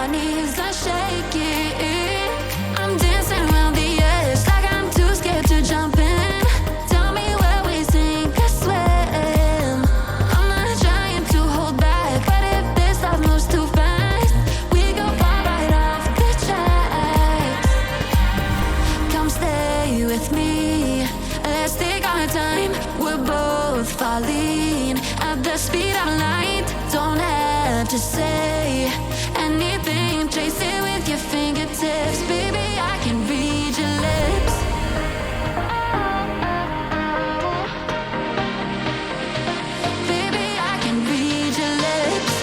my knees are shaking. I'm dancing around the edge like I'm too scared to jump in. Tell me where we sink or swim. I'm not trying to hold back, but if this love moves too fast, we go far right off the tracks. Come stay with me, let's take our time. We're both falling at the speed of light. Don't have to say anything, trace it with your fingertips. Baby, I can read your lips. Baby, I can read your lips.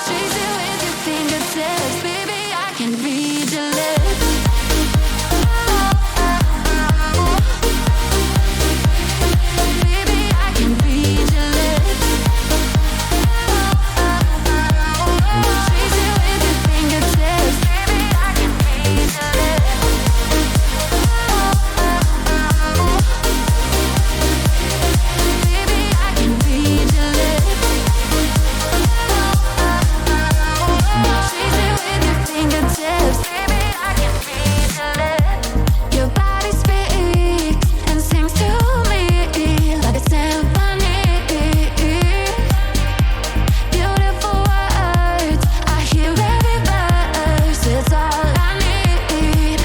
Trace it with your fingertips. Baby, I can read your lips. Baby, I can read your lips. Trace it with your fingertips. Baby, I can read your lips. Baby, I can read your lips. Trace it with your fingertips. Baby, I can read your lips. Your body speaks and sings to me like a symphony. Beautiful words, I hear every verse. It's all I need.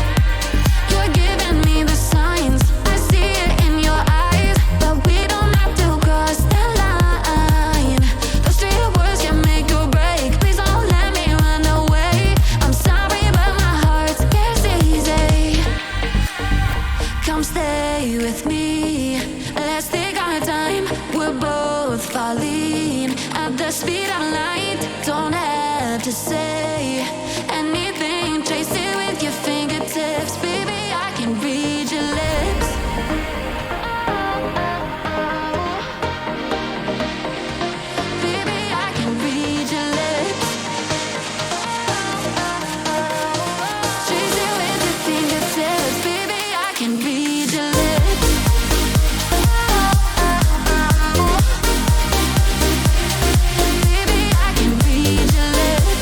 You're giving me the signs, I see it in your eyes, but we don't have to cross the line. Those three words can make or break. Please don't let me run away. I'm sorry, but my heart scares easy. Come stay with me, let's take our time. We're both falling at the speed of light. Don't have to say anything, trace it with your fingertips. Baby, I can read your lips. Baby, I can read your lips. Trace it with your fingertips. Baby, I can read your lips. Baby, I can read your lips.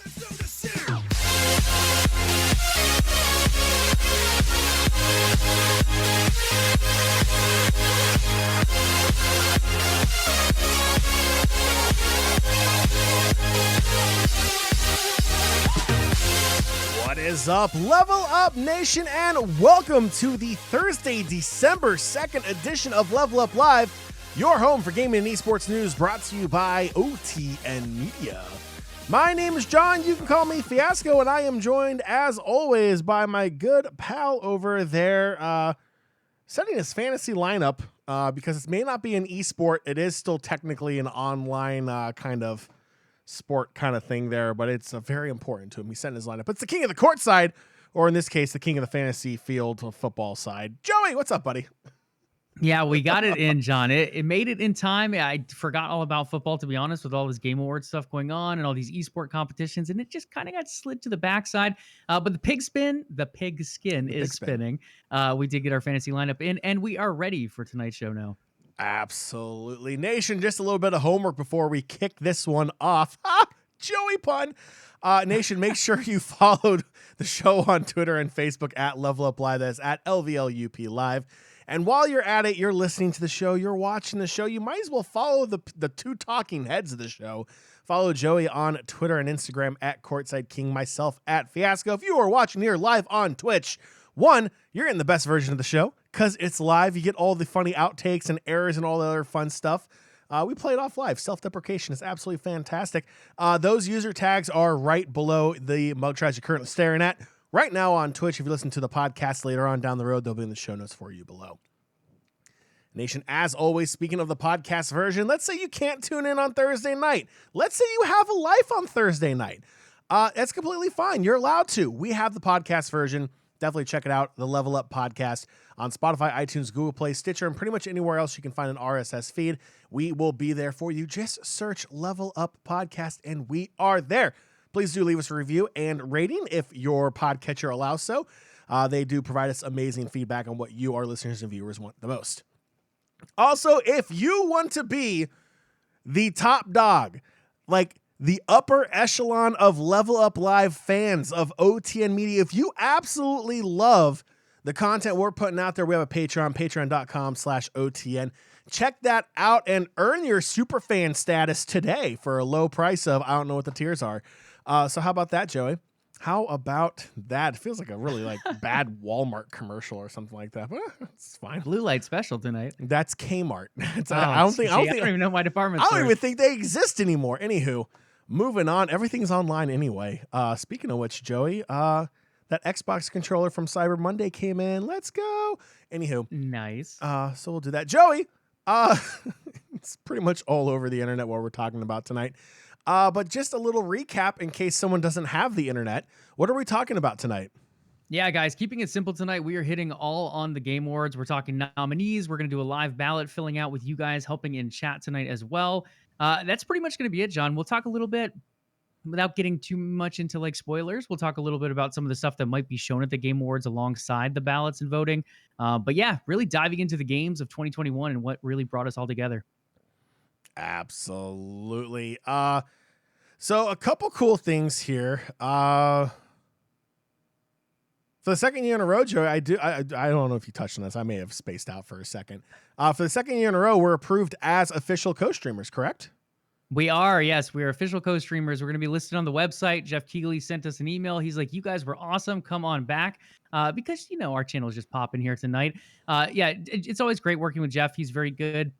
What is up, Level Up Nation, and welcome to the Thursday, December 2nd edition of LvLUp Live, your home for gaming and esports news, brought to you by OTN Media. My name is John, you can call me Fiasco, and I am joined, as always, by my good pal over there, setting his fantasy lineup, because it may not be an esport, it is still technically an online kind of sport kind of thing there, but it's very important to him. He's setting his lineup. It's the king of the court side, or in this case, the king of the fantasy field football side. Joey, what's up, buddy? Yeah, we got it in, John. It made it in time. I forgot all about football, to be honest, with all this Game Awards stuff going on and all these esport competitions, and it just kind of got slid to the backside. But the pig skin is spinning. We did get our fantasy lineup in, and we are ready for tonight's show now. Absolutely. Nation, just a little bit of homework before we kick this one off. Joey pun. Nation, make sure you followed the show on Twitter and Facebook at LvLUp Live. That's at LvLUp Live. And while you're at it, you're listening to the show, you're watching the show, you might as well follow the two talking heads of the show. Follow Joey on Twitter and Instagram at Courtside King, myself at Fiasco. If you are watching here live on Twitch, one, you're in the best version of the show because it's live. You get all the funny outtakes and errors and all the other fun stuff. We play it off live. Self-deprecation is absolutely fantastic. Those user tags are right below the mug trash you're currently staring at. Right now on Twitch, if you listen to the podcast later on down the road, they'll be in the show notes for you below. Nation, as always, speaking of the podcast version, let's say you can't tune in on Thursday night. Let's say you have a life on Thursday night. That's completely fine. You're allowed to. We have the podcast version. Definitely check it out, the LvLUp Podcast on Spotify, iTunes, Google Play, Stitcher, and pretty much anywhere else you can find an RSS feed. We will be there for you. Just search LvLUp Podcast, and we are there. Please do leave us a review and rating if your podcatcher allows so. They do provide us amazing feedback on what you, our listeners and viewers, want the most. Also, if you want to be the top dog, like the upper echelon of LvLUp Live fans of OTN Media, if you absolutely love the content we're putting out there, we have a Patreon, patreon.com/OTN. Check that out and earn your super fan status today for a low price of, I don't know what the tiers are. So how about that, Joey? How about that? It feels like a really bad Walmart commercial or something like that. But it's fine. Blue light special tonight. That's Kmart. I don't even know my department. I don't even think they exist anymore. Anywho, moving on. Everything's online anyway. Speaking of which, Joey, that Xbox controller from Cyber Monday came in. Let's go. Anywho, nice. So we'll do that. Joey, it's pretty much all over the internet what we're talking about tonight. But just a little recap in case someone doesn't have the internet. What are we talking about tonight? Yeah, guys, keeping it simple tonight. We are hitting all on the Game Awards. We're talking nominees. We're going to do a live ballot filling out with you guys helping in chat tonight as well. That's pretty much going to be it, John. We'll talk a little bit, without getting too much into spoilers, we'll talk a little bit about some of the stuff that might be shown at the Game Awards alongside the ballots and voting. But yeah, really diving into the games of 2021 and what really brought us all together. Absolutely. So a couple cool things here. For the second year in a row, Joey, I don't know if you touched on this. I may have spaced out for a second. For the second year in a row, we're approved as official co-streamers, correct? We are, yes. We are official co-streamers. We're going to be listed on the website. Jeff Keighley sent us an email. He's like, you guys were awesome. Come on back. Because, our channel is just popping here tonight. It's always great working with Jeff. He's very good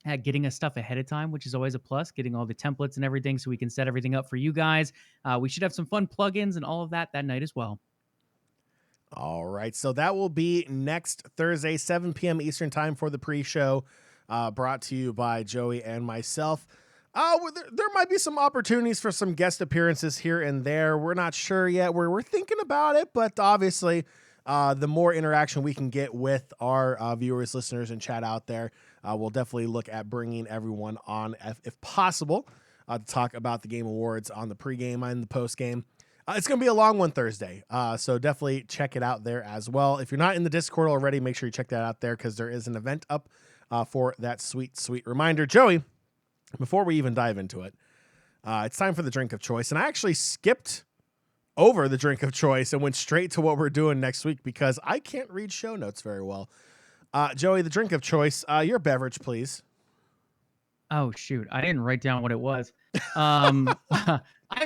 at getting us stuff ahead of time, which is always a plus, getting all the templates and everything so we can set everything up for you guys. We should have some fun plugins and all of that night as well. All right. So that will be next Thursday, 7 p.m. Eastern time for the pre-show, brought to you by Joey and myself. There might be some opportunities for some guest appearances here and there. We're not sure yet. We're thinking about it, but obviously the more interaction we can get with our viewers, listeners, and chat out there, we'll definitely look at bringing everyone on if possible to talk about the Game Awards on the pregame and the postgame. It's going to be a long one Thursday, so definitely check it out there as well. If you're not in the Discord already, make sure you check that out there because there is an event up for that sweet, sweet reminder. Joey, before we even dive into it, It's time for the drink of choice. And I actually skipped over the drink of choice and went straight to what we're doing next week because I can't read show notes very well. Joey, the drink of choice, your beverage, please. Oh, shoot. I didn't write down what it was. I'm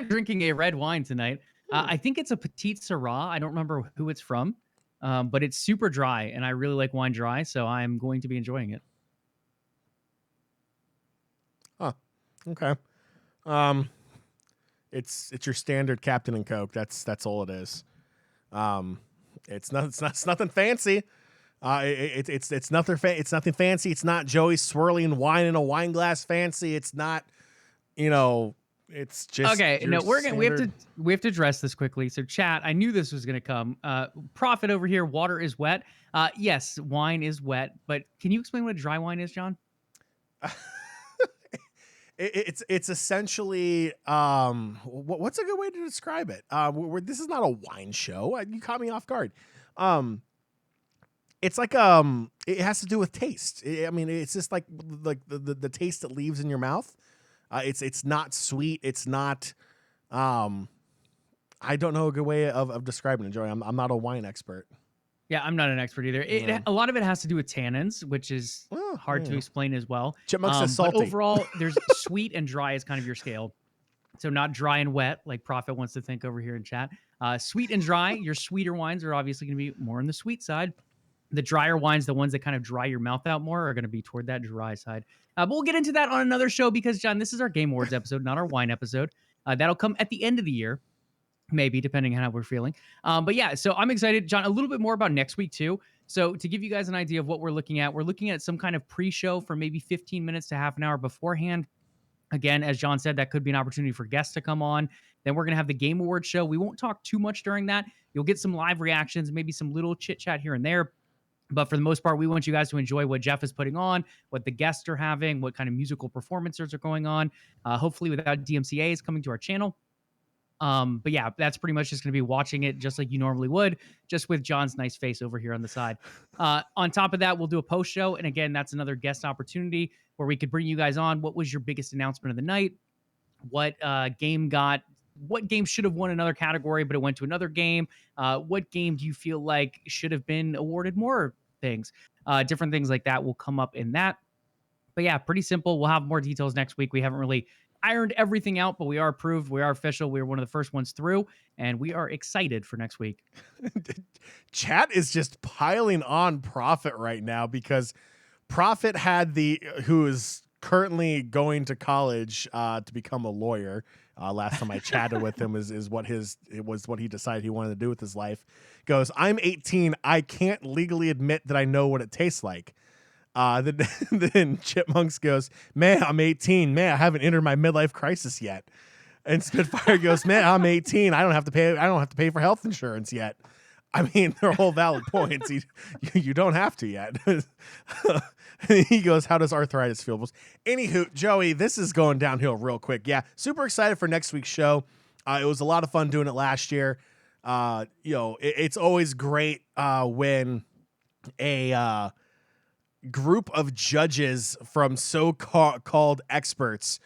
drinking a red wine tonight. I think it's a Petite Syrah. I don't remember who it's from, but it's super dry, and I really like wine dry, so I'm going to be enjoying it. Huh. Okay. It's your standard Captain and Coke. That's all it is. It's nothing fancy. It's nothing fancy. It's not Joey swirling wine in a wine glass fancy. It's not, it's just okay. No, we have to address this quickly. So chat, I knew this was gonna come. Prophet over here, water is wet. Yes, wine is wet, but can you explain what a dry wine is, John? It's essentially what's a good way to describe it? This is not a wine show. You caught me off guard. It's like it has to do with taste. It's just like the taste it leaves in your mouth. It's not sweet. It's not. I don't know a good way of describing it, Joey. I'm not a wine expert. Yeah, I'm not an expert either. A lot of it has to do with tannins, which is hard to explain as well. Chipmunks is salty. But overall, there's sweet and dry is kind of your scale. So not dry and wet, like Prophet wants to think over here in chat. Sweet and dry, your sweeter wines are obviously going to be more on the sweet side. The drier wines, the ones that kind of dry your mouth out more, are going to be toward that dry side. But we'll get into that on another show because, John, this is our Game Awards episode, not our wine episode. That'll come at the end of the year, maybe, depending on how we're feeling. But yeah, so I'm excited. John, a little bit more about next week, too. So to give you guys an idea of what we're looking at some kind of pre-show for maybe 15 minutes to half an hour beforehand. Again, as John said, that could be an opportunity for guests to come on. Then we're going to have the Game Awards show. We won't talk too much during that. You'll get some live reactions, maybe some little chit-chat here and there. But for the most part, we want you guys to enjoy what Jeff is putting on, what the guests are having, what kind of musical performances are going on, hopefully without DMCAs coming to our channel. But yeah, that's pretty much just going to be watching it just like you normally would, just with John's nice face over here on the side. On top of that, we'll do a post show. And again, that's another guest opportunity where we could bring you guys on. What was your biggest announcement of the night? What game should have won another category, but it went to another game? What game do you feel like should have been awarded more things? Different things like that will come up in that. But yeah, pretty simple. We'll have more details next week. We haven't really ironed everything out, but we are approved. We are official. We were one of the first ones through, and we are excited for next week. Chat is just piling on Prophet right now because Prophet had who is currently going to college to become a lawyer. Last time I chatted with him is what he decided he wanted to do with his life. Goes, I'm 18. I can't legally admit that I know what it tastes like. Then Chipmunks goes, man, I'm 18. Man, I haven't entered my midlife crisis yet. And Spitfire goes, man, I'm 18. I don't have to pay for health insurance yet. I mean, they're all valid points. You don't have to yet. And he goes, how does arthritis feel? Anywho, Joey, this is going downhill real quick. Yeah, super excited for next week's show. It was a lot of fun doing it last year. It's always great when a group of judges from so-called experts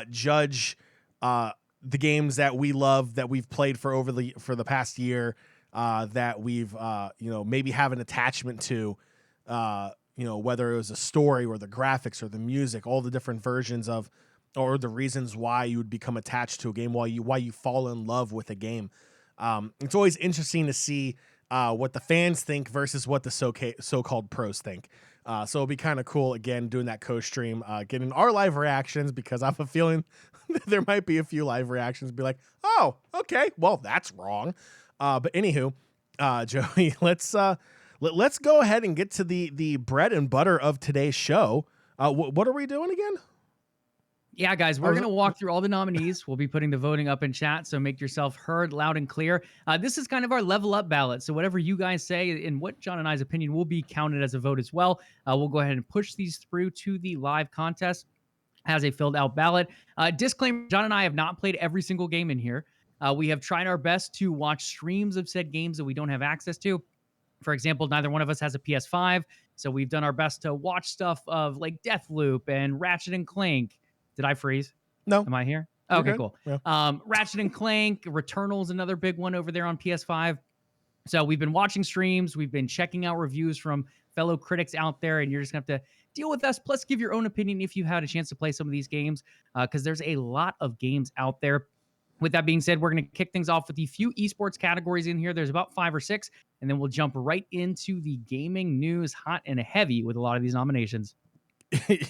judge the games that we love, that we've played for the past year, that we've maybe have an attachment to, whether it was a story or the graphics or the music, all the different versions of, or the reasons why you would become attached to a game, why you fall in love with a game. It's always interesting to see what the fans think versus what the so-called pros think. So it'll be kind of cool, again, doing that co-stream, getting our live reactions, because I have a feeling there might be a few live reactions be like, oh, okay, well, that's wrong. But anywho, Joey, let's go ahead and get to the bread and butter of today's show. What are we doing again? Yeah, guys, we're going to walk through all the nominees. We'll be putting the voting up in chat, so make yourself heard loud and clear. This is kind of our level up ballot. So whatever you guys say in what John and I's opinion will be counted as a vote as well. We'll go ahead and push these through to the live contest as a filled out ballot. Disclaimer, John and I have not played every single game in here. We have tried our best to watch streams of said games that we don't have access to. For example, neither one of us has a PS5, so we've done our best to watch stuff of like LvLUp and Ratchet and Clank. Did I freeze? No. Am I here? You're Okay, good. cool. Yeah. Ratchet and Clank, Returnal's another big one over there on PS5. So we've been watching streams, we've been checking out reviews from fellow critics out there, and you're just gonna have to deal with us. Plus, give your own opinion if you had a chance to play some of these games, because there's a lot of games out there. With that being said, we're gonna kick things off with the few esports categories in here. There's about 5 or 6, and then we'll jump right into the gaming news, hot and heavy, with a lot of these nominations.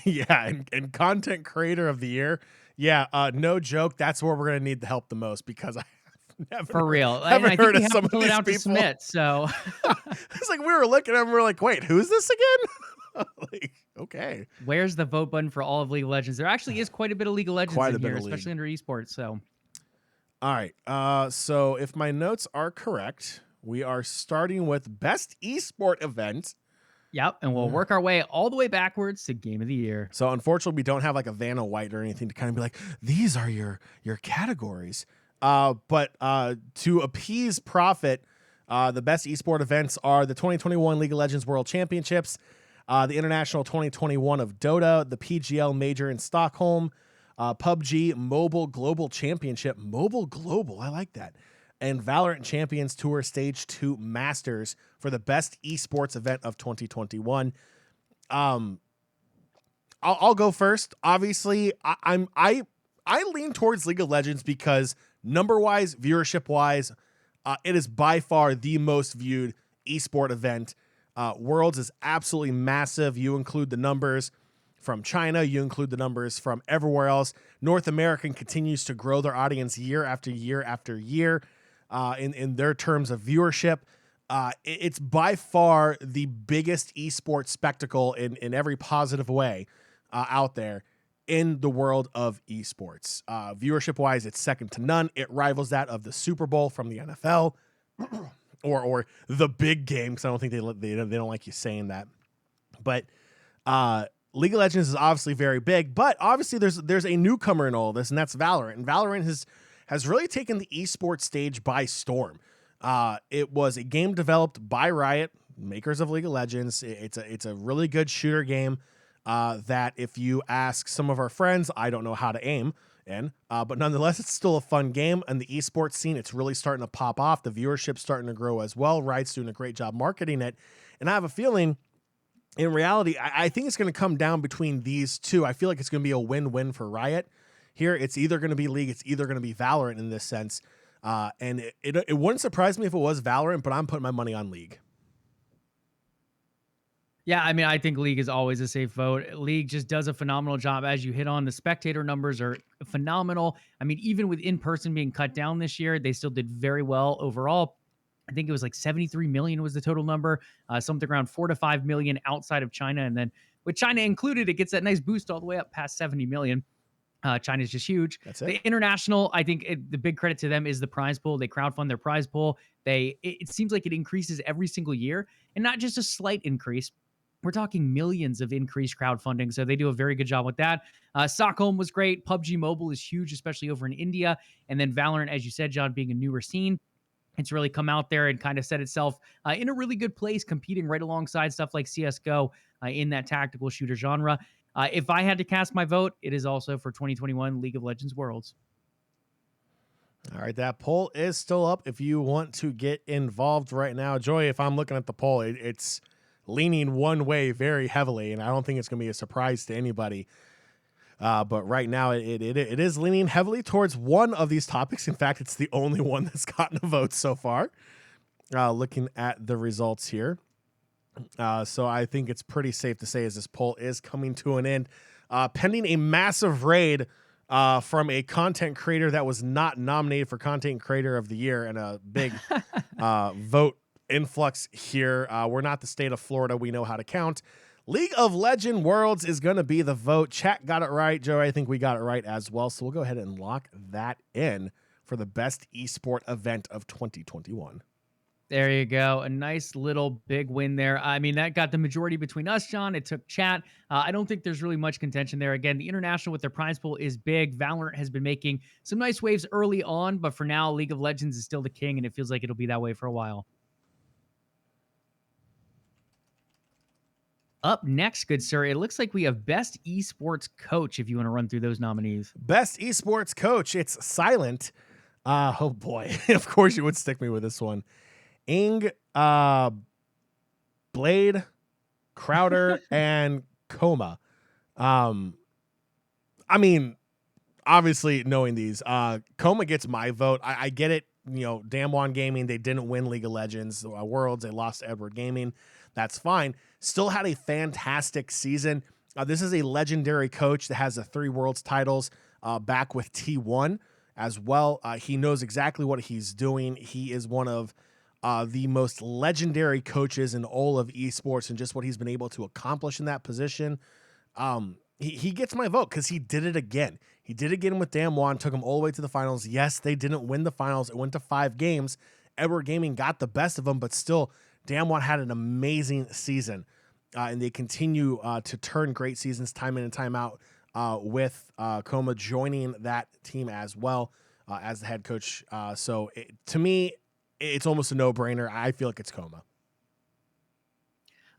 Yeah, and content creator of the year. Yeah, no joke. That's where we're gonna need the help the most because I haven't For real, and haven't I think heard we of have some to of fill it these out to people. submit. So It's like we were looking at them, we're like, wait, who's this again? Like, okay, where's the vote button for all of League of Legends? There actually is quite a bit of League of Legends Quite a in bit here, of League. especially under esports. So all right. So if my notes are correct, we are starting with best esport event. yep, and we'll work our way all the way backwards to Game of the Year. So unfortunately, we don't have like a Vanna White or anything to kind of be like, these are your categories. But to appease profit, the best esport events are the 2021 League of Legends World Championships, the International 2021 of Dota, the PGL Major in Stockholm, PUBG Mobile Global Championship, Mobile Global, I like that, and Valorant Champions Tour Stage 2 Masters for the best esports event of 2021. I'll go first. Obviously, I lean towards League of Legends because number wise, viewership wise, it is by far the most viewed esport event. Worlds is absolutely massive. You include the numbers from China, you include the numbers from everywhere else. North American continues to grow their audience year after year after year in their terms of viewership. It's by far the biggest esports spectacle in every positive way out there in the world of esports. Viewership wise, it's second to none. It rivals that of the Super Bowl from the NFL or the big game, because I don't think they don't like you saying that. But League of Legends is obviously very big, but obviously there's a newcomer in all this, and that's Valorant. And Valorant has really taken the esports stage by storm. It was a game developed by Riot, makers of League of Legends. It's a really good shooter game that if you ask some of our friends, I don't know how to aim in, but nonetheless, it's still a fun game. And the esports scene, it's really starting to pop off. The viewership's starting to grow as well. Riot's doing a great job marketing it. And I have a feeling, in reality, I think it's going to come down between these two. I feel like it's going to be a win-win for Riot. Here, it's either going to be League, it's either going to be Valorant in this sense. And it wouldn't surprise me if it was Valorant, but I'm putting my money on League. Yeah, I mean, I think League is always a safe vote. League just does a phenomenal job. As you hit on, the spectator numbers are phenomenal. I mean, even with in-person being cut down this year, they still did very well overall. I think it was like 73 million was the total number, something around 4 to 5 million outside of China. And then with China included, it gets that nice boost all the way up past 70 million. China's just huge. That's it. The international, I think the big credit to them is the prize pool. They crowdfund their prize pool. It seems like it increases every single year, and not just a slight increase. We're talking millions of increased crowdfunding, so they do a very good job with that. Stockholm was great. PUBG Mobile is huge, especially over in India. And then Valorant, as you said, John, being a newer scene, it's really come out there and kind of set itself in a really good place, competing right alongside stuff like CSGO in that tactical shooter genre. If I had to cast my vote, it is also for 2021 League of Legends Worlds. All right, that poll is still up if you want to get involved right now. Joey, if I'm looking at the poll, it's leaning one way very heavily, and I don't think it's going to be a surprise to anybody. But right now, it is leaning heavily towards one of these topics. In fact, it's the only one that's gotten a vote so far, looking at the results here. So I think it's pretty safe to say as this poll is coming to an end, pending a massive raid from a content creator that was not nominated for Content Creator of the Year, and a big vote influx here. We're not the state of Florida. We know how to count. League of Legends Worlds is going to be the vote. Chat got it right. Joe, I think we got it right as well. So we'll go ahead and lock that in for the best esport event of 2021. There you go. A nice little big win there. I mean, that got the majority between us, John. It took chat. I don't think there's really much contention there. Again, the international with their prize pool is big. Valorant has been making some nice waves early on, but for now, League of Legends is still the king, and it feels like it'll be that way for a while. Up next, good sir, it looks like we have Best Esports Coach, if you want to run through those nominees. Best esports coach, it's silent. Oh boy, of course you would stick me with this one. Ing, Blade, Crowder, and Coma. I mean, obviously knowing these, Coma gets my vote. I get it. You know, Damwon Gaming, they didn't win League of Legends Worlds. They lost to Edward Gaming. That's fine. Still had a fantastic season. This is a legendary coach that has the 3 Worlds titles back with T1 as well. He knows exactly what he's doing. He is one of the most legendary coaches in all of esports, and just what he's been able to accomplish in that position. He gets my vote because he did it again. He did it again with Damwon, took him all the way to the finals. Yes, they didn't win the finals. It went to 5 games. Edward Gaming got the best of them, but still, Damwon had an amazing season. And they continue to turn great seasons time in and time out with Coma joining that team as well as the head coach. To me, it's almost a no-brainer. I feel like it's Coma.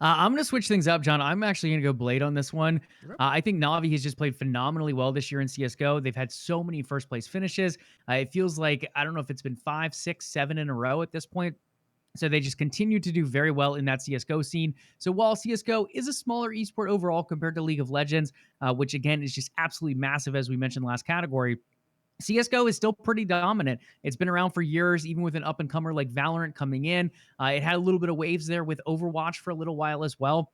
I'm going to switch things up, John. I'm actually going to go Blade on this one. I think Navi has just played phenomenally well this year in CSGO. They've had so many first-place finishes. It feels like, I don't know if it's been 5, 6, 7 in a row at this point. So they just continue to do very well in that CSGO scene. So while CSGO is a smaller esport overall compared to League of Legends, which again is just absolutely massive, as we mentioned last category, CSGO is still pretty dominant. It's been around for years, even with an up-and-comer like Valorant coming in. It had a little bit of waves there with Overwatch for a little while as well.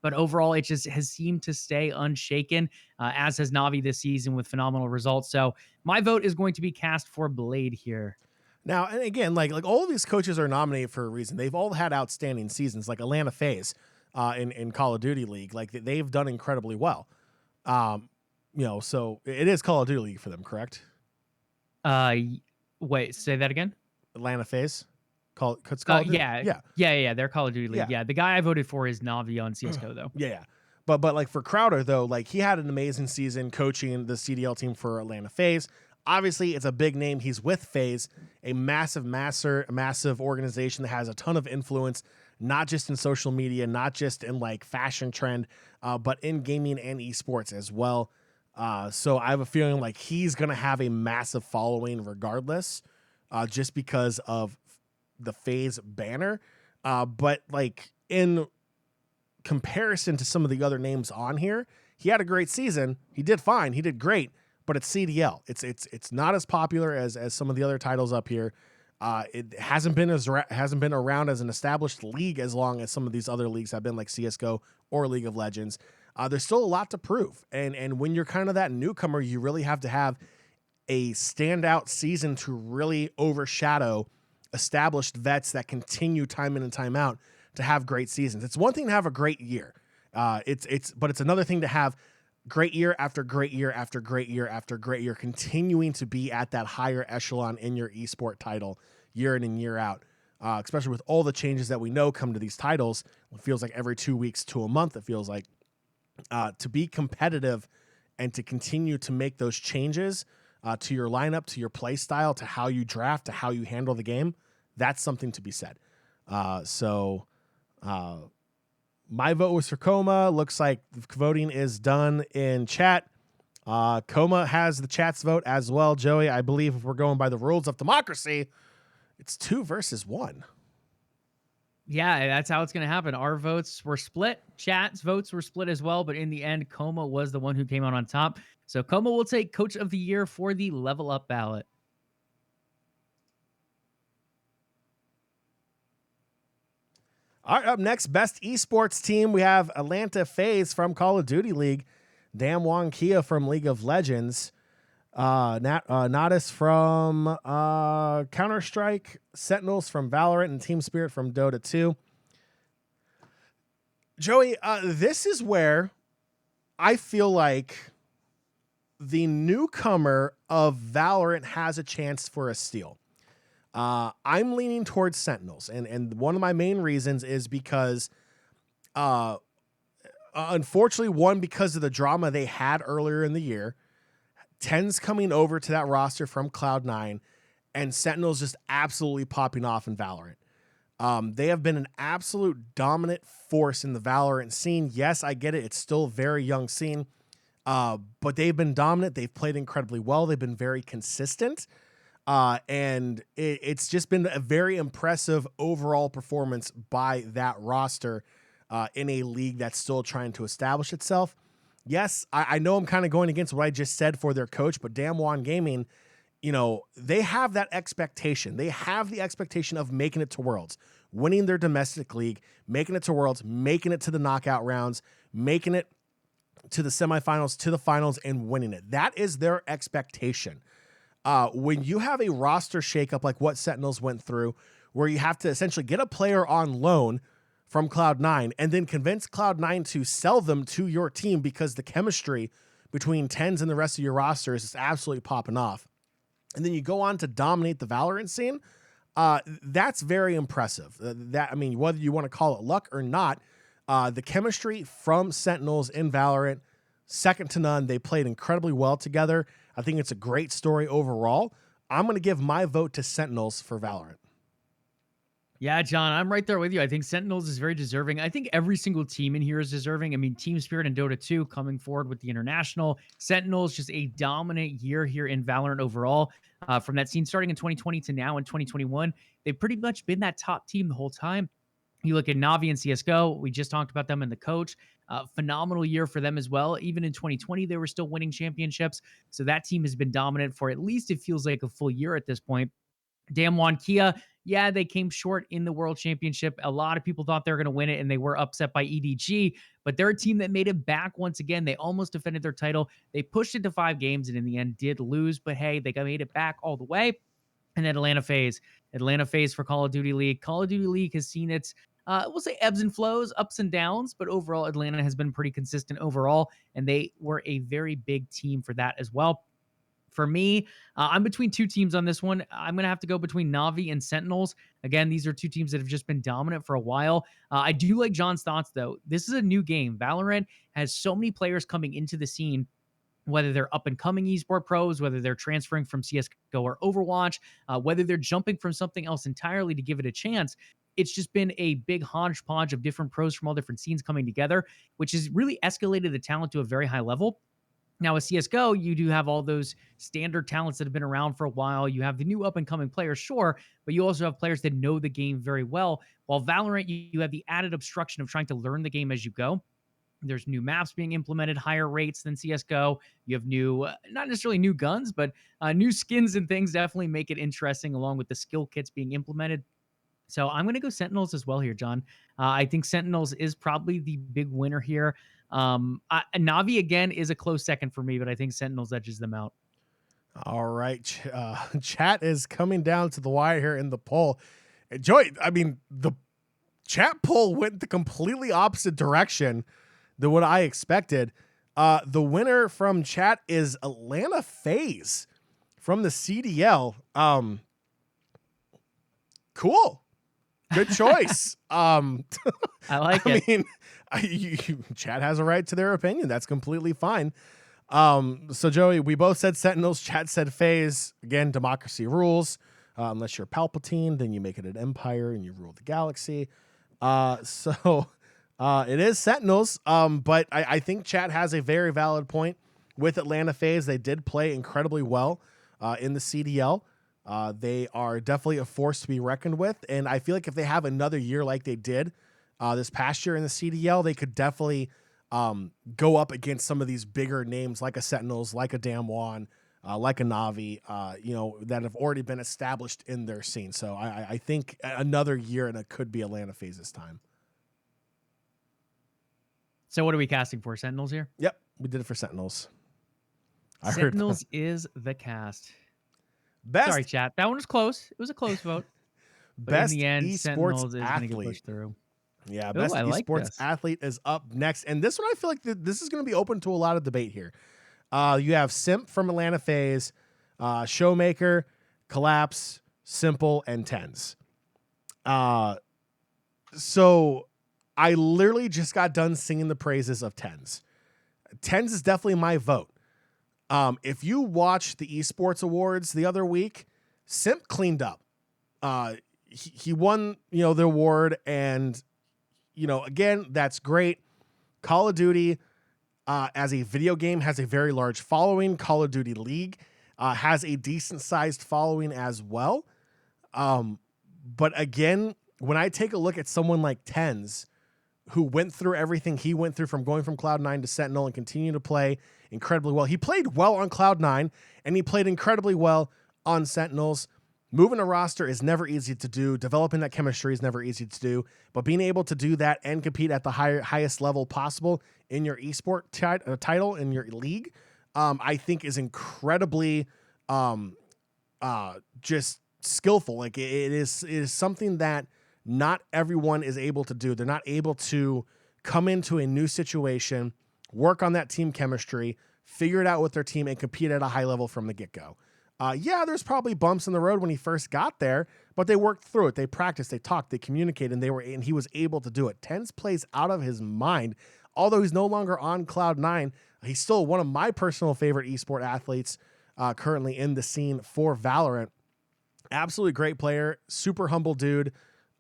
But overall, it just has seemed to stay unshaken, as has Navi this season with phenomenal results. So my vote is going to be cast for Blade here. Now, and again, like all of these coaches are nominated for a reason. They've all had outstanding seasons, like Atlanta FaZe in Call of Duty League. Like they've done incredibly well. So it is Call of Duty League for them, correct? Wait, say that again. Atlanta FaZe. Call of Duty? Yeah. They're Call of Duty League. Yeah. Yeah, the guy I voted for is Navi on CS:GO though. Yeah. But like for Crowder though, like he had an amazing season coaching the CDL team for Atlanta FaZe. Obviously, it's a big name. He's with FaZe, a massive organization that has a ton of influence, not just in social media, not just in like fashion trend, but in gaming and esports as well. So I have a feeling like he's going to have a massive following regardless, just because of the FaZe banner. But like in comparison to some of the other names on here, he had a great season. He did fine. He did great. But it's CDL. It's not as popular as some of the other titles up here. It hasn't been around as an established league as long as some of these other leagues have been, like CS:GO or League of Legends. There's still a lot to prove, and when you're kind of that newcomer, you really have to have a standout season to really overshadow established vets that continue time in and time out to have great seasons. It's one thing to have a great year. But it's another thing to have great year after great year after great year after great year, continuing to be at that higher echelon in your esport title year in and year out, especially with all the changes that we know come to these titles. It feels like every 2 weeks to a month, it feels like to be competitive and to continue to make those changes to your lineup, to your play style, to how you draft, to how you handle the game. That's something to be said. My vote was for Coma. Looks like voting is done in chat. Coma has the chat's vote as well. Joey, I believe if we're going by the rules of democracy, it's 2 versus 1. Yeah, that's how it's going to happen. Our votes were split. Chat's votes were split as well. But in the end, Coma was the one who came out on top. So Coma will take Coach of the Year for the LvLUp ballot. All right, up next, best esports team. We have Atlanta FaZe from Call of Duty League, Damwon Kia from League of Legends, Natus from Counter-Strike, Sentinels from Valorant, and Team Spirit from Dota 2. Joey, this is where I feel like the newcomer of Valorant has a chance for a steal. I'm leaning towards Sentinels, and one of my main reasons is because, unfortunately, one, because of the drama they had earlier in the year, TenZ coming over to that roster from Cloud9, and Sentinels just absolutely popping off in Valorant. They have been an absolute dominant force in the Valorant scene. Yes, I get it. It's still a very young scene, but they've been dominant. They've played incredibly well. They've been very consistent. And it's just been a very impressive overall performance by that roster in a league that's still trying to establish itself. Yes, I know I'm kind of going against what I just said for their coach, but Damwon Gaming, they have that expectation. They have the expectation of making it to Worlds, winning their domestic league, making it to Worlds, making it to the knockout rounds, making it to the semifinals, to the finals, and winning it. That is their expectation. When you have a roster shakeup like what Sentinels went through, where you have to essentially get a player on loan from Cloud9 and then convince Cloud9 to sell them to your team because the chemistry between TenZ and the rest of your roster is just absolutely popping off. And then you go on to dominate the Valorant scene. That's very impressive. Whether you want to call it luck or not, the chemistry from Sentinels in Valorant, second to none. They played incredibly well together. I think it's a great story overall. I'm going to give my vote to Sentinels for Valorant. Yeah, John, I'm right there with you. I think Sentinels is very deserving. I think every single team in here is deserving. I mean, Team Spirit and Dota 2 coming forward with the International. Sentinels, just a dominant year here in Valorant overall. From that scene starting in 2020 to now in 2021, they've pretty much been that top team the whole time. You look at Navi and CSGO. We just talked about them and the coach. Phenomenal year for them as well. Even in 2020, they were still winning championships. So that team has been dominant for at least it feels like a full year at this point. Damwon Kia, yeah, they came short in the World Championship. A lot of people thought they were going to win it, and they were upset by EDG. But they're a team that made it back once again. They almost defended their title. They pushed it to 5 games, and in the end did lose. But hey, they made it back all the way. And then Atlanta FaZe for Call of Duty League. Call of Duty League has seen its, we'll say ebbs and flows, ups and downs, but overall Atlanta has been pretty consistent overall, and they were a very big team for that as well. For me, I'm between two teams on this one. I'm going to have to go between Navi and Sentinels. Again, these are two teams that have just been dominant for a while. I do like John's thoughts, though. This is a new game. Valorant has so many players coming into the scene, whether they're up-and-coming esport pros, whether they're transferring from CSGO or Overwatch, whether they're jumping from something else entirely to give it a chance. It's just been a big hodgepodge of different pros from all different scenes coming together, which has really escalated the talent to a very high level. Now, with CSGO, you do have all those standard talents that have been around for a while. You have the new up-and-coming players, sure, but you also have players that know the game very well. While Valorant, you have the added obstruction of trying to learn the game as you go. There's new maps being implemented, higher rates than CSGO. You have new, not necessarily new guns, but new skins and things definitely make it interesting, along with the skill kits being implemented. So I'm going to go Sentinels as well here, John. I think Sentinels is probably the big winner here. Navi, again, is a close second for me, but I think Sentinels edges them out. All right. Chat is coming down to the wire here in the poll. Joey, the chat poll went the completely opposite direction than what I expected. The winner from chat is Atlanta FaZe from the CDL. Cool. Good choice. I like it. Chat has a right to their opinion. That's completely fine. So Joey, we both said Sentinels. Chat said FaZe. Again, democracy rules. Unless you're Palpatine, then you make it an empire and you rule the galaxy. So it is Sentinels. But I think chat has a very valid point with Atlanta FaZe. They did play incredibly well in the CDL. They are definitely a force to be reckoned with. And I feel like if they have another year like they did this past year in the CDL, they could definitely go up against some of these bigger names like a Sentinels, like a Damwon, like a Navi, that have already been established in their scene. So I think another year and it could be Atlanta FaZe this time. So what are we casting for? Sentinels here? Yep, we did it for Sentinels. Sentinels is the cast. Sorry, chat. That one was close. It was a close vote. But best in the end, esports Sentinels is going to athlete. push through. Yeah, Ooh, best I like esports this. athlete is up next. And this one, I feel like this is going to be open to a lot of debate here. You have Simp from Atlanta FaZe, Showmaker, Collapse, Simple, and TenZ. So I literally just got done singing the praises of TenZ. TenZ is definitely my vote. If you watched the esports awards the other week, Simp cleaned up. he won, the award, and again, that's great. Call of Duty as a video game has a very large following. Call of Duty League has a decent sized following as well. But again, when I take a look at someone like Tens, who went through everything he went through from going from Cloud9 to Sentinel and continued to play incredibly well. He played well on Cloud9 and he played incredibly well on Sentinels. Moving a roster is never easy to do. Developing that chemistry is never easy to do. But being able to do that and compete at the highest level possible in your esport title, in your league, I think is incredibly just skillful. Like it is something that not everyone is able to do. They're not able to come into a new situation, work on that team chemistry, figure it out with their team, and compete at a high level from the get-go. There's probably bumps in the road when he first got there, but they worked through it. They practiced, they talked, they communicated, and he was able to do it. Tens plays out of his mind. Although he's no longer on Cloud9, he's still one of my personal favorite esport athletes currently in the scene for Valorant. Absolutely great player, super humble dude.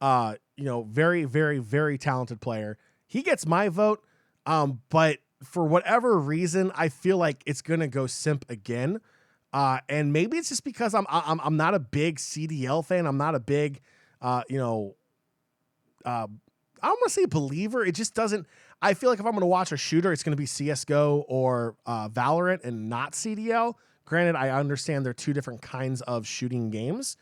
Very, very, very talented player. He gets my vote, but for whatever reason, I feel like it's gonna go Simp again. And maybe it's just because I'm not a big CDL fan. I'm not a big, I don't want to say believer. It just doesn't. I feel like if I'm going to watch a shooter, it's going to be CS:GO or Valorant and not CDL. Granted, I understand they're two different kinds of shooting games.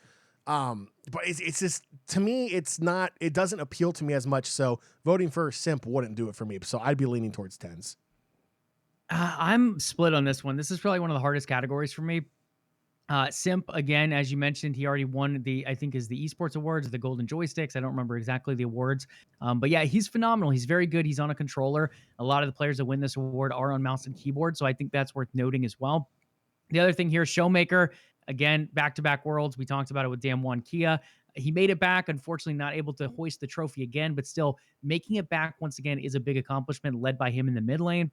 But it's just, to me, it doesn't appeal to me as much. So voting for Simp wouldn't do it for me. So I'd be leaning towards Tens. I'm split on this one. This is probably one of the hardest categories for me. Simp, again, as you mentioned, he already won I think is the esports awards, the golden joysticks. I don't remember exactly the awards. But yeah, he's phenomenal. He's very good. He's on a controller. A lot of the players that win this award are on mouse and keyboard. So I think that's worth noting as well. The other thing here, Showmaker, again, back-to-back worlds. We talked about it with Damwon Kia. He made it back, unfortunately not able to hoist the trophy again, but still making it back once again is a big accomplishment led by him in the mid lane.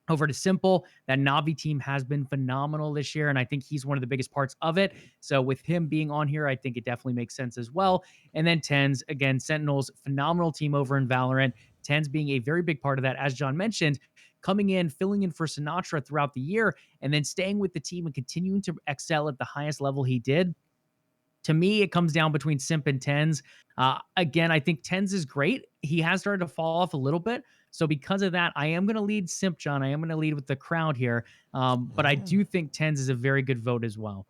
Over to Simple, that Navi team has been phenomenal this year, and I think he's one of the biggest parts of it. So with him being on here, I think it definitely makes sense as well. And then Tens, again, Sentinels, phenomenal team over in Valorant. Tens being a very big part of that, as John mentioned, coming in, filling in for Sinatra throughout the year, and then staying with the team and continuing to excel at the highest level he did. To me, it comes down between Simp and Tens. Again, I think Tens is great. He has started to fall off a little bit. So because of that, I am going to lead Simp, John. I am going to lead with the crowd here. But I do think Tens is a very good vote as well.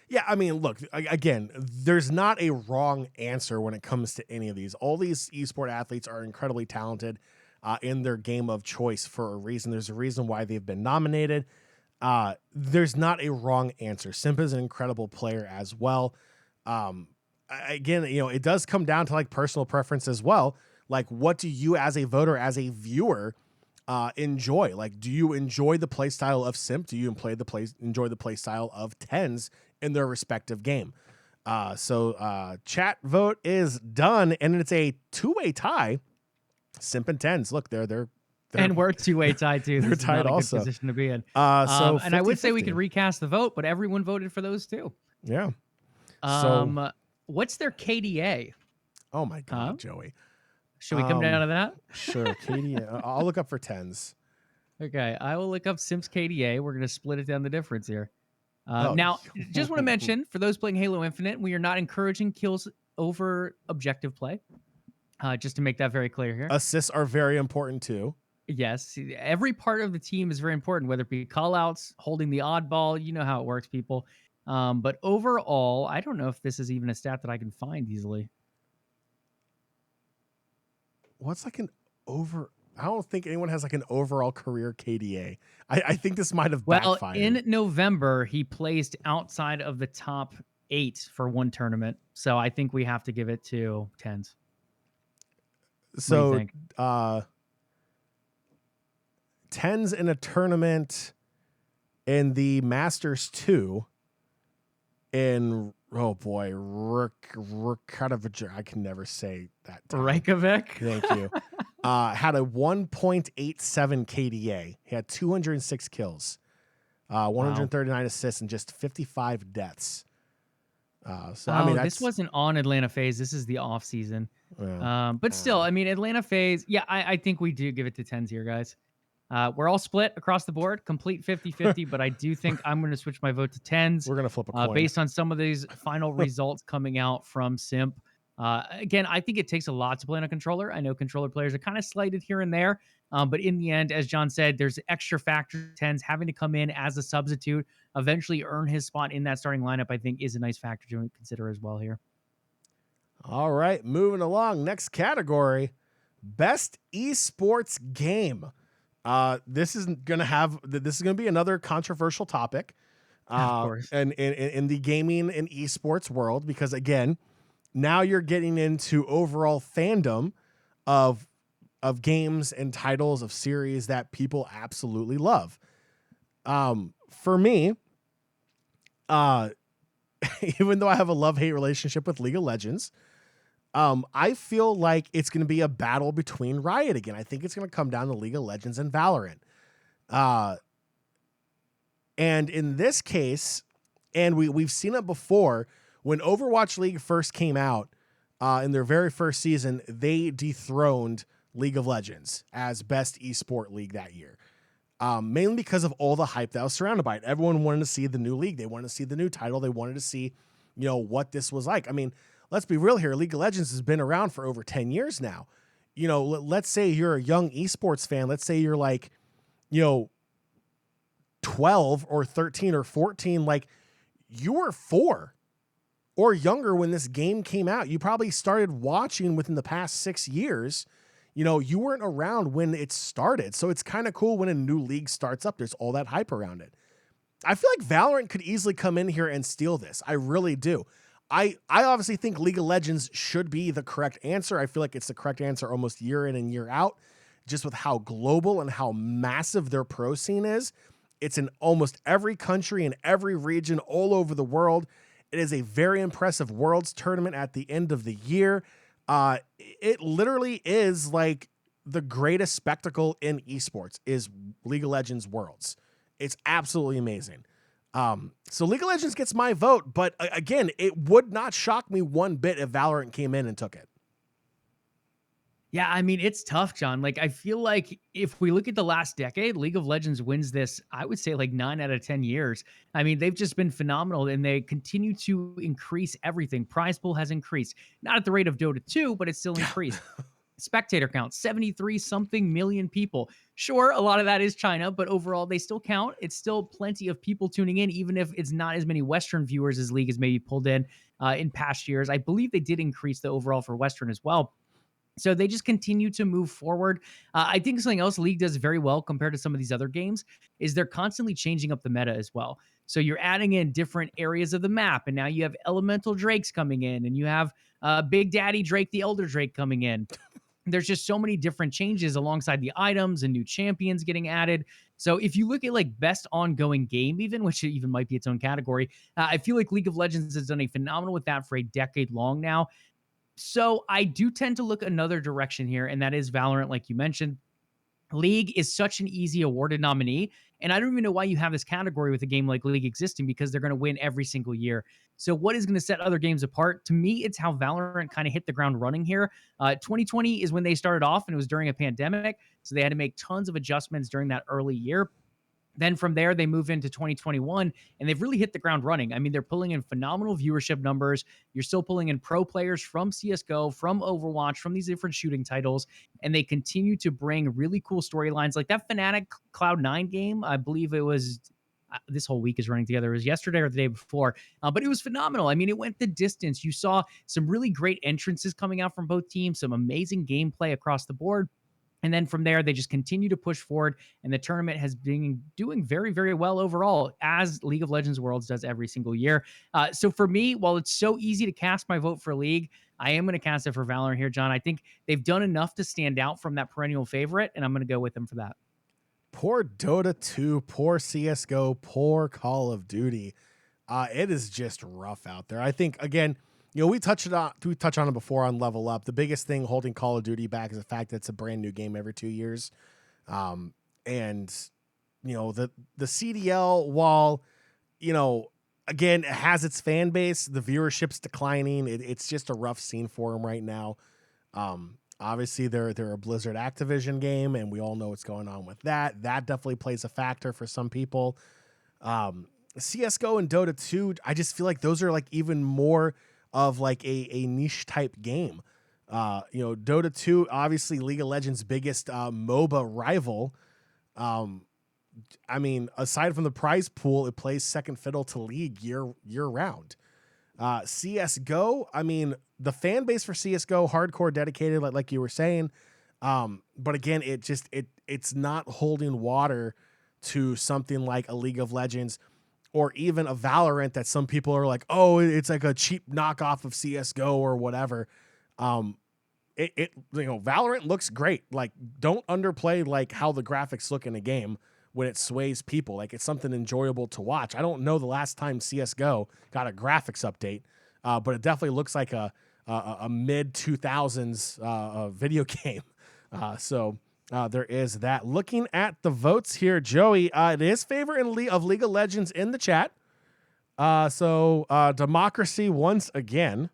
Yeah, I mean, look, again, there's not a wrong answer when it comes to any of these. All these esport athletes are incredibly talented in their game of choice for a reason. There's a reason why they've been nominated. There's not a wrong answer. Simp is an incredible player as well. Again, it does come down to like personal preference as well. Like, what do you as a voter, as a viewer, enjoy? Like, do you enjoy the play style of Simp? Do you enjoy the play style of Tens in their respective game? So chat vote is done, and it's a two-way tie. Simp and Tens. Look, they're and we're two-way tied too. They're tied also. Good position to be in. So and I would say we could recast the vote, but everyone voted for those too. Yeah. What's their KDA? Oh my God, Joey. Should we come down to that? Sure, KDA. I'll look up for Tens. Okay, I will look up Simp's KDA. We're going to split it down the difference here. Now, just want to mention, for those playing Halo Infinite, we are not encouraging kills over objective play. Just to make that very clear here. Assists are very important too. Yes, every part of the team is very important, whether it be callouts, holding the oddball. You know how it works, people. But overall, I don't know if this is even a stat that I can find easily. What's like I don't think anyone has like an overall career KDA. I think this might have backfired. Well, in November, he placed outside of the top 8 for one tournament. So I think we have to give it to Tens. So, what do you think? Tens in a tournament in the Masters 2 in, oh boy, I can never say that. Reykjavik. Thank you. Had a 1.87 KDA. He had 206 kills, 139 assists, and just 55 deaths. I mean, this wasn't on Atlanta Phase. This is the off season. yeah. But still, I mean, Atlanta Phase, yeah, I think we do give it to tens here, guys. We're all split across the board, complete 50-50, but I do think I'm going to switch my vote to tens We're gonna flip a coin. based on some of these final results coming out from Simp. Again, I think it takes a lot to play on a controller. I know controller players are kind of slighted here and there, but in the end, as John said, there's extra factor. Tens having to come in as a substitute, eventually earn his spot in that starting lineup, I think is a nice factor to consider as well here. All right, moving along. Next category, best esports game. This is gonna be another controversial topic, Of course. and in the gaming and esports world, because again, now you're getting into overall fandom of games and titles of series that people absolutely love. For me, even though I have a love-hate relationship with League of Legends, I feel like it's going to be a battle between Riot again. I think it's going to come down to League of Legends and Valorant. And in this case, and we've seen it before, when Overwatch League first came out in their very first season, they dethroned League of Legends as best esport league that year. Mainly because of all the hype that was surrounded by it. Everyone wanted to see the new league. They wanted to see the new title. They wanted to see, what this was like. I mean, let's be real here. League of Legends has been around for over 10 years now. Let's say you're a young esports fan. Let's say you're like, 12 or 13 or 14. Like, you were 4 or younger when this game came out. You probably started watching within the past 6 years. You weren't around when it started. So it's kind of cool when a new league starts up. There's all that hype around it. I feel like Valorant could easily come in here and steal this. I really do. I obviously think League of Legends should be the correct answer. I feel like it's the correct answer almost year in and year out, just with how global and how massive their pro scene is. It's in almost every country and every region all over the world. It is a very impressive Worlds tournament at the end of the year. It literally is like the greatest spectacle in esports is League of Legends Worlds. It's absolutely amazing. So League of Legends gets my vote, but again, it would not shock me one bit if Valorant came in and took it. Yeah, I mean, it's tough, John. Like, I feel like if we look at the last decade, League of Legends wins this, I would say like 9 out of 10 years. I mean, they've just been phenomenal and they continue to increase everything. Prize pool has increased, not at the rate of Dota 2, but it's still increased. Spectator count, 73 something million people. Sure, a lot of that is China, but overall they still count. It's still plenty of people tuning in, even if it's not as many Western viewers as League has maybe pulled in past years. I believe they did increase the overall for Western as well. So they just continue to move forward. I think something else League does very well compared to some of these other games is they're constantly changing up the meta as well. So you're adding in different areas of the map, and now you have elemental drakes coming in, and you have Big Daddy Drake, the Elder Drake coming in. There's just so many different changes alongside the items and new champions getting added. So if you look at like best ongoing game, even, which even might be its own category, I feel like League of Legends has done a phenomenal with that for a decade long now. So I do tend to look another direction here, and that is Valorant, like you mentioned. League is such an easy awarded nominee, and I don't even know why you have this category with a game like League existing, because they're going to win every single year. So what is going to set other games apart? To me, it's how Valorant kind of hit the ground running here. 2020 is when they started off, and it was during a pandemic, so they had to make tons of adjustments during that early year. Then from there, they move into 2021, and they've really hit the ground running. I mean, they're pulling in phenomenal viewership numbers. You're still pulling in pro players from CSGO, from Overwatch, from these different shooting titles, and they continue to bring really cool storylines. Like that Fnatic Cloud9 game, I believe it was this whole week is running together. It was yesterday or the day before, but it was phenomenal. I mean, it went the distance. You saw some really great entrances coming out from both teams, some amazing gameplay across the board. And then from there, they just continue to push forward, and the tournament has been doing very, very well overall, as League of Legends Worlds does every single year. So for me, while it's so easy to cast my vote for League, I am going to cast it for Valorant here, John. I think they've done enough to stand out from that perennial favorite, and I'm going to go with them for that. Poor Dota 2, poor CSGO, poor Call of Duty. It is just rough out there. I think, again, we touched on it before on LvLUp. The biggest thing holding Call of Duty back is the fact that it's a brand new game every 2 years. And the CDL, while, again, it has its fan base. The viewership's declining. It's just a rough scene for them right now. Obviously, they're a Blizzard Activision game, and we all know what's going on with that. That definitely plays a factor for some people. CSGO and Dota 2, I just feel like those are like even more of like a niche type game. Dota 2, obviously League of Legends' biggest MOBA rival. I mean, aside from the prize pool, it plays second fiddle to League year round. CSGO, I mean, the fan base for CSGO, hardcore dedicated, like you were saying. But again, it's not holding water to something like a League of Legends or even a Valorant that some people are like, oh, it's like a cheap knockoff of CSGO or whatever. Valorant looks great. Like, don't underplay like how the graphics look in a game when it sways people. Like, it's something enjoyable to watch. I don't know the last time CSGO got a graphics update, but it definitely looks like a mid 2000s video game. So there is that. Looking at the votes here, Joey, it is favorite of League of Legends in the chat. So democracy once again.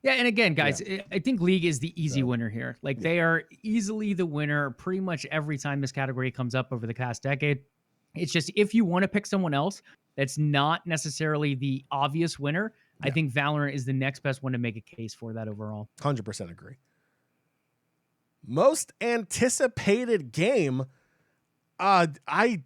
Yeah, and again, guys, I think League is the easy winner here. Like, they are easily the winner pretty much every time this category comes up over the past decade. It's just, if you want to pick someone else that's not necessarily the obvious winner, I think Valorant is the next best one to make a case for that overall. 100% agree. Most anticipated game. I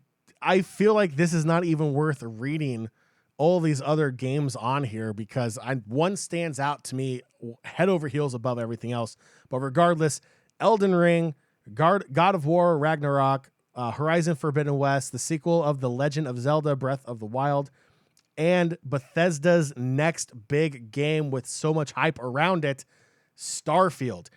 feel like this is not even worth reading all these other games on here because one stands out to me head over heels above everything else. But regardless, Elden Ring, God of War, Ragnarok, Horizon Forbidden West, the sequel of The Legend of Zelda Breath of the Wild, and Bethesda's next big game with so much hype around it, Starfield.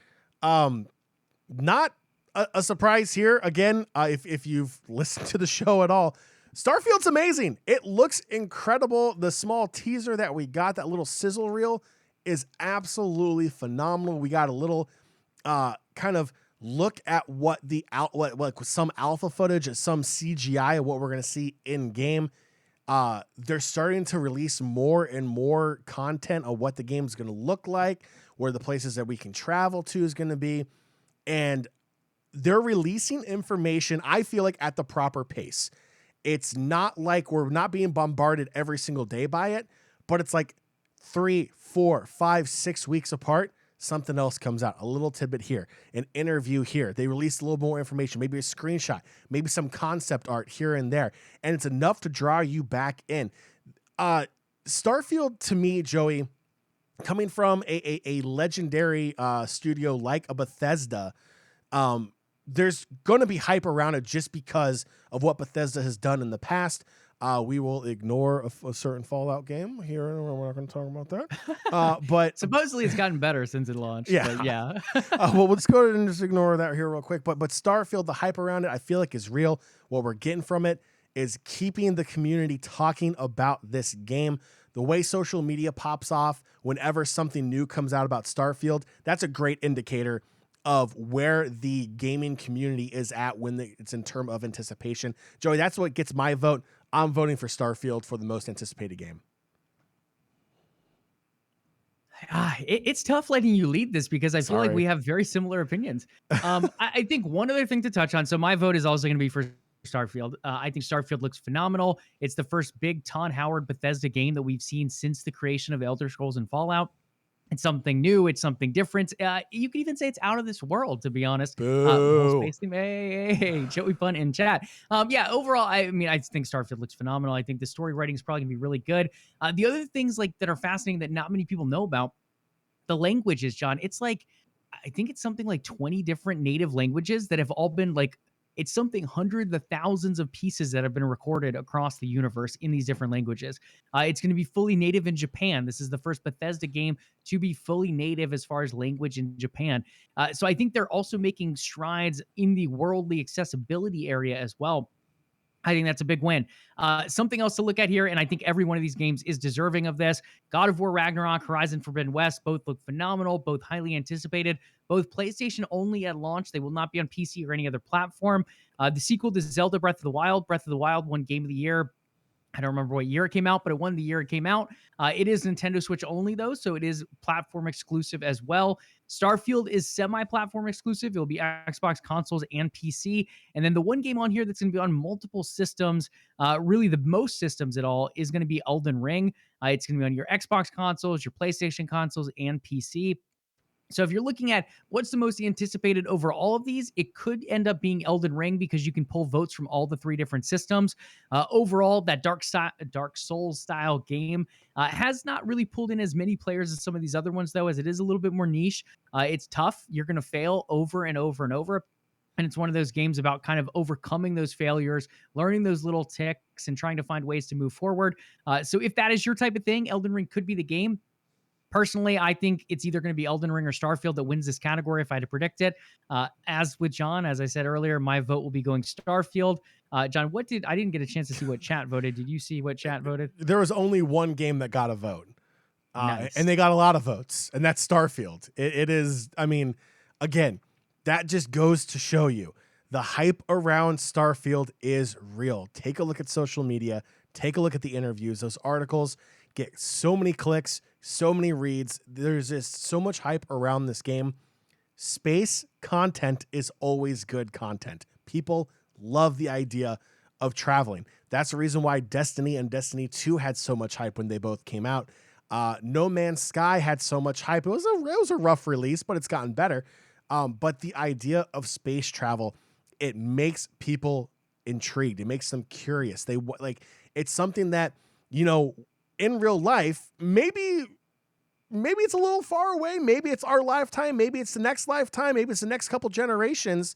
Not a surprise here. Again, if you've listened to the show at all, Starfield's amazing. It looks incredible. The small teaser that we got, that little sizzle reel, is absolutely phenomenal. We got a little kind of look at what some alpha footage, some CGI of what we're going to see in game. They're starting to release more and more content of what the game's going to look like, where the places that we can travel to is going to be. And they're releasing information, I feel like, at the proper pace. It's not like we're not being bombarded every single day by it, but it's like 3, 4, 5, 6 weeks apart. Something else comes out, a little tidbit here, an interview here. They released a little more information, maybe a screenshot, maybe some concept art here and there. And it's enough to draw you back in. Starfield, to me, Joey, coming from a legendary studio like a Bethesda, there's going to be hype around it just because of what Bethesda has done in the past. We will ignore a certain Fallout game here. We're not going to talk about that. But supposedly it's gotten better since it launched. Yeah. But yeah. Well, let's go ahead and just ignore that here real quick. But Starfield, the hype around it, I feel like is real. What we're getting from it is keeping the community talking about this game. The way social media pops off whenever something new comes out about Starfield, that's a great indicator of where the gaming community is at when it's in terms of anticipation. Joey, that's what gets my vote. I'm voting for Starfield for the most anticipated game. It's tough letting you lead this because I feel like we have very similar opinions. I think one other thing to touch on. So my vote is also going to be for Starfield. I think Starfield looks phenomenal. It's the first big Todd Howard Bethesda game that we've seen since the creation of Elder Scrolls and Fallout. It's something new. It's something different. You could even say it's out of this world, to be honest. Hey, Joey Pun in chat. Overall, I think Starfield looks phenomenal. I think the story writing is probably going to be really good. The other things that are fascinating that not many people know about, the languages, John, it's like, I think it's something like 20 different native languages that have all been it's something hundreds of thousands of pieces that have been recorded across the universe in these different languages. It's going to be fully native in Japan. This is the first Bethesda game to be fully native as far as language in Japan. So I think they're also making strides in the worldly accessibility area as well. I think that's a big win. Something else to look at here, and I think every one of these games is deserving of this. God of War, Ragnarok, Horizon Forbidden West, both look phenomenal, both highly anticipated, both PlayStation only at launch. They will not be on PC or any other platform. The sequel to Zelda Breath of the Wild won Game of the Year I don't remember what year it came out, but it won the year it came out. It is Nintendo Switch only, though, so it is platform exclusive as well. Starfield is semi-platform exclusive. It'll be Xbox consoles and PC. And then the one game on here that's going to be on multiple systems, really the most systems at all, is going to be Elden Ring. It's going to be on your Xbox consoles, your PlayStation consoles, and PC. So if you're looking at what's the most anticipated over all of these, it could end up being Elden Ring because you can pull votes from all the three different systems. Overall, that Dark Souls style game has not really pulled in as many players as some of these other ones, though, as it is a little bit more niche. It's tough. You're going to fail over and over and over. And it's one of those games about kind of overcoming those failures, learning those little ticks, and trying to find ways to move forward. So if that is your type of thing, Elden Ring could be the game. Personally, I think it's either going to be Elden Ring or Starfield that wins this category if I had to predict it. As with John, as I said earlier, my vote will be going Starfield. John, I didn't get a chance to see what chat voted. Did you see what chat voted? There was only one game that got a vote. Nice. And they got a lot of votes, and that's Starfield. It is, I mean, again, that just goes to show you the hype around Starfield is real. Take a look at social media. Take a look at the interviews. Those articles get so many clicks, so many reads. There's just so much hype around this game. Space content is always good content. People love the idea of traveling. That's the reason why Destiny and Destiny 2 had so much hype when they both came out. No Man's Sky had so much hype. It was a rough release, but it's gotten better. But the idea of space travel, it makes people intrigued. It makes them curious. It's something that, in real life, maybe it's a little far away. Maybe it's our lifetime. Maybe it's the next lifetime. Maybe it's the next couple generations.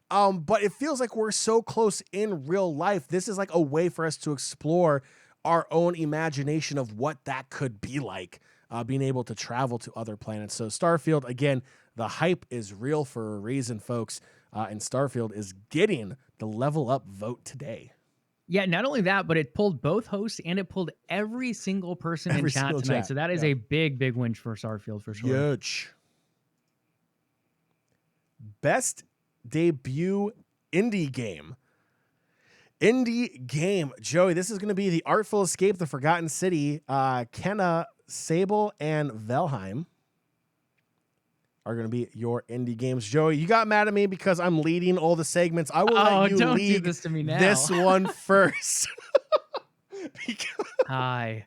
But it feels like we're so close in real life. This is like a way for us to explore our own imagination of what that could be like, being able to travel to other planets. So Starfield, again, the hype is real for a reason, folks. And Starfield is getting the LvLUp vote today. Yeah, not only that, but it pulled both hosts and it pulled every single person in chat tonight. So that is a big, big win for Starfield for sure. Huge. Best debut indie game. Joey, this is going to be The Artful Escape, The Forgotten City. Kenna, Sable, and Valheim are going to be your indie games. Joey, you got mad at me because I'm leading all the segments. I will let you don't lead do this to me now. This one first. Hi.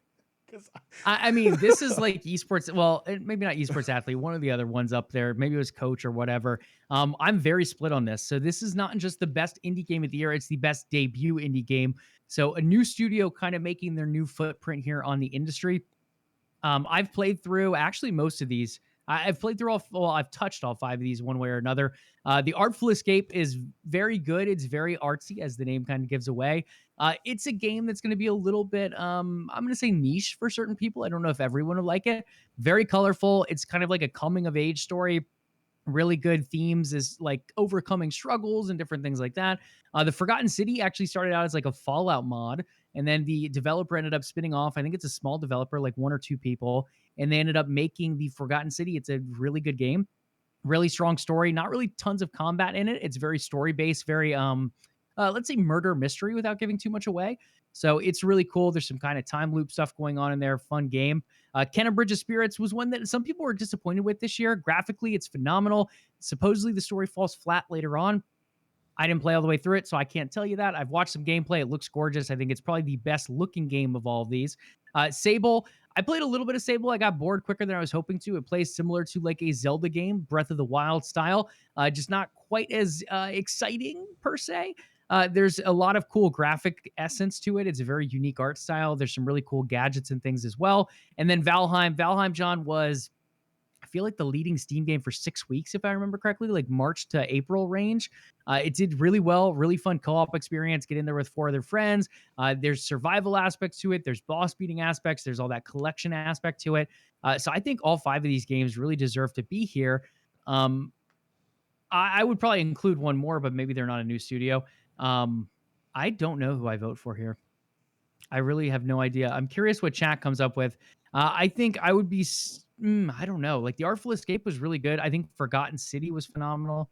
I mean, this is like esports. Well, maybe not esports athlete. One of the other ones up there. Maybe it was coach or whatever. I'm very split on this. So this is not just the best indie game of the year. It's the best debut indie game. So a new studio kind of making their new footprint here on the industry. I've played through actually most of these. I've played through I've touched all 5 of these one way or another. The Artful Escape is very good. It's very artsy, as the name kind of gives away. It's a game that's going to be a little bit, I'm going to say niche for certain people. I don't know if everyone will like it. Very colorful. It's kind of like a coming of age story. Really good themes is like overcoming struggles and different things like that. The Forgotten City actually started out as like a Fallout mod, and then the developer ended up spinning off. I think it's a small developer, like 1 or 2 people, and they ended up making the Forgotten City. It's a really good game, really strong story. Not really tons of combat in it. It's very story based, very let's say murder mystery without giving too much away. So it's really cool. There's some kind of time loop stuff going on in there. Fun game. Kenna Bridge of Spirits was one that some people were disappointed with this year. Graphically, it's phenomenal. Supposedly, the story falls flat later on. I didn't play all the way through it, so I can't tell you that. I've watched some gameplay. It looks gorgeous. I think it's probably the best looking game of all of these. Sable. I played a little bit of Sable. I got bored quicker than I was hoping to. It plays similar to like a Zelda game, Breath of the Wild style, just not quite as exciting per se. There's a lot of cool graphic essence to it. It's a very unique art style. There's some really cool gadgets and things as well. And then Valheim. Valheim, John, was, I feel like, the leading Steam game for 6 weeks, if I remember correctly, like March to April range. It did really well, really fun co-op experience. Get in there with 4 other friends. There's survival aspects to it. There's boss beating aspects. There's all that collection aspect to it. So I think all 5 of these games really deserve to be here. I would probably include one more, but maybe they're not a new studio. I don't know who I vote for here. I really have no idea. I'm curious what chat comes up with. I think I would be, I don't know. Like the Artful Escape was really good. I think Forgotten City was phenomenal.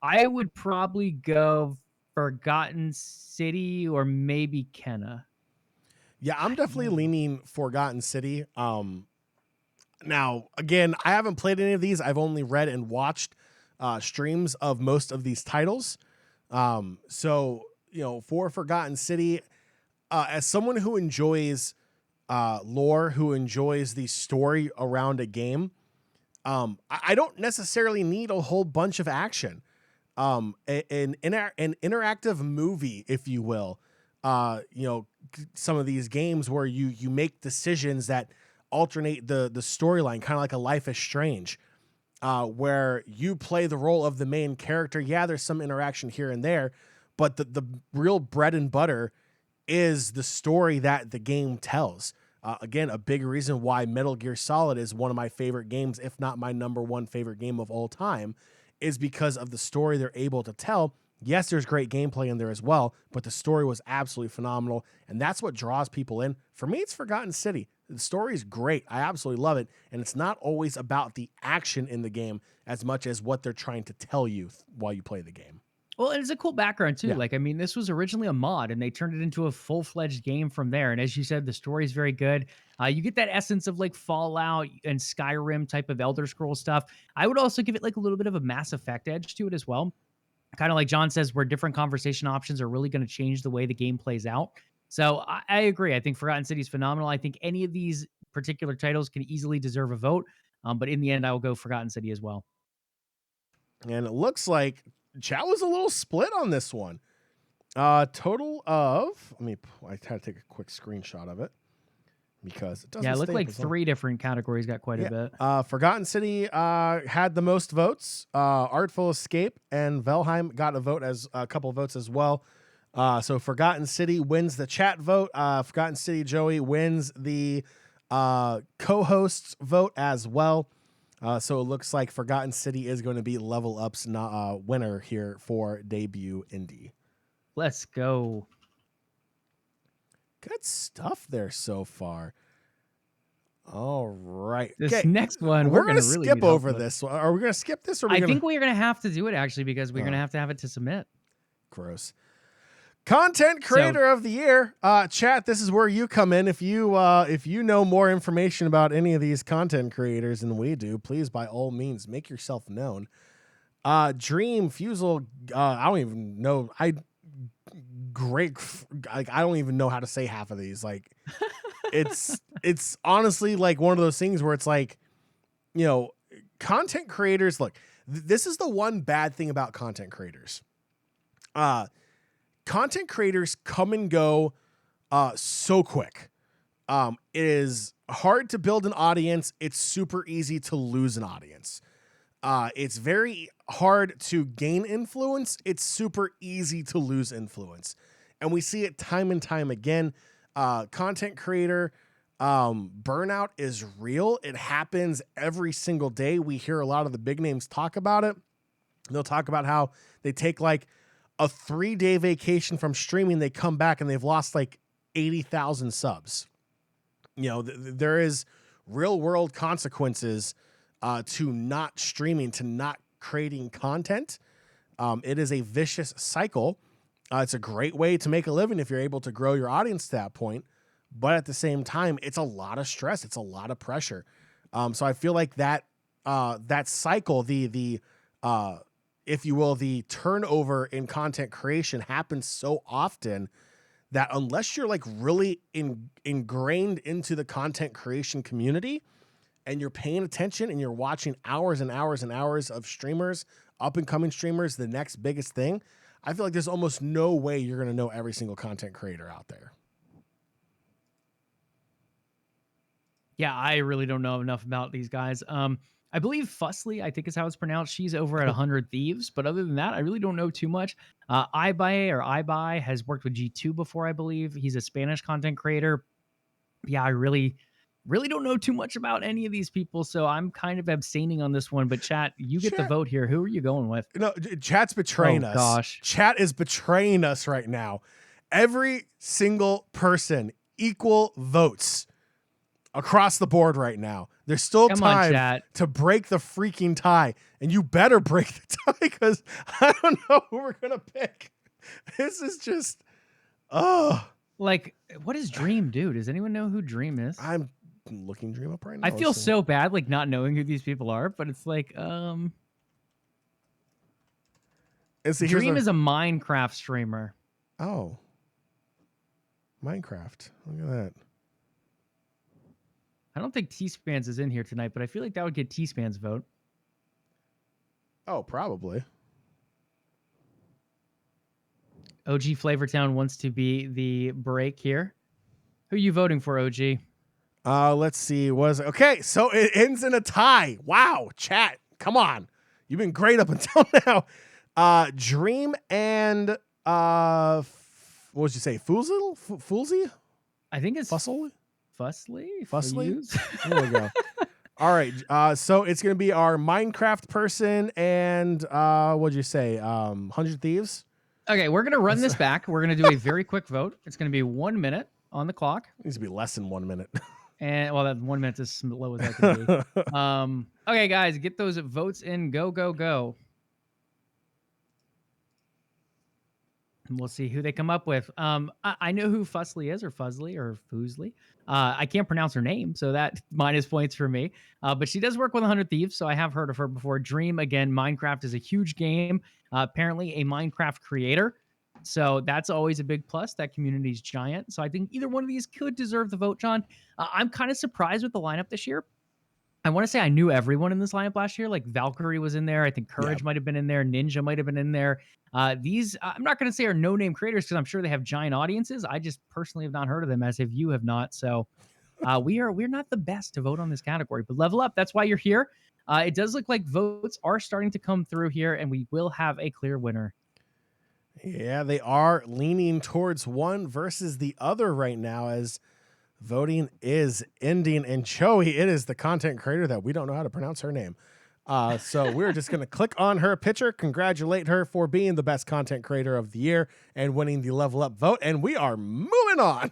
I would probably go Forgotten City or maybe Kenna. Yeah, I'm definitely leaning Forgotten City. Now, again, I haven't played any of these. I've only read and watched streams of most of these titles. So, for Forgotten City, as someone who enjoys lore, who enjoys the story around a game, I don't necessarily need a whole bunch of action. An interactive movie, if you will. Some of these games where you make decisions that alternate the storyline, kind of like a Life is Strange, where you play the role of the main character. Yeah, there's some interaction here and there, but the real bread and butter is the story that the game tells. Again, a big reason why Metal Gear Solid is one of my favorite games, if not my number one favorite game of all time, is because of the story they're able to tell. Yes, there's great gameplay in there as well, but the story was absolutely phenomenal, and that's what draws people in. For me, it's Forgotten City. The story is great. I absolutely love it, and it's not always about the action in the game as much as what they're trying to tell you while you play the game. Well, it's a cool background too. Yeah. Like, I mean, this was originally a mod and they turned it into a full-fledged game from there. And as you said, the story is very good. You get that essence of like Fallout and Skyrim type of Elder Scrolls stuff. I would also give it like a little bit of a Mass Effect edge to it as well. Kind of like John says, where different conversation options are really going to change the way the game plays out. So I agree. I think Forgotten City is phenomenal. I think any of these particular titles can easily deserve a vote. But in the end, I will go Forgotten City as well. And it looks like chat was a little split on this one. Total of, I had to take a quick screenshot of it because it doesn't. Yeah, it looked like 3 different categories got quite a bit. Forgotten City had the most votes. Artful Escape and Valheim got a couple of votes as well. So Forgotten City wins the chat vote. Forgotten City Joey wins the co-hosts vote as well. So it looks like Forgotten City is going to be LvLUp's winner here for debut indie. Let's go. Good stuff there so far. All right. This next one, we're going to really skip over this. Are we going to skip this? Or I think we're going to have to do it, actually, because we're going to have it to submit. Gross. Content creator of the year. Chat, this is where you come in. If you know more information about any of these content creators than we do, please, by all means, make yourself known. Dream, Fusel, I don't even know. I don't even know how to say half of these. Like, it's honestly like one of those things where it's like, content creators. Look, this is the one bad thing about content creators. Content creators come and go so quick. It is hard to build an audience. It's super easy to lose an audience. It's very hard to gain influence. It's super easy to lose influence. And we see it time and time again. Content creator burnout is real. It happens every single day. We hear a lot of the big names talk about it. They'll talk about how they take like a 3-day vacation from streaming. They come back and they've lost like 80,000 subs. There is real world consequences to not streaming, to not creating content. It is a vicious cycle. It's a great way to make a living if you're able to grow your audience to that point. But at the same time, it's a lot of stress. It's a lot of pressure. So I feel like that cycle, if you will, the turnover in content creation happens so often that unless you're like really ingrained into the content creation community and you're paying attention and you're watching hours and hours and hours of streamers, up and coming streamers, the next biggest thing, I feel like there's almost no way you're going to know every single content creator out there. Yeah, I really don't know enough about these guys. I believe Fussly, I think is how it's pronounced. She's over at 100 Thieves. But other than that, I really don't know too much. Ibai has worked with G2 before, I believe. He's a Spanish content creator. Yeah, I really don't know too much about any of these people. So I'm kind of abstaining on this one. But chat, you get the vote here. Who are you going with? Chat's betraying us. Gosh. Chat is betraying us right now. Every single person, equal votes across the board right now. There's still time to break the freaking tie, and you better break the tie because I don't know who we're gonna pick. This is just, Like, what does Dream do? Does anyone know who Dream is? I'm looking Dream up right now. I Let's feel see. so bad, like not knowing who these people are, but it's like, And see, Dream is a Minecraft streamer. Oh. Minecraft. Look at that. I don't think T-Spans is in here tonight, but I feel like that would get T-Spans vote. Oh, probably. OG Flavortown wants to be the break here. Who are you voting for, OG? Let's see. Okay, so it ends in a tie. Wow, chat. Come on. You've been great up until now. Dream and what would you say? Foolsy? I think it's Fussle? Fussly? There we go. All right. So it's gonna be our Minecraft person and what'd you say? 100 Thieves? Okay, we're gonna run this back. We're gonna do a very quick vote. It's gonna be 1 minute on the clock. It needs to be less than 1 minute. And well, that 1 minute's as low as that can be. Okay, guys, get those votes in. Go, go, go. And we'll see who they come up with. I know who Fuzzly is, or Fuzzly, or Foozly. I can't pronounce her name, so that minus points for me. But she does work with 100 Thieves, so I have heard of her before. Dream, again, Minecraft is a huge game. Apparently a Minecraft creator. So that's always a big plus. That community's giant. So I think either one of these could deserve the vote, John. I'm kind of surprised with the lineup this year. I want to say I knew everyone in this lineup last year. Like Valkyrie was in there. I think Courage might have been in there. Ninja might have been in there. These, I'm not going to say are no-name creators because I'm sure they have giant audiences. I just personally have not heard of them, as if you have not. So we're not the best to vote on this category. But level up. That's why you're here. It does look like votes are starting to come through here, and we will have a clear winner. Yeah, they are leaning towards one versus the other right now as voting is ending. And Joey, it is the content creator that we don't know how to pronounce her name. So we're just going to click on her picture, congratulate her for being the best content creator of the year and winning the Level Up vote. And we are moving on.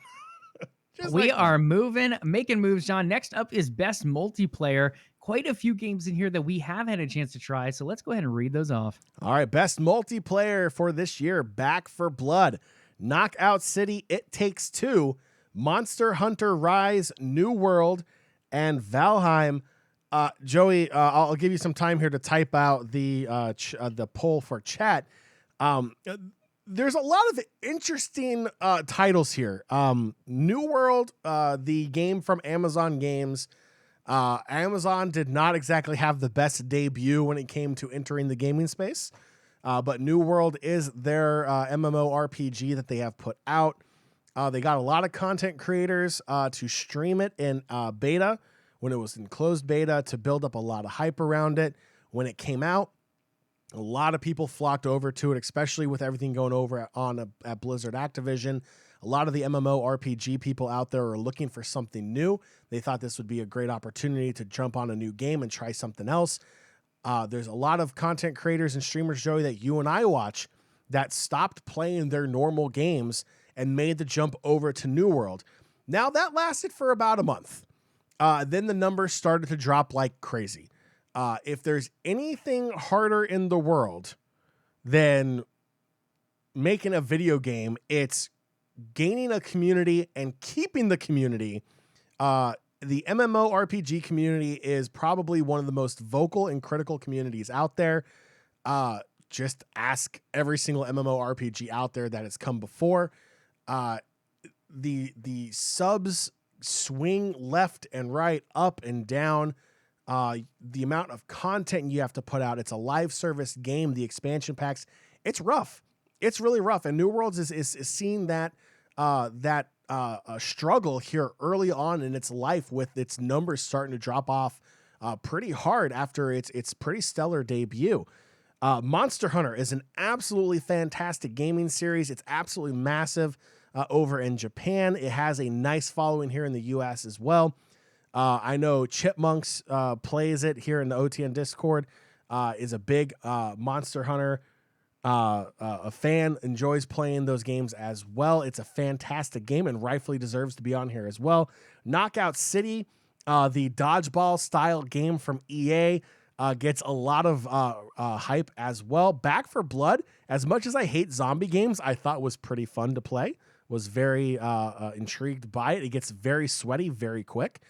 We are making moves, John. Next up is best multiplayer. Quite a few games in here that we have had a chance to try. So let's go ahead and read those off. All right. Best multiplayer for this year. Back for Blood, Knockout City, It Takes Two, Monster Hunter Rise, New World, and Valheim. Joey, I'll give you some time here to type out the poll for chat. There's a lot of interesting titles here. New World, the game from Amazon Games. Amazon did not exactly have the best debut when it came to entering the gaming space. But New World is their MMORPG that they have put out. They got a lot of content creators to stream it in beta when it was in closed beta to build up a lot of hype around it. When it came out, a lot of people flocked over to it, especially with everything going over at Blizzard Activision. A lot of the MMORPG people out there are looking for something new. They thought this would be a great opportunity to jump on a new game and try something else. There's a lot of content creators and streamers, Joey, that you and I watch that stopped playing their normal games and made the jump over to New World. Now, that lasted for about a month. Then the numbers started to drop like crazy. If there's anything harder in the world than making a video game, it's gaining a community and keeping the community. The MMORPG community is probably one of the most vocal and critical communities out there. Just ask every single MMORPG out there that has come before. The subs swing left and right, up and down. The amount of content you have to put out. It's a live service game. The expansion packs. It's rough. It's really rough. And New Worlds is seeing that struggle here early on in its life, with its numbers starting to drop off pretty hard after its pretty stellar debut. Monster Hunter is an absolutely fantastic gaming series. It's absolutely massive over in Japan. It has a nice following here in the US as well. I know Chipmunks plays it here in the OTN Discord, is a big Monster Hunter a fan, enjoys playing those games as well. It's a fantastic game and rightfully deserves to be on here as well. Knockout City, the dodgeball style game from EA, gets a lot of hype as well. Back for Blood, as much as I hate zombie games, I thought was pretty fun to play was very intrigued by it. It gets very sweaty very quick.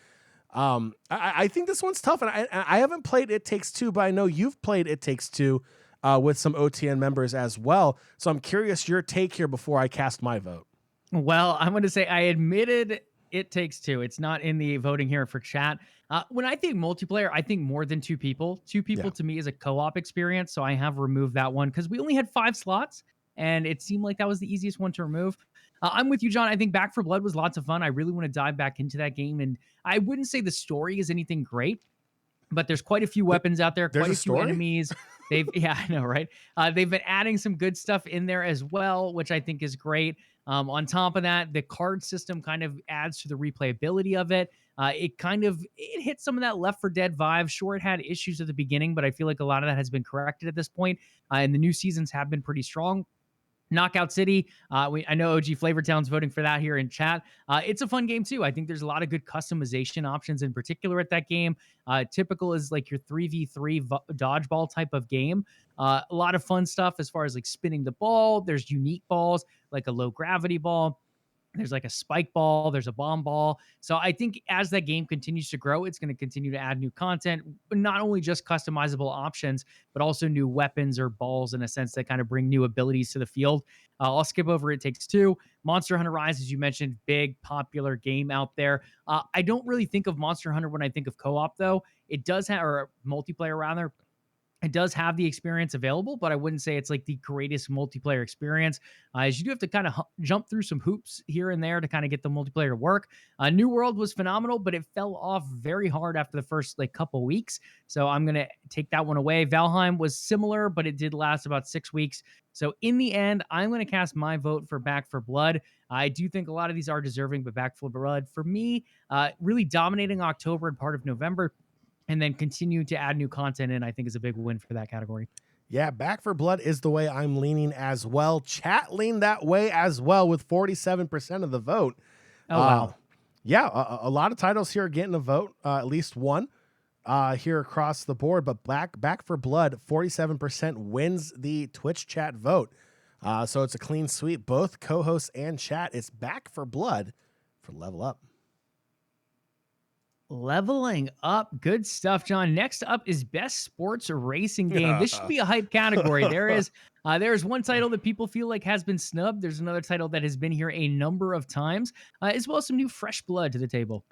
I think this one's tough, and I haven't played It Takes Two, but I know you've played It Takes Two with some OTN members as well. So I'm curious your take here before I cast my vote. Well, I'm going to say I admitted It Takes Two. It's not in the voting here for chat. When I think multiplayer, I think more than two people. Two people to me is a co-op experience, so I have removed that one because we only had 5 slots, and it seemed like that was the easiest one to remove. I'm with you, John. I think Back 4 Blood was lots of fun. I really want to dive back into that game, and I wouldn't say the story is anything great, but there's quite a few weapons out there, There's quite a a few story? enemies. Yeah, I know, right? They've been adding some good stuff in there as well, which I think is great. On top of that, the card system kind of adds to the replayability of it. It hit some of that Left 4 Dead vibe. Sure, it had issues at the beginning, but I feel like a lot of that has been corrected at this point. And the new seasons have been pretty strong. Knockout City. I know OG Flavortown's voting for that here in chat. It's a fun game too. I think there's a lot of good customization options in particular at that game. Typical is like your 3v3 dodgeball type of game. A lot of fun stuff as far as like spinning the ball. There's unique balls like a low gravity ball. There's like a spike ball. There's a bomb ball. So I think as that game continues to grow, it's going to continue to add new content, but not only just customizable options, but also new weapons or balls in a sense that kind of bring new abilities to the field. I'll skip over It Takes Two. Monster Hunter Rise, as you mentioned, big popular game out there. I don't really think of Monster Hunter when I think of co-op though. It does have, or multiplayer rather. It does have the experience available, but I wouldn't say it's like the greatest multiplayer experience. As you do have to kind of jump through some hoops here and there to kind of get the multiplayer to work. New World was phenomenal, but it fell off very hard after the first like couple weeks. So I'm going to take that one away. Valheim was similar, but it did last about 6 weeks. So in the end, I'm going to cast my vote for Back 4 Blood. I do think a lot of these are deserving, but Back 4 Blood for me, really dominating October and part of November, and then continue to add new content in, I think is a big win for that category. Yeah, Back 4 Blood is the way I'm leaning as well. Chat leaned that way as well with 47% of the vote. Oh, wow. Yeah, a lot of titles here are getting a vote, at least one here across the board. But Back 4 Blood, 47% wins the Twitch chat vote. So it's a clean sweep. Both co-hosts and chat. It's Back 4 Blood for LvLUp. Leveling up. Good stuff, John. Next up is Best Sports Racing Game. This should be a hype category. There is one title that people feel like has been snubbed. There's another title that has been here a number of times, as well as some new fresh blood to the table.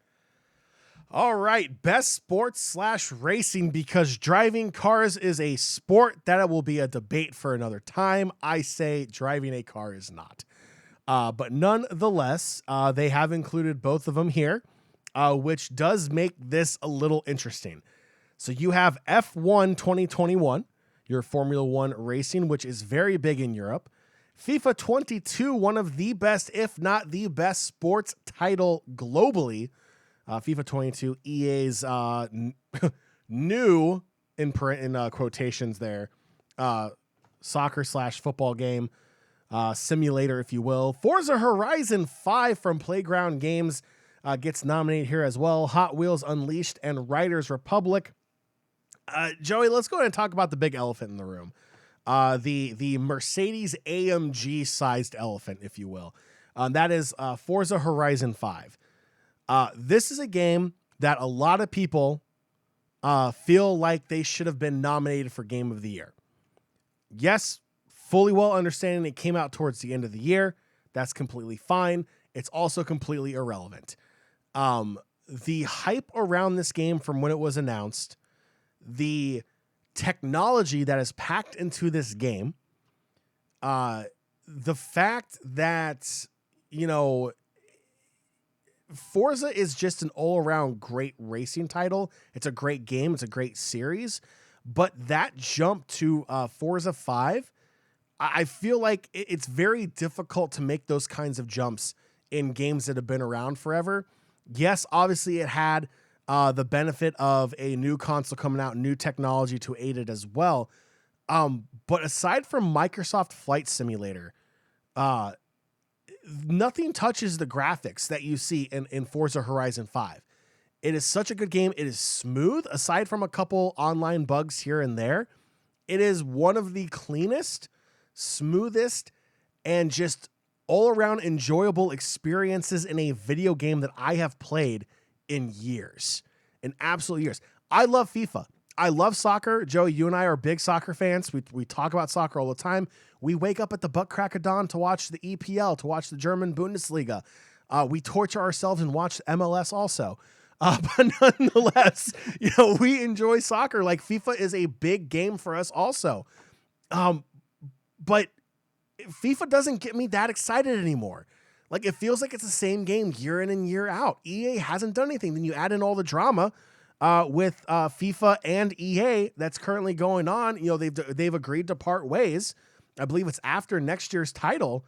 All right, best sports / racing, because driving cars is a sport. That will be a debate for another time. I say driving a car is not. But nonetheless, they have included both of them here. Which does make this a little interesting. So you have F1 2021, your Formula One racing, which is very big in Europe. FIFA 22, one of the best, if not the best sports title globally. FIFA 22, EA's new, in quotations there, soccer / football game, simulator, if you will. Forza Horizon 5 from Playground Games gets nominated here as well. Hot Wheels Unleashed and Riders Republic. Joey, let's go ahead and talk about the big elephant in the room. The Mercedes AMG sized elephant, if you will. That is Forza Horizon 5. This is a game that a lot of people feel like they should have been nominated for Game of the Year. Yes, fully well understanding it came out towards the end of the year. That's completely fine. It's also completely irrelevant. The hype around this game from when it was announced, the technology that is packed into this game, the fact that, Forza is just an all-around great racing title. It's a great game. It's a great series. But that jump to Forza 5, I feel like it's very difficult to make those kinds of jumps in games that have been around forever. Yes, obviously it had the benefit of a new console coming out, new technology to aid it as well. But aside from Microsoft Flight Simulator, nothing touches the graphics that you see in Forza Horizon 5. It is such a good game. It is smooth, aside from a couple online bugs here and there. It is one of the cleanest, smoothest, and just all around enjoyable experiences in a video game that I have played in years, in absolute years. I love FIFA. I love soccer. Joey, you and I are big soccer fans. We talk about soccer all the time. We wake up at the butt crack of dawn to watch the EPL, to watch the German Bundesliga. We torture ourselves and watch MLS also. But nonetheless, we enjoy soccer. Like, FIFA is a big game for us also. But FIFA doesn't get me that excited anymore. Like, it feels like it's the same game year in and year out. EA hasn't done anything. Then you add in all the drama with FIFA and EA that's currently going on. They've agreed to part ways. I believe it's after next year's title.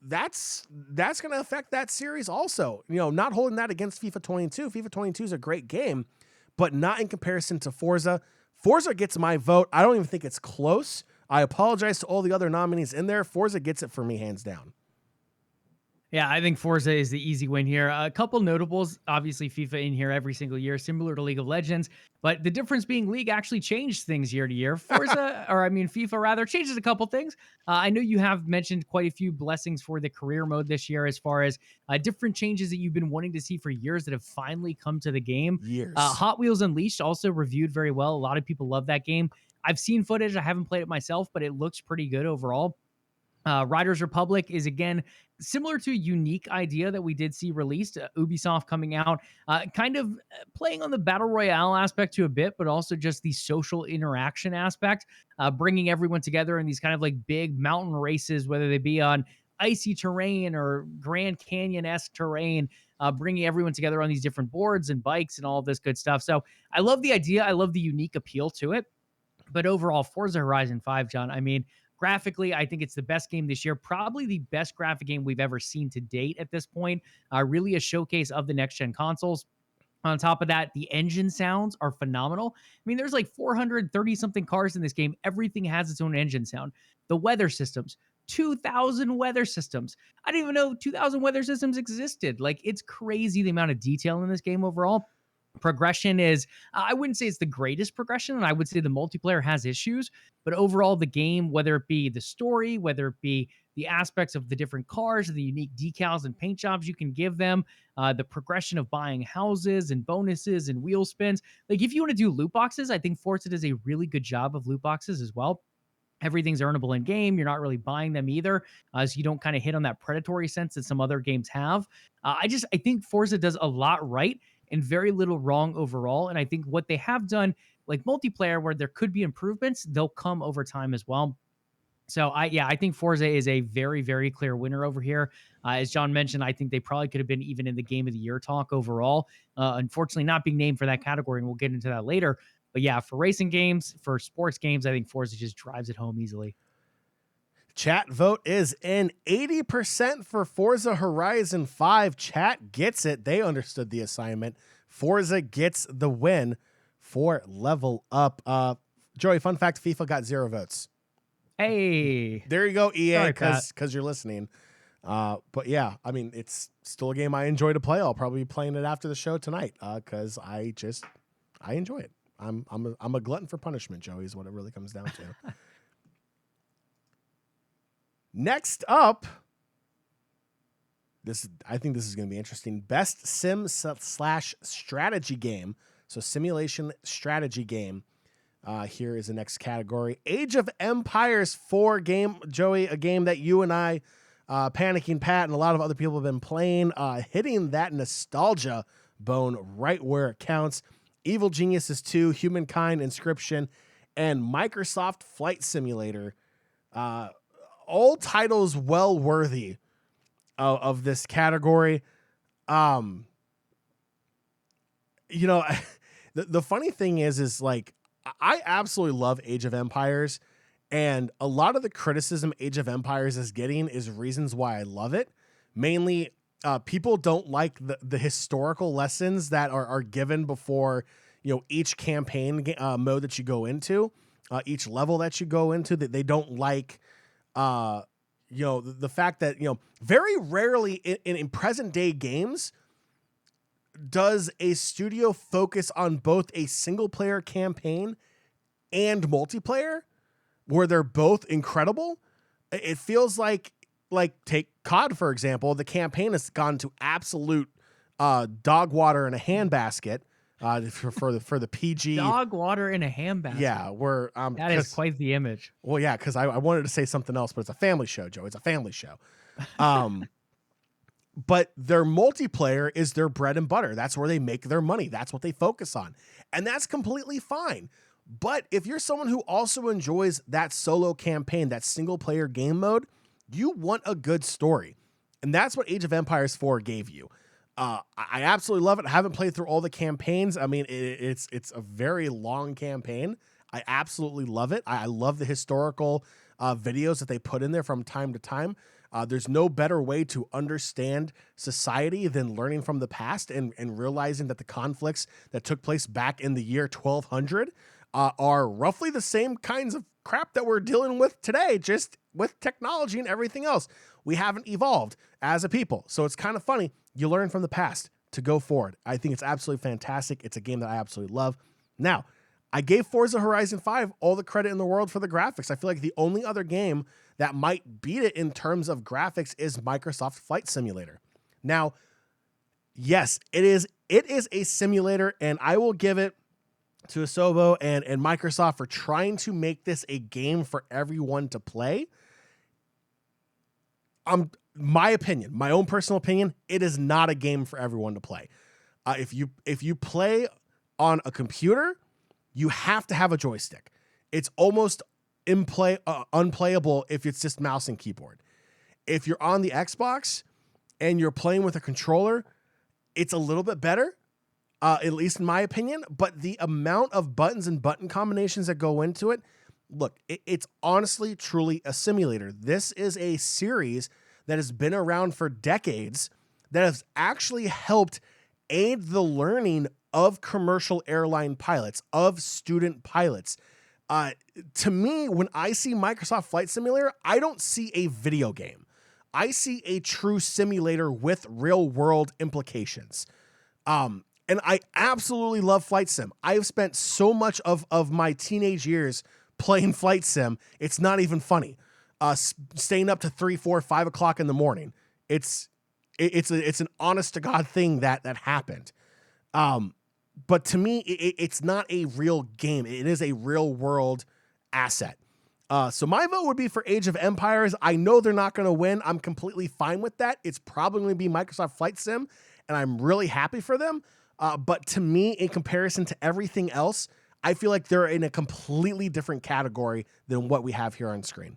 That's going to affect that series also. Not holding that against FIFA 22. FIFA 22 is a great game, but not in comparison to Forza. Forza gets my vote. I don't even think it's close. I apologize to all the other nominees in there. Forza gets it for me, hands down. Yeah, I think Forza is the easy win here. A couple notables, obviously FIFA in here every single year, similar to League of Legends, but the difference being League actually changed things year to year. FIFA rather, changes a couple things. I know you have mentioned quite a few blessings for the career mode this year as far as different changes that you've been wanting to see for years that have finally come to the game. Years. Hot Wheels Unleashed also reviewed very well. A lot of people love that game. I've seen footage. I haven't played it myself, but it looks pretty good overall. Riders Republic is, again, similar to a unique idea that we did see released. Ubisoft coming out, kind of playing on the Battle Royale aspect to a bit, but also just the social interaction aspect, bringing everyone together in these kind of like big mountain races, whether they be on icy terrain or Grand Canyon-esque terrain, bringing everyone together on these different boards and bikes and all of this good stuff. So I love the idea. I love the unique appeal to it. But overall, Forza Horizon 5, John, I mean, graphically, I think it's the best game this year, probably the best graphic game we've ever seen to date at this point. Really a showcase of the next-gen consoles. On top of that, the engine sounds are phenomenal. I mean, there's like 430-something cars in this game. Everything has its own engine sound. The weather systems, 2,000 weather systems. I didn't even know 2,000 weather systems existed. Like, it's crazy the amount of detail in this game overall. Progression is, I wouldn't say it's the greatest progression, and I would say the multiplayer has issues, but overall the game, whether it be the story, whether it be the aspects of the different cars, the unique decals and paint jobs you can give them, the progression of buying houses and bonuses and wheel spins. Like, if you want to do loot boxes, I think Forza does a really good job of loot boxes as well. Everything's earnable in game. You're not really buying them either, so you don't kind of hit on that predatory sense that some other games have. I think Forza does a lot right and very little wrong overall. And I think what they have done, like multiplayer, where there could be improvements, they'll come over time as well. So I think Forza is a very, very clear winner over here. As John mentioned, I think they probably could have been even in the Game of the Year talk overall. Unfortunately, not being named for that category, and we'll get into that later. But yeah, for racing games, for sports games, I think Forza just drives it home easily. Chat vote is in 80% for Forza Horizon 5. Chat gets it. They understood the assignment. Forza gets the win for LvLUp. Joey, fun fact, FIFA got 0 votes. Hey. There you go, EA, Sorry, because you're listening. But yeah, I mean, it's still a game I enjoy to play. I'll probably be playing it after the show tonight because I enjoy it. I'm a glutton for punishment, Joey, is what it really comes down to. Next up, I think this is going to be interesting. Best sim/strategy game. So simulation strategy game. Here is the next category. Age of Empires 4 game. Joey, a game that you and I, Panicking Pat, and a lot of other people have been playing, hitting that nostalgia bone right where it counts. Evil Geniuses 2, Humankind, Inscription, and Microsoft Flight Simulator. All titles well worthy of this category. The funny thing is like, I absolutely love Age of Empires, and a lot of the criticism Age of Empires is getting is reasons why I love it. Mainly, people don't like the historical lessons that are given before, each campaign mode that you go into, each level that you go into, that they don't like. The fact that, very rarely in present day games does a studio focus on both a single player campaign and multiplayer where they're both incredible. It feels like like take COD, for example. The campaign has gone to absolute dog water in a handbasket for the PG. Dog water in a handbasket. Yeah, we're that is quite the image. Well, yeah, because I wanted to say something else, but it's a family show, Joe. It's a family show. But their multiplayer is their bread and butter. That's where they make their money. That's what they focus on. And that's completely fine. But if you're someone who also enjoys that solo campaign, that single player game mode, you want a good story. And that's what Age of Empires 4 gave you. I absolutely love it. I haven't played through all the campaigns. I mean, it's a very long campaign. I absolutely love it. I love the historical videos that they put in there from time to time. There's no better way to understand society than learning from the past and realizing that the conflicts that took place back in the year 1200 are roughly the same kinds of crap that we're dealing with today, just with technology and everything else. We haven't evolved as a people. So it's kind of funny. You learn from the past to go forward. I think it's absolutely fantastic. It's a game that I absolutely love. Now, I gave Forza Horizon 5 all the credit in the world for the graphics. I feel like the only other game that might beat it in terms of graphics is Microsoft Flight Simulator. Now, yes, it is a simulator, and I will give it to Asobo and Microsoft for trying to make this a game for everyone to play. My opinion, my own personal opinion, it is not a game for everyone to play. If you play on a computer, you have to have a joystick. It's almost unplayable if it's just mouse and keyboard. If you're on the Xbox and you're playing with a controller, it's a little bit better, at least in my opinion. But the amount of buttons and button combinations that go into it, look, it's honestly, truly a simulator. This is a series that has been around for decades that has actually helped aid the learning of commercial airline pilots, of student pilots. To me, when I see Microsoft Flight Simulator, I don't see a video game. I see a true simulator with real world implications. And I absolutely love Flight Sim. I have spent so much of my teenage years playing Flight Sim. It's not even funny. Staying up to 3, 4, 5 o'clock in the morning. It's an honest to God thing that happened. But to me, it's not a real game. It is a real world asset. So my vote would be for Age of Empires. I know they're not going to win. I'm completely fine with that. It's probably going to be Microsoft Flight Sim, and I'm really happy for them. But to me, in comparison to everything else, I feel like they're in a completely different category than what we have here on screen.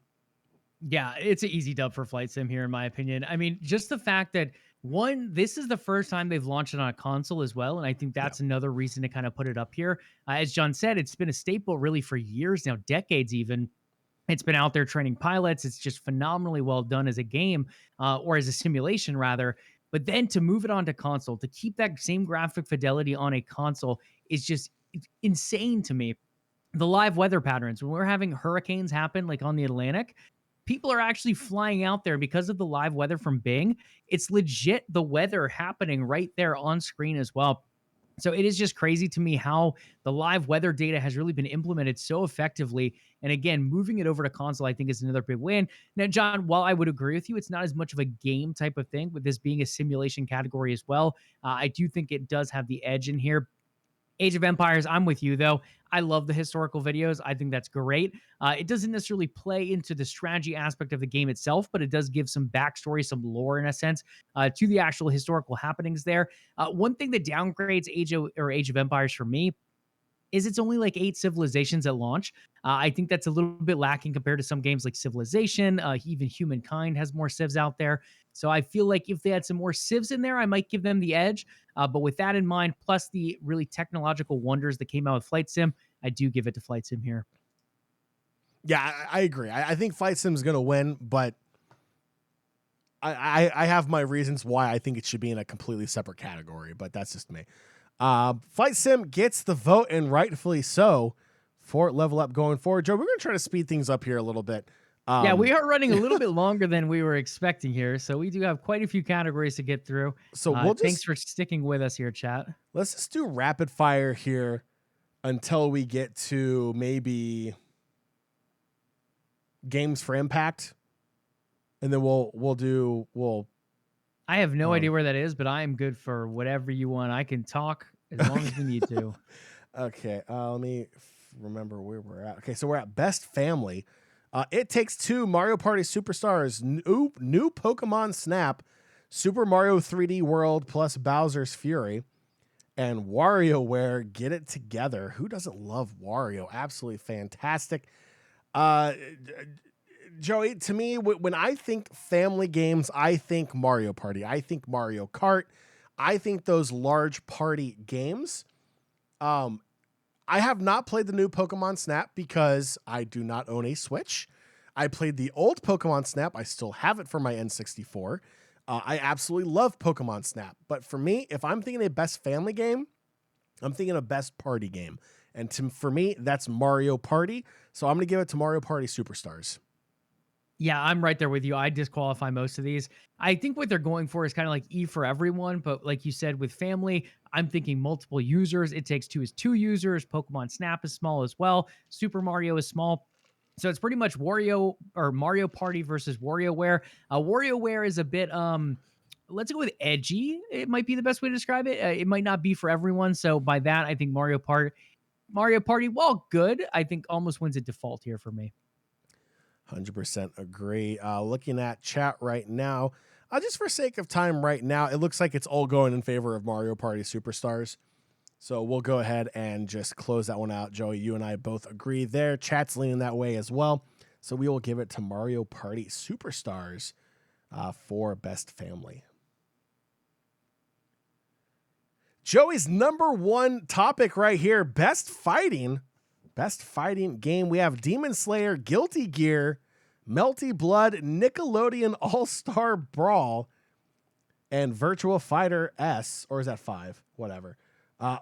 Yeah, it's an easy dub for Flight Sim here, in my opinion. I mean, just the fact that, one, this is the first time they've launched it on a console as well, and I think that's another reason to kind of put it up here. As John said, it's been a staple really for years now, decades even. It's been out there training pilots. It's just phenomenally well done as a game, or as a simulation, rather. But then to move it onto console, to keep that same graphic fidelity on a console is just insane to me. The live weather patterns, when we're having hurricanes happen, like on the Atlantic, people are actually flying out there because of the live weather from Bing. It's legit the weather happening right there on screen as well. So it is just crazy to me how the live weather data has really been implemented so effectively. And again, moving it over to console, I think, is another big win. Now, John, while I would agree with you, it's not as much of a game type of thing, with this being a simulation category as well. I do think it does have the edge in here. Age of Empires, I'm with you, though. I love the historical videos. I think that's great. It doesn't necessarily play into the strategy aspect of the game itself, but it does give some backstory, some lore in a sense, to the actual historical happenings there. One thing that downgrades Age of Empires for me is it's only like 8 civilizations at launch. I think that's a little bit lacking compared to some games like Civilization. Even Humankind has more civs out there. So I feel like if they had some more civs in there, I might give them the edge. But with that in mind, plus the really technological wonders that came out with Flight Sim, I do give it to Flight Sim here. Yeah, I agree. I think Flight Sim is going to win, but I have my reasons why I think it should be in a completely separate category, but that's just me. Flight Sim gets the vote, and rightfully so, for LvLUp going forward. Joe, we're going to try to speed things up here a little bit. Yeah, we are running a little bit longer than we were expecting here, so we do have quite a few categories to get through. So thanks for sticking with us here, chat. Let's just do rapid fire here until we get to maybe games for impact. and then we'll. I have no idea where that is, but I am good for whatever you want. I can talk as long as we need to. Okay, let me remember where we're at. Okay, so we're at Best Family. It Takes Two, Mario Party Superstars, new Pokemon Snap, Super Mario 3D World plus Bowser's Fury, and WarioWare Get It Together. Who doesn't love Wario? Absolutely fantastic. Joey, to me, when I think family games, I think Mario Party. I think Mario Kart. I think those large party games. I have not played the new Pokemon Snap because I do not own a Switch. I played the old Pokemon Snap. I still have it for my N64. I absolutely love Pokemon Snap. But for me, if I'm thinking a best family game, I'm thinking a best party game. And for me, that's Mario Party. So I'm going to give it to Mario Party Superstars. Yeah, I'm right there with you. I disqualify most of these. I think what they're going for is kind of like E for everyone, but like you said, with family, I'm thinking multiple users. It Takes Two is 2 users. Pokemon Snap is small as well. Super Mario is small. So it's pretty much Wario or Mario Party versus WarioWare. WarioWare is a bit, let's go with edgy. It might be the best way to describe it. It might not be for everyone. So by that, I think Mario Party, while good, I think almost wins a default here for me. 100% agree. Looking at chat right now, just for sake of time right now, it looks like it's all going in favor of Mario Party Superstars. So we'll go ahead and just close that one out. Joey, you and I both agree there. Chat's leaning that way as well. So we will give it to Mario Party Superstars for Best Family. Joey's number one topic right here, Best Fighting game. We have Demon Slayer, Guilty Gear, Melty Blood, Nickelodeon All-Star Brawl, and Virtua Fighter S, or is that 5? Whatever.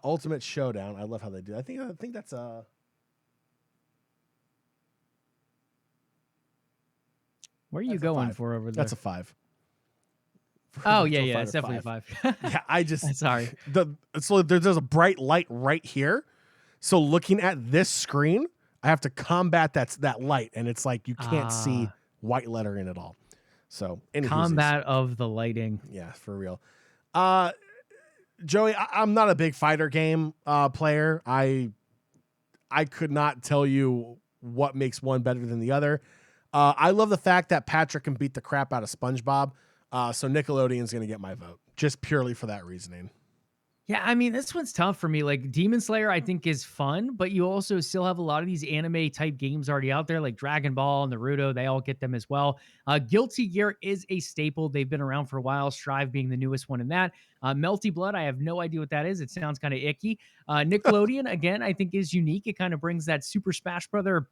Ultimate Showdown. I love how they do. I think that's Where are you going for over there? That's a 5. Oh yeah, it's definitely 5. Yeah, I just sorry. So there's a bright light right here. So looking at this screen, I have to combat that light, and it's like you can't see white lettering at all. So combat of the lighting. Yeah, for real. Joey, I'm not a big fighter game player. I could not tell you what makes one better than the other. I love the fact that Patrick can beat the crap out of SpongeBob. So Nickelodeon's going to get my vote just purely for that reasoning. Yeah, I mean, this one's tough for me. Like Demon Slayer, I think is fun, but you also still have a lot of these anime type games already out there, like Dragon Ball, Naruto. They all get them as well. Guilty Gear is a staple. They've been around for a while. Strive being the newest one in that. Melty Blood, I have no idea what that is. It sounds kind of icky. Nickelodeon, again, I think is unique. It kind of brings that Super Smash Brother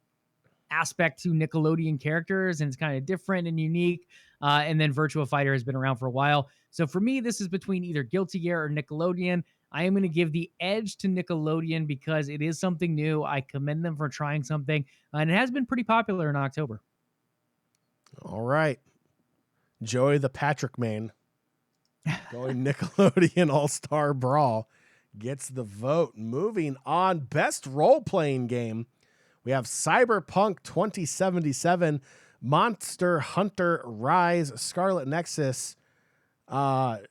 aspect to Nickelodeon characters, and it's kind of different and unique. And then Virtua Fighter has been around for a while. So for me, this is between either Guilty Gear or Nickelodeon. I am going to give the edge to Nickelodeon because it is something new. I commend them for trying something, and it has been pretty popular in October. All right. Joey the Patrick main going Nickelodeon All-Star Brawl gets the vote. Moving on, best role-playing game. We have Cyberpunk 2077, Monster Hunter Rise, Scarlet Nexus, Shin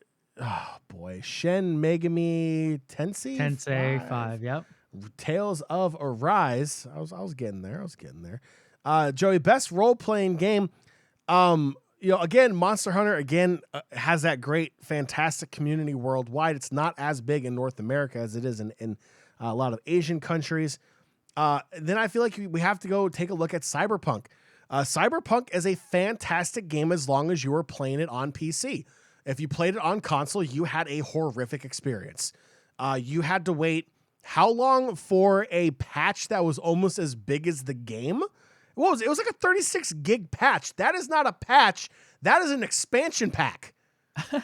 Megami Tensei 5, yep. Tales of Arise. I was getting there. Joey, best role-playing game. Again, Monster Hunter has that great, fantastic community worldwide. It's not as big in North America as it is in a lot of Asian countries. Then I feel like we have to go take a look at Cyberpunk. Cyberpunk is a fantastic game as long as you were playing it on PC. If you played it on console, you had a horrific experience. You had to wait how long for a patch that was almost as big as the game? It was like a 36 gig patch. That is not a patch. That is an expansion pack.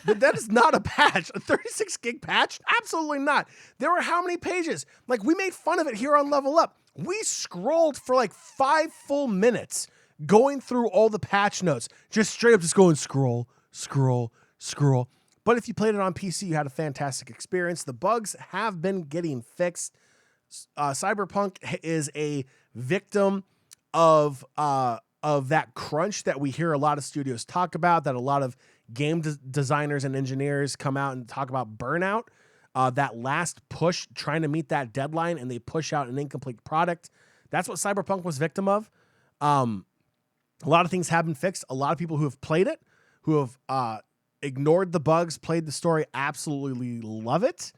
That is not a patch. A 36 gig patch? Absolutely not. There were how many pages? Like, we made fun of it here on LvLUp. We scrolled for like 5 full minutes going through all the patch notes, just straight up just going scroll. But if you played it on PC, you had a fantastic experience. The bugs have been getting fixed. Cyberpunk is a victim of of that crunch that we hear a lot of studios talk about, that a lot of game designers and engineers come out and talk about burnout, that last push trying to meet that deadline and they push out an incomplete product. That's what Cyberpunk was victim of. A lot of things have been fixed. A lot of people who have played it, who have ignored the bugs, played the story, absolutely love it.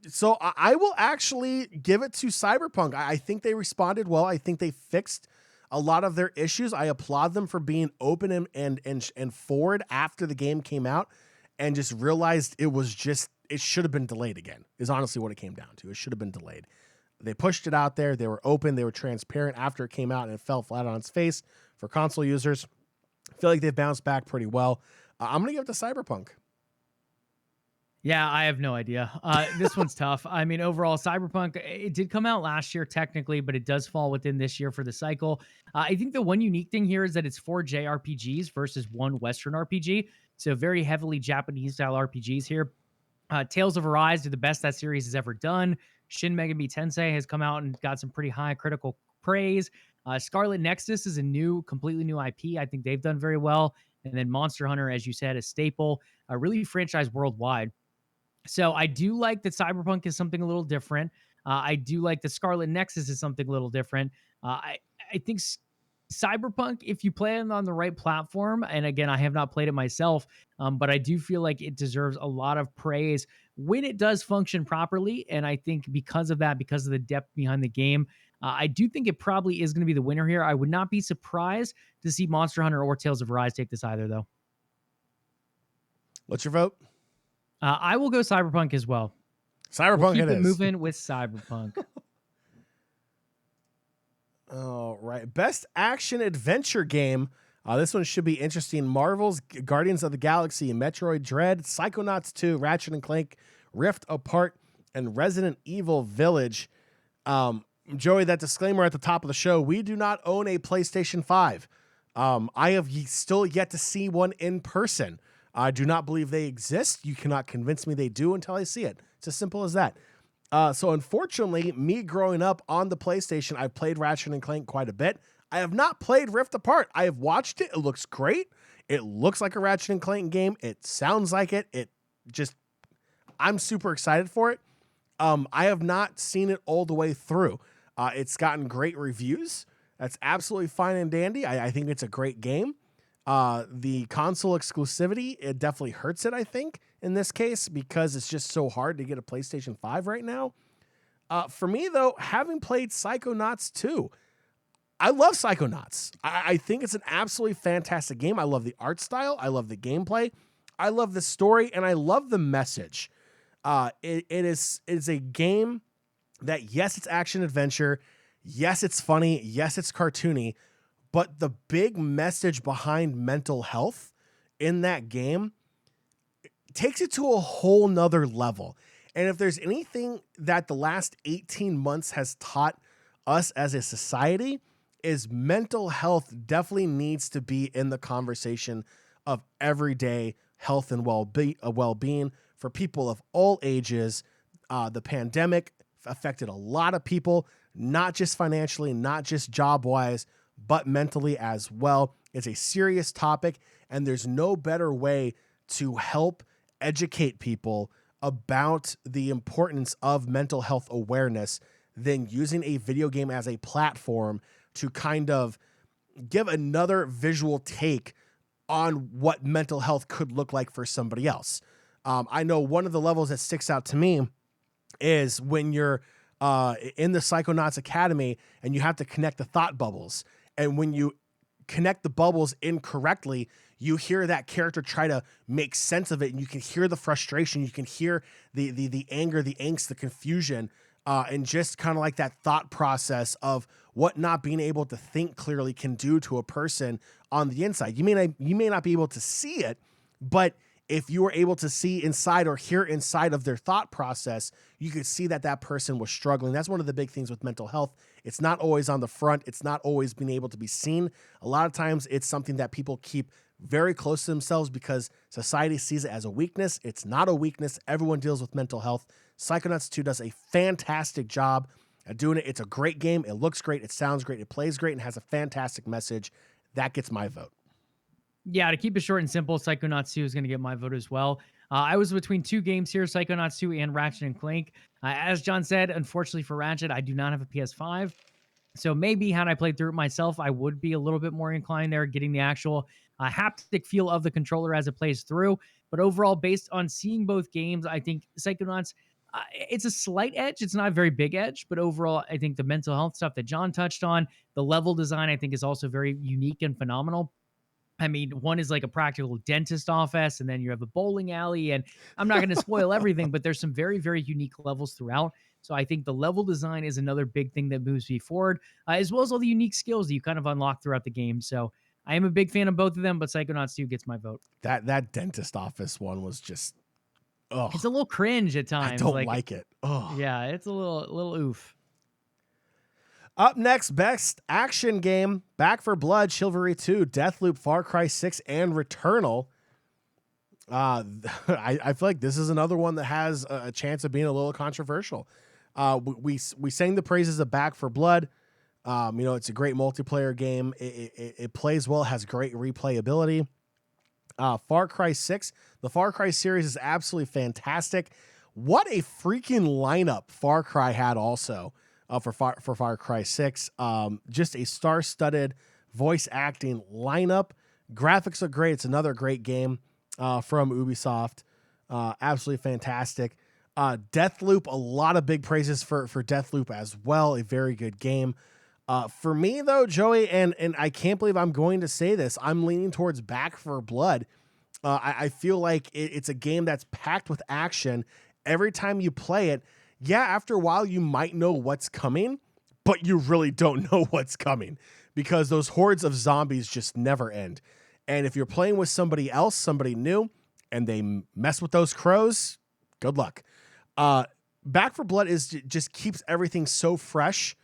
So I will actually give it to Cyberpunk. I think they responded well. I think they fixed a lot of their issues. I applaud them for being open and forward after the game came out and just realized it should have been delayed again, is honestly what it came down to. It should have been delayed. They pushed it out there. They were open. They were transparent after it came out and it fell flat on its face for console users. I feel like they've bounced back pretty well. I'm going to give it to Cyberpunk. Yeah, I have no idea. This one's tough. I mean, overall, Cyberpunk, it did come out last year technically, but it does fall within this year for the cycle. I think the one unique thing here is that it's 4 JRPGs versus 1 Western RPG. So very heavily Japanese style RPGs here. Tales of Arise are the best that series has ever done. Shin Megami Tensei has come out and got some pretty high critical praise. Scarlet Nexus is a completely new IP. I think they've done very well. And then Monster Hunter, as you said, a staple, really franchised worldwide. So I do like that Cyberpunk is something a little different. I do like that Scarlet Nexus is something a little different. I think Cyberpunk, if you play it on the right platform, and again, I have not played it myself, but I do feel like it deserves a lot of praise when it does function properly. And I think because of that, because of the depth behind the game, I do think it probably is going to be the winner here. I would not be surprised to see Monster Hunter or Tales of Arise take this either, though. What's your vote? I will go Cyberpunk as well. Cyberpunk Keep it it is. moving with Cyberpunk. All right. Best action adventure game. This one should be interesting. Marvel's Guardians of the Galaxy, Metroid Dread, Psychonauts 2, Ratchet & Clank, Rift Apart, and Resident Evil Village. Joey, that disclaimer at the top of the show, we do not own a PlayStation 5. I have still yet to see one in person. I do not believe they exist. You cannot convince me they do until I see it. It's as simple as that. So unfortunately, me growing up on the PlayStation, I've played Ratchet & Clank quite a bit. I have not played Rift Apart. I have watched it. It looks great. It looks like a Ratchet & Clank game. It sounds like it. I'm super excited for it. I have not seen it all the way through. It's gotten great reviews. That's absolutely fine and dandy. I think it's a great game. The console exclusivity, it definitely hurts it, I think, in this case, because it's just so hard to get a PlayStation 5 right now. For me, though, having played Psychonauts 2, I love Psychonauts. I think it's an absolutely fantastic game. I love the art style. I love the gameplay. I love the story, and I love the message. It is a game that, yes, it's action adventure. Yes, it's funny. Yes, it's cartoony. But the big message behind mental health in that game takes it to a whole nother level. And if there's anything that the last 18 months has taught us as a society, is mental health definitely needs to be in the conversation of everyday health and well-being for people of all ages. The pandemic affected a lot of people, not just financially, not just job-wise, but mentally as well. It's a serious topic, and there's no better way to help educate people about the importance of mental health awareness than using a video game as a platform to kind of give another visual take on what mental health could look like for somebody else. I know one of the levels that sticks out to me is when you're in the Psychonauts Academy and you have to connect the thought bubbles. And when you connect the bubbles incorrectly, you hear that character try to make sense of it, and you can hear the frustration, you can hear the anger, the angst, the confusion, and just kind of like that thought process of what not being able to think clearly can do to a person on the inside. You may not be able to see it, but if you were able to see inside or hear inside of their thought process, you could see that that person was struggling. That's one of the big things with mental health. It's not always on the front. It's not always being able to be seen. A lot of times it's something that people keep very close to themselves because society sees it as a weakness. It's not a weakness. Everyone deals with mental health. Psychonauts 2 does a fantastic job doing it. It's a great game. It looks great. It sounds great. It plays great and has a fantastic message. That gets my vote. Yeah, to keep it short and simple, Psychonauts 2 is going to get my vote as well. I was between two games here, Psychonauts 2 and Ratchet and Clank. As John said, unfortunately for Ratchet, I do not have a PS5. So maybe had I played through it myself, I would be a little bit more inclined there, getting the actual haptic feel of the controller as it plays through. But overall, based on seeing both games, I think Psychonauts, it's a slight edge. It's not a very big edge, but overall, I think the mental health stuff that John touched on, the level design, I think is also very unique and phenomenal. I mean, one is like a practical dentist office, and then you have a bowling alley. And I'm not going to spoil everything, but there's some very, very unique levels throughout. So I think the level design is another big thing that moves me forward, as well as all the unique skills that you kind of unlock throughout the game. So I am a big fan of both of them, but Psychonauts 2 gets my vote. That dentist office one was just, oh, It's a little cringe at times. I don't like it. Oh, Yeah, it's a little oof. Up next, best action game: Back for Blood, Chivalry 2, Deathloop, Far Cry 6, and Returnal. I feel like this is another one that has a chance of being a little controversial. We sang the praises of Back for Blood. It's a great multiplayer game. It plays well, has great replayability. Far Cry 6, the Far Cry series is absolutely fantastic. What a freaking lineup Far Cry had also. For Far Cry 6. Just a star-studded voice acting lineup. Graphics are great. It's another great game from Ubisoft. Absolutely fantastic. Deathloop, a lot of big praises for Deathloop as well. A very good game. For me, though, Joey, and I can't believe I'm going to say this, I'm leaning towards Back for Blood. I feel like it's a game that's packed with action. Every time you play it, yeah, after a while, you might know what's coming, but you really don't know what's coming because those hordes of zombies just never end. And if you're playing with somebody else, somebody new, and they mess with those crows, good luck. Back for Blood just keeps everything so fresh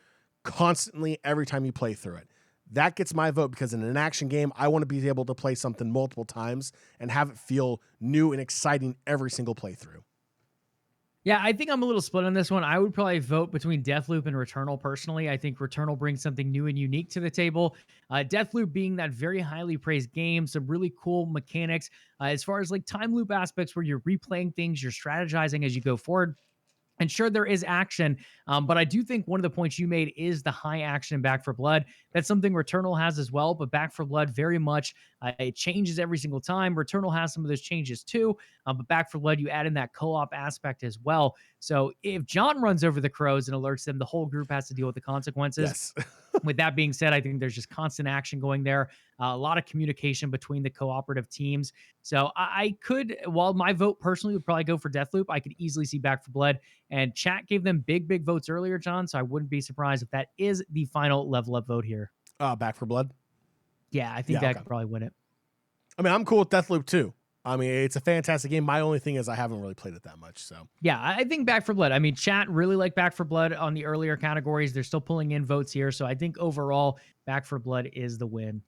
constantly every time you play through it. That gets my vote because in an action game, I want to be able to play something multiple times and have it feel new and exciting every single playthrough. Yeah, I think I'm a little split on this one. I would probably vote between Deathloop and Returnal personally. I think Returnal brings something new and unique to the table. Deathloop being that very highly praised game, some really cool mechanics as far as like time loop aspects where you're replaying things, you're strategizing as you go forward. And sure, there is action, but I do think one of the points you made is the high action in Back for Blood. That's something Returnal has as well, but Back for Blood very much, it changes every single time. Returnal has some of those changes too, but Back for Blood, you add in that co-op aspect as well. So if John runs over the crows and alerts them, the whole group has to deal with the consequences. Yes. With that being said, I think there's just constant action going there, a lot of communication between the cooperative teams. So I could, while my vote personally would probably go for Deathloop, I could easily see Back for Blood. And chat gave them big votes earlier, John. So I wouldn't be surprised if that is the final LvLUp vote here. Back for Blood? Yeah, I think that could probably win it. I mean, I'm cool with Deathloop too. I mean, it's a fantastic game. My only thing is I haven't really played it that much. So yeah, I think Back for Blood. I mean, chat really like Back for Blood on the earlier categories. They're still pulling in votes here. So I think overall, Back for Blood is the win.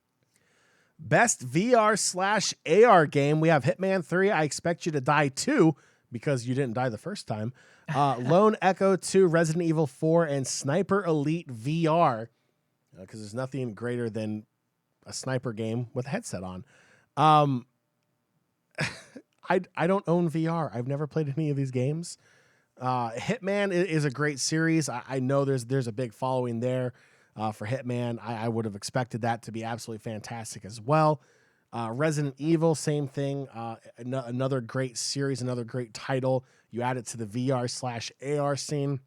Best VR/AR game. We have Hitman 3, I Expect You to Die 2, because you didn't die the first time. Lone Echo 2, Resident Evil 4, and Sniper Elite VR. Because there's nothing greater than a sniper game with a headset on. I don't own VR. I've never played any of these games. Hitman is a great series. I know there's a big following there for Hitman. I would have expected that to be absolutely fantastic as well. Resident Evil, same thing. Another great series, another great title. You add it to the VR/AR scene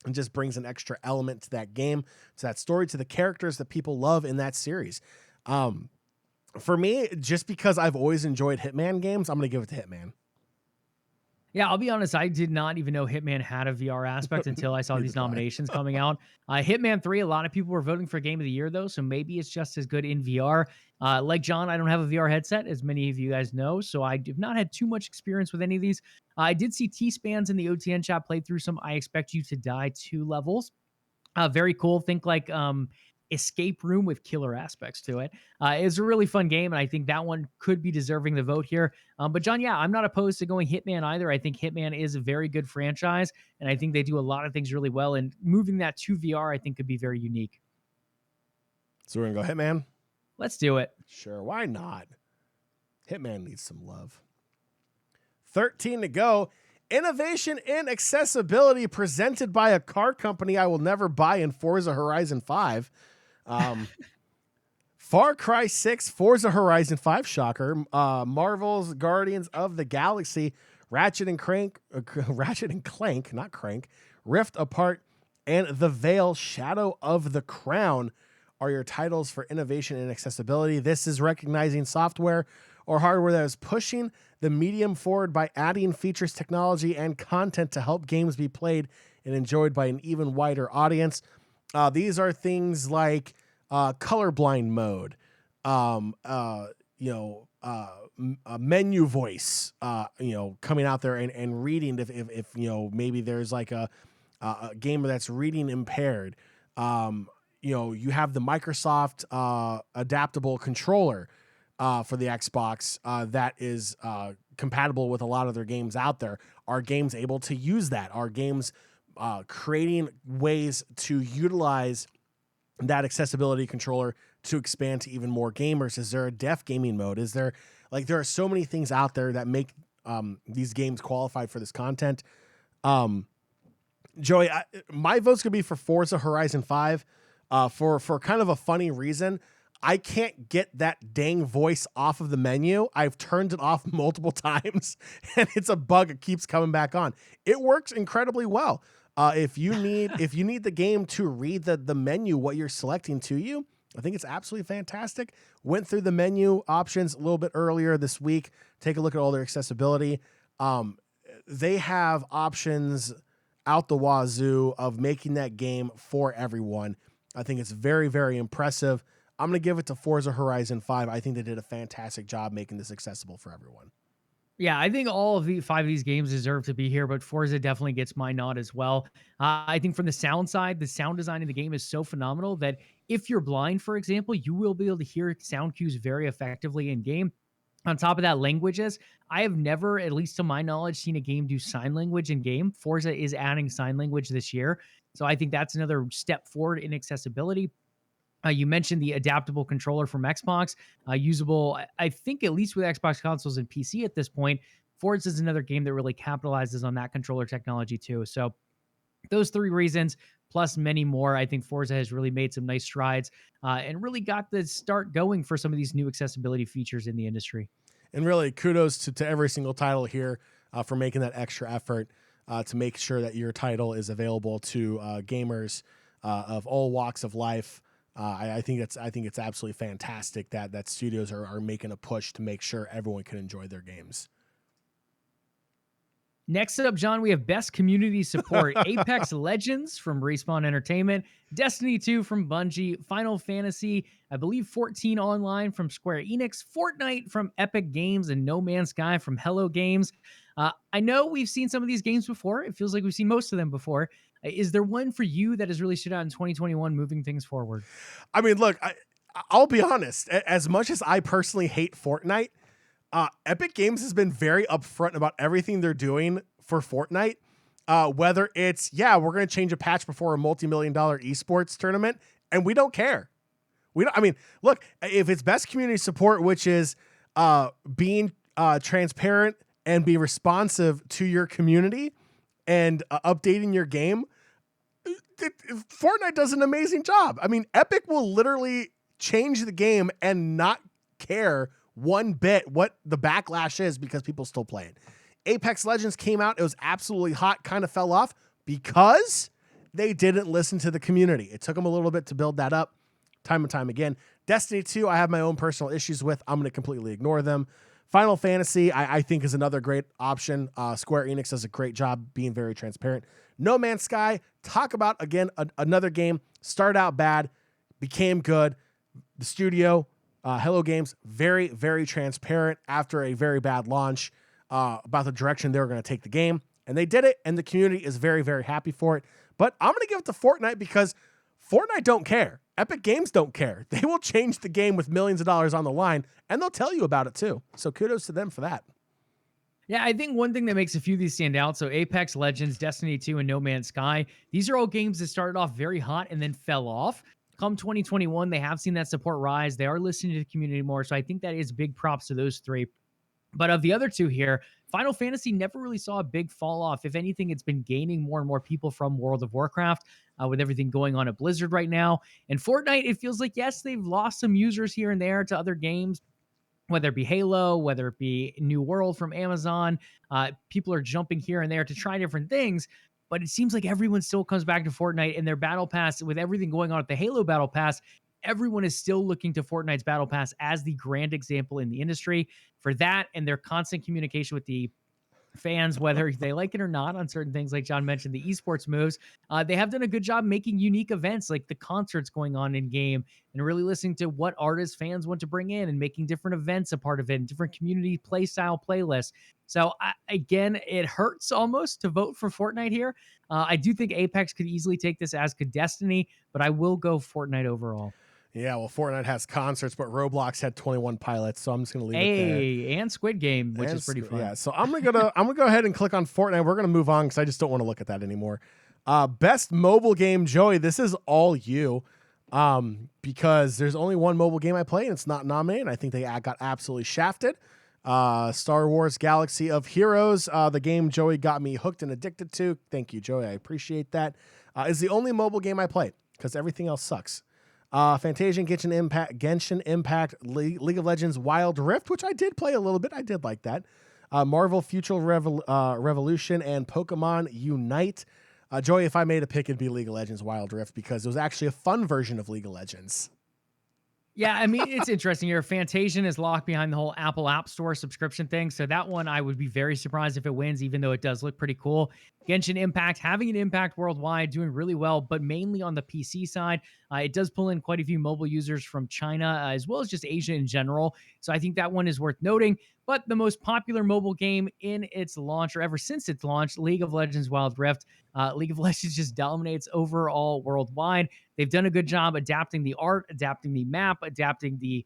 and just brings an extra element to that game, to that story, to the characters that people love in that series. For me, just because I've always enjoyed Hitman games, I'm going to give it to Hitman. Yeah, I'll be honest. I did not even know Hitman had a VR aspect until I saw these nominations coming out. Hitman 3, a lot of people were voting for Game of the Year, though, so maybe it's just as good in VR. Like John, I don't have a VR headset, as many of you guys know, so I have not had too much experience with any of these. I did see T-Spans in the OTN chat play through some I Expect You to Die 2 levels. Very cool. Think like escape room with killer aspects to it. It's a really fun game, and I think that one could be deserving the vote here. But John, yeah, I'm not opposed to going Hitman either. I think Hitman is a very good franchise, and I think they do a lot of things really well. And moving that to VR, I think could be very unique. So we're going to go Hitman? Let's do it. Sure, why not? Hitman needs some love. 13 to go. Innovation in accessibility presented by a car company I will never buy in Forza Horizon 5. Far Cry 6, Forza Horizon 5, shocker. Marvel's Guardians of the Galaxy, Ratchet and Clank, not Crank, Rift Apart, and The Veil, Shadow of the Crown are your titles for innovation and accessibility. This is recognizing software or hardware that is pushing the medium forward by adding features, technology, and content to help games be played and enjoyed by an even wider audience. These are things like colorblind mode, menu voice, coming out there and reading if maybe there's like a gamer that's reading impaired. You have the Microsoft adaptable controller for the Xbox that is compatible with a lot of their games out there. Are games able to use that? Are games creating ways to utilize that accessibility controller to expand to even more gamers? Is there a deaf gaming mode? Is there there are so many things out there that make these games qualify for this content. Joey, my vote's gonna be for Forza Horizon 5 for kind of a funny reason. I can't get that dang voice off of the menu. I've turned it off multiple times, and it's a bug. It keeps coming back on. It works incredibly well. If you need the game to read the menu, what you're selecting to you, I think it's absolutely fantastic. Went through the menu options a little bit earlier this week. Take a look at all their accessibility. They have options out the wazoo of making that game for everyone. I think it's very, very impressive. I'm going to give it to Forza Horizon 5. I think they did a fantastic job making this accessible for everyone. Yeah, I think all of the 5 of these games deserve to be here, but Forza definitely gets my nod as well. I think from the sound side, the sound design of the game is so phenomenal that if you're blind, for example, you will be able to hear sound cues very effectively in game. On top of that, languages. I have never, at least to my knowledge, seen a game do sign language in game. Forza is adding sign language this year. So I think that's another step forward in accessibility. You mentioned the adaptable controller from Xbox, usable, I think, at least with Xbox consoles and PC at this point. Forza is another game that really capitalizes on that controller technology too. So those 3 reasons, plus many more, I think Forza has really made some nice strides and really got the start going for some of these new accessibility features in the industry. And really, kudos to every single title here for making that extra effort to make sure that your title is available to gamers of all walks of life. I think it's absolutely fantastic that studios are making a push to make sure everyone can enjoy their games. Next up, John, we have Best Community Support. Apex Legends from Respawn Entertainment, Destiny 2 from Bungie, Final Fantasy, I believe 14 Online from Square Enix, Fortnite from Epic Games, and No Man's Sky from Hello Games. I know we've seen some of these games before. It feels like we've seen most of them before. Is there one for you that has really stood out in 2021 moving things forward? I mean, look, I'll be honest. As much as I personally hate Fortnite, Epic Games has been very upfront about everything they're doing for Fortnite. Whether it's, we're going to change a patch before a multi-million-dollar esports tournament, and we don't care. Look, if it's best community support, which is being transparent and be responsive to your community and updating your game, Fortnite does an amazing job. I mean, Epic will literally change the game and not care one bit what the backlash is because people still play it. Apex Legends came out. It was absolutely hot, kind of fell off because they didn't listen to the community. It took them a little bit to build that up time and time again. Destiny 2, I have my own personal issues with. I'm going to completely ignore them. Final Fantasy, I think, is another great option. Square Enix does a great job being very transparent. No Man's Sky, talk about, again, another game. Started out bad, became good. The studio, Hello Games, very, very transparent after a very bad launch about the direction they were going to take the game. And they did it, and the community is very, very happy for it. But I'm going to give it to Fortnite because Fortnite don't care. Epic Games don't care. They will change the game with millions of dollars on the line, and they'll tell you about it too. So kudos to them for that. Yeah, I think one thing that makes a few of these stand out, so Apex Legends, Destiny 2, and No Man's Sky, these are all games that started off very hot and then fell off. Come 2021, they have seen that support rise. They are listening to the community more, so I think that is big props to those three. But of the other two here, Final Fantasy never really saw a big fall off. If anything, it's been gaining more and more people from World of Warcraft with everything going on at Blizzard right now. And Fortnite, it feels like, yes, they've lost some users here and there to other games, whether it be Halo, whether it be New World from Amazon. People are jumping here and there to try different things. But it seems like everyone still comes back to Fortnite, and their Battle Pass, with everything going on at the Halo Battle Pass, everyone is still looking to Fortnite's Battle Pass as the grand example in the industry for that, and their constant communication with the fans, whether they like it or not, on certain things, like John mentioned, the esports moves. They have done a good job making unique events like the concerts going on in game, and really listening to what artists fans want to bring in and making different events a part of it and different community play style playlists. So again, it hurts almost to vote for Fortnite here. I do think Apex could easily take this, as could Destiny, but I will go Fortnite overall. Yeah, well, Fortnite has concerts, but Roblox had 21 pilots, so I'm just gonna leave it there. Hey, and Squid Game, which is pretty fun. Yeah, so I'm gonna go ahead and click on Fortnite. We're gonna move on because I just don't want to look at that anymore. Best mobile game, Joey. This is all you, because there's only one mobile game I play, and it's not nominated. I think they got absolutely shafted. Star Wars Galaxy of Heroes, the game Joey got me hooked and addicted to. Thank you, Joey. I appreciate that. Is the only mobile game I played because everything else sucks. Fantasia, Genshin Impact, League of Legends Wild Rift, which I did play a little bit. I did like that. Marvel Future Revolution, and Pokemon Unite. Joey, if I made a pick, it'd be League of Legends Wild Rift because it was actually a fun version of League of Legends. Yeah, I mean, it's interesting here. Fantasia is locked behind the whole Apple App Store subscription thing. So that one, I would be very surprised if it wins, even though it does look pretty cool. Genshin Impact, having an impact worldwide, doing really well, but mainly on the PC side. It does pull in quite a few mobile users from China, as well as just Asia in general. So I think that one is worth noting. But the most popular mobile game in its launch, or ever since its launch, League of Legends Wild Rift. League of Legends just dominates overall worldwide. They've done a good job adapting the art, adapting the map, adapting the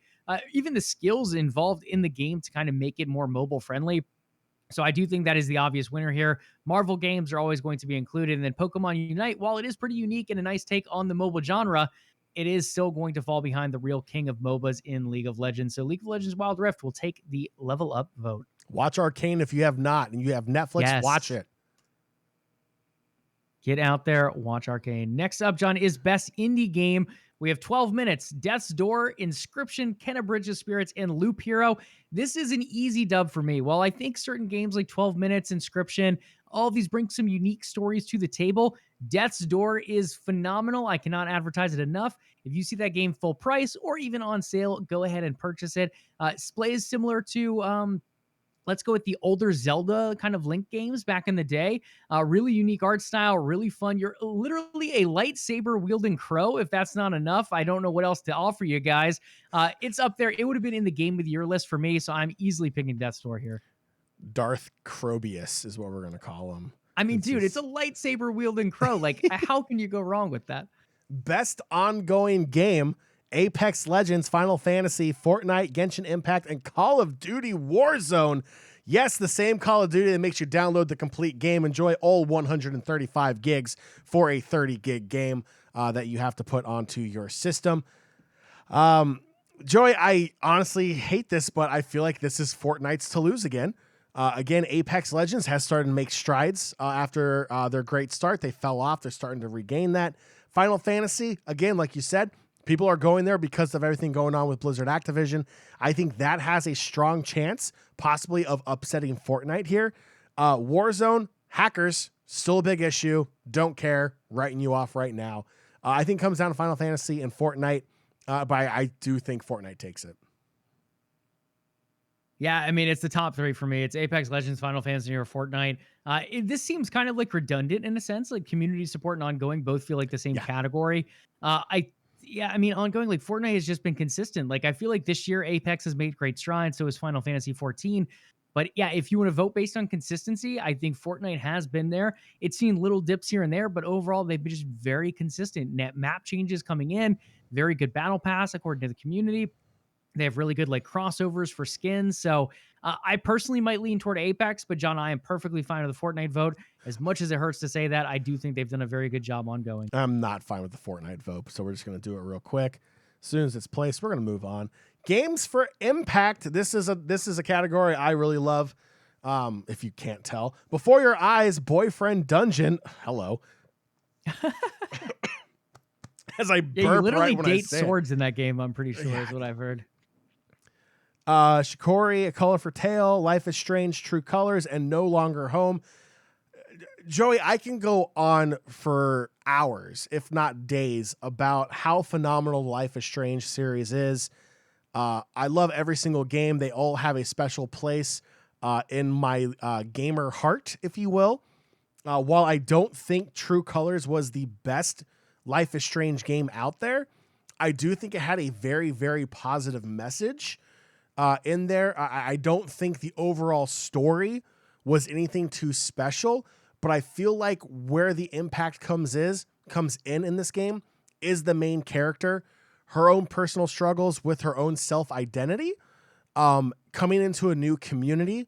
even the skills involved in the game to kind of make it more mobile friendly. So I do think that is the obvious winner here. Marvel games are always going to be included. And then Pokemon Unite, while it is pretty unique and a nice take on the mobile genre, it is still going to fall behind the real king of MOBAs in League of Legends. So League of Legends Wild Rift will take the LvLUp vote. Watch Arcane if you have not, and you have Netflix, Yes. Watch it. Get out there, watch Arcane. Next up, John, is Best Indie Game. We have 12 minutes. Death's Door, Inscription, Kenna Bridge of Spirits, and Loop Hero. This is an easy dub for me. While I think certain games like 12 Minutes, Inscription, all of these bring some unique stories to the table, Death's Door is phenomenal. I cannot advertise it enough. If you see that game full price or even on sale, go ahead and purchase it. It plays similar to... let's go with the older Zelda kind of Link games back in the day. Really unique art style, really fun. You're literally a lightsaber wielding crow. If that's not enough, I don't know what else to offer you guys. It's up there. It would have been in the game of the year list for me, so I'm easily picking Death's Door here. Darth Crobius is what we're going to call him. I mean, dude, it's a lightsaber wielding crow. Like, how can you go wrong with that? Best ongoing game: Apex Legends, Final Fantasy, Fortnite, Genshin Impact, and Call of Duty Warzone. Yes, the same Call of Duty that makes you download the complete game. Enjoy all 135 gigs for a 30 gig game that you have to put onto your system. Joey, I honestly hate this, but I feel like this is Fortnite's to lose again. Again, Apex Legends has started to make strides after their great start. They fell off. They're starting to regain that. Final Fantasy, again, like you said, people are going there because of everything going on with Blizzard Activision. I think that has a strong chance, possibly, of upsetting Fortnite here. Warzone, hackers, still a big issue. Don't care. Writing you off right now. I think it comes down to Final Fantasy and Fortnite, but I do think Fortnite takes it. Yeah, I mean, it's the top three for me. It's Apex Legends, Final Fantasy, or Fortnite. This seems kind of like redundant in a sense. Like community support and ongoing both feel like the same category. I mean, ongoing, like Fortnite has just been consistent. Like I feel like this year Apex has made great strides. So is Final Fantasy 14. But yeah, if you want to vote based on consistency, I think Fortnite has been there. It's seen little dips here and there, but overall, they've been just very consistent. Net map changes coming in, very good battle pass according to the community. They have really good like crossovers for skins. So I personally might lean toward Apex, but John, I am perfectly fine with the Fortnite vote. As much as it hurts to say that, I do think they've done a very good job ongoing. I'm not fine with the Fortnite vote, so we're just going to do it real quick. As soon as it's placed, we're going to move on. Games for Impact. This is a category I really love. If you can't tell, Before Your Eyes, Boyfriend Dungeon. Hello. As I burp you literally right when I date say it. swords in that game. I'm pretty sure is what I've heard. Shikori, A Colorful Tale, Life is Strange, True Colors, and No Longer Home. Joey, I can go on for hours, if not days, about how phenomenal the Life is Strange series is. I love every single game. They all have a special place in my gamer heart, if you will. While I don't think True Colors was the best Life is Strange game out there, I do think it had a very, very positive message in there. I don't think the overall story was anything too special, but I feel like where the impact comes in this game is the main character, her own personal struggles with her own self-identity, coming into a new community,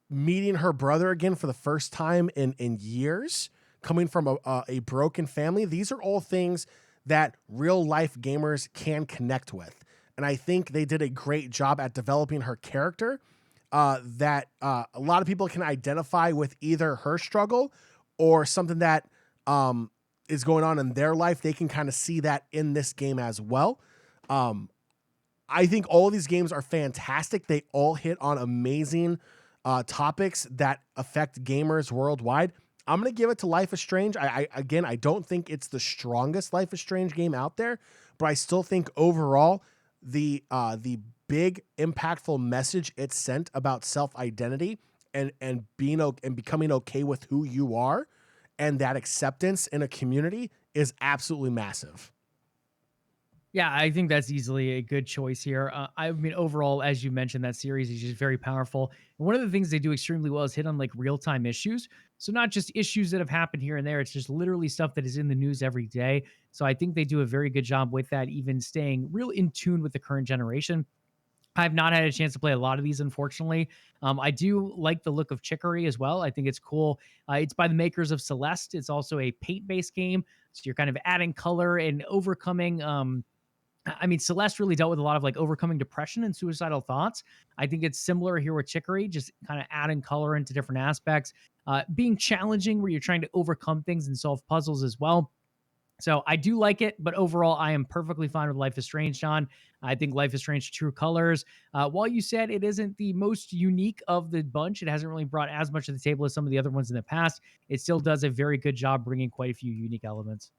meeting her brother again for the first time in years, coming from a broken family. These are all things that real life gamers can connect with. And I think they did a great job at developing her character that a lot of people can identify with either her struggle or something that is going on in their life. They can kind of see that in this game as well. I think all of these games are fantastic. They all hit on amazing topics that affect gamers worldwide. I'm going to give it to Life is Strange. I don't think it's the strongest Life is Strange game out there, but I still think overall the big impactful message it sent about self-identity and becoming okay with who you are and that acceptance in a community is absolutely massive. Yeah, I think that's easily a good choice here. I mean, overall, as you mentioned, that series is just very powerful. And one of the things they do extremely well is hit on like real-time issues. So not just issues that have happened here and there, it's just literally stuff that is in the news every day. So I think they do a very good job with that, even staying real in tune with the current generation. I've not had a chance to play a lot of these, unfortunately. I do like the look of Chicory as well. I think it's cool. It's by the makers of Celeste. It's also a paint-based game. So you're kind of adding color and overcoming I mean, Celeste really dealt with a lot of like overcoming depression and suicidal thoughts. I think it's similar here with Chicory, just kind of adding color into different aspects, being challenging where you're trying to overcome things and solve puzzles as well. So I do like it, but overall, I am perfectly fine with Life is Strange, John. I think Life is Strange True Colors, while you said it isn't the most unique of the bunch, it hasn't really brought as much to the table as some of the other ones in the past. It still does a very good job bringing quite a few unique elements.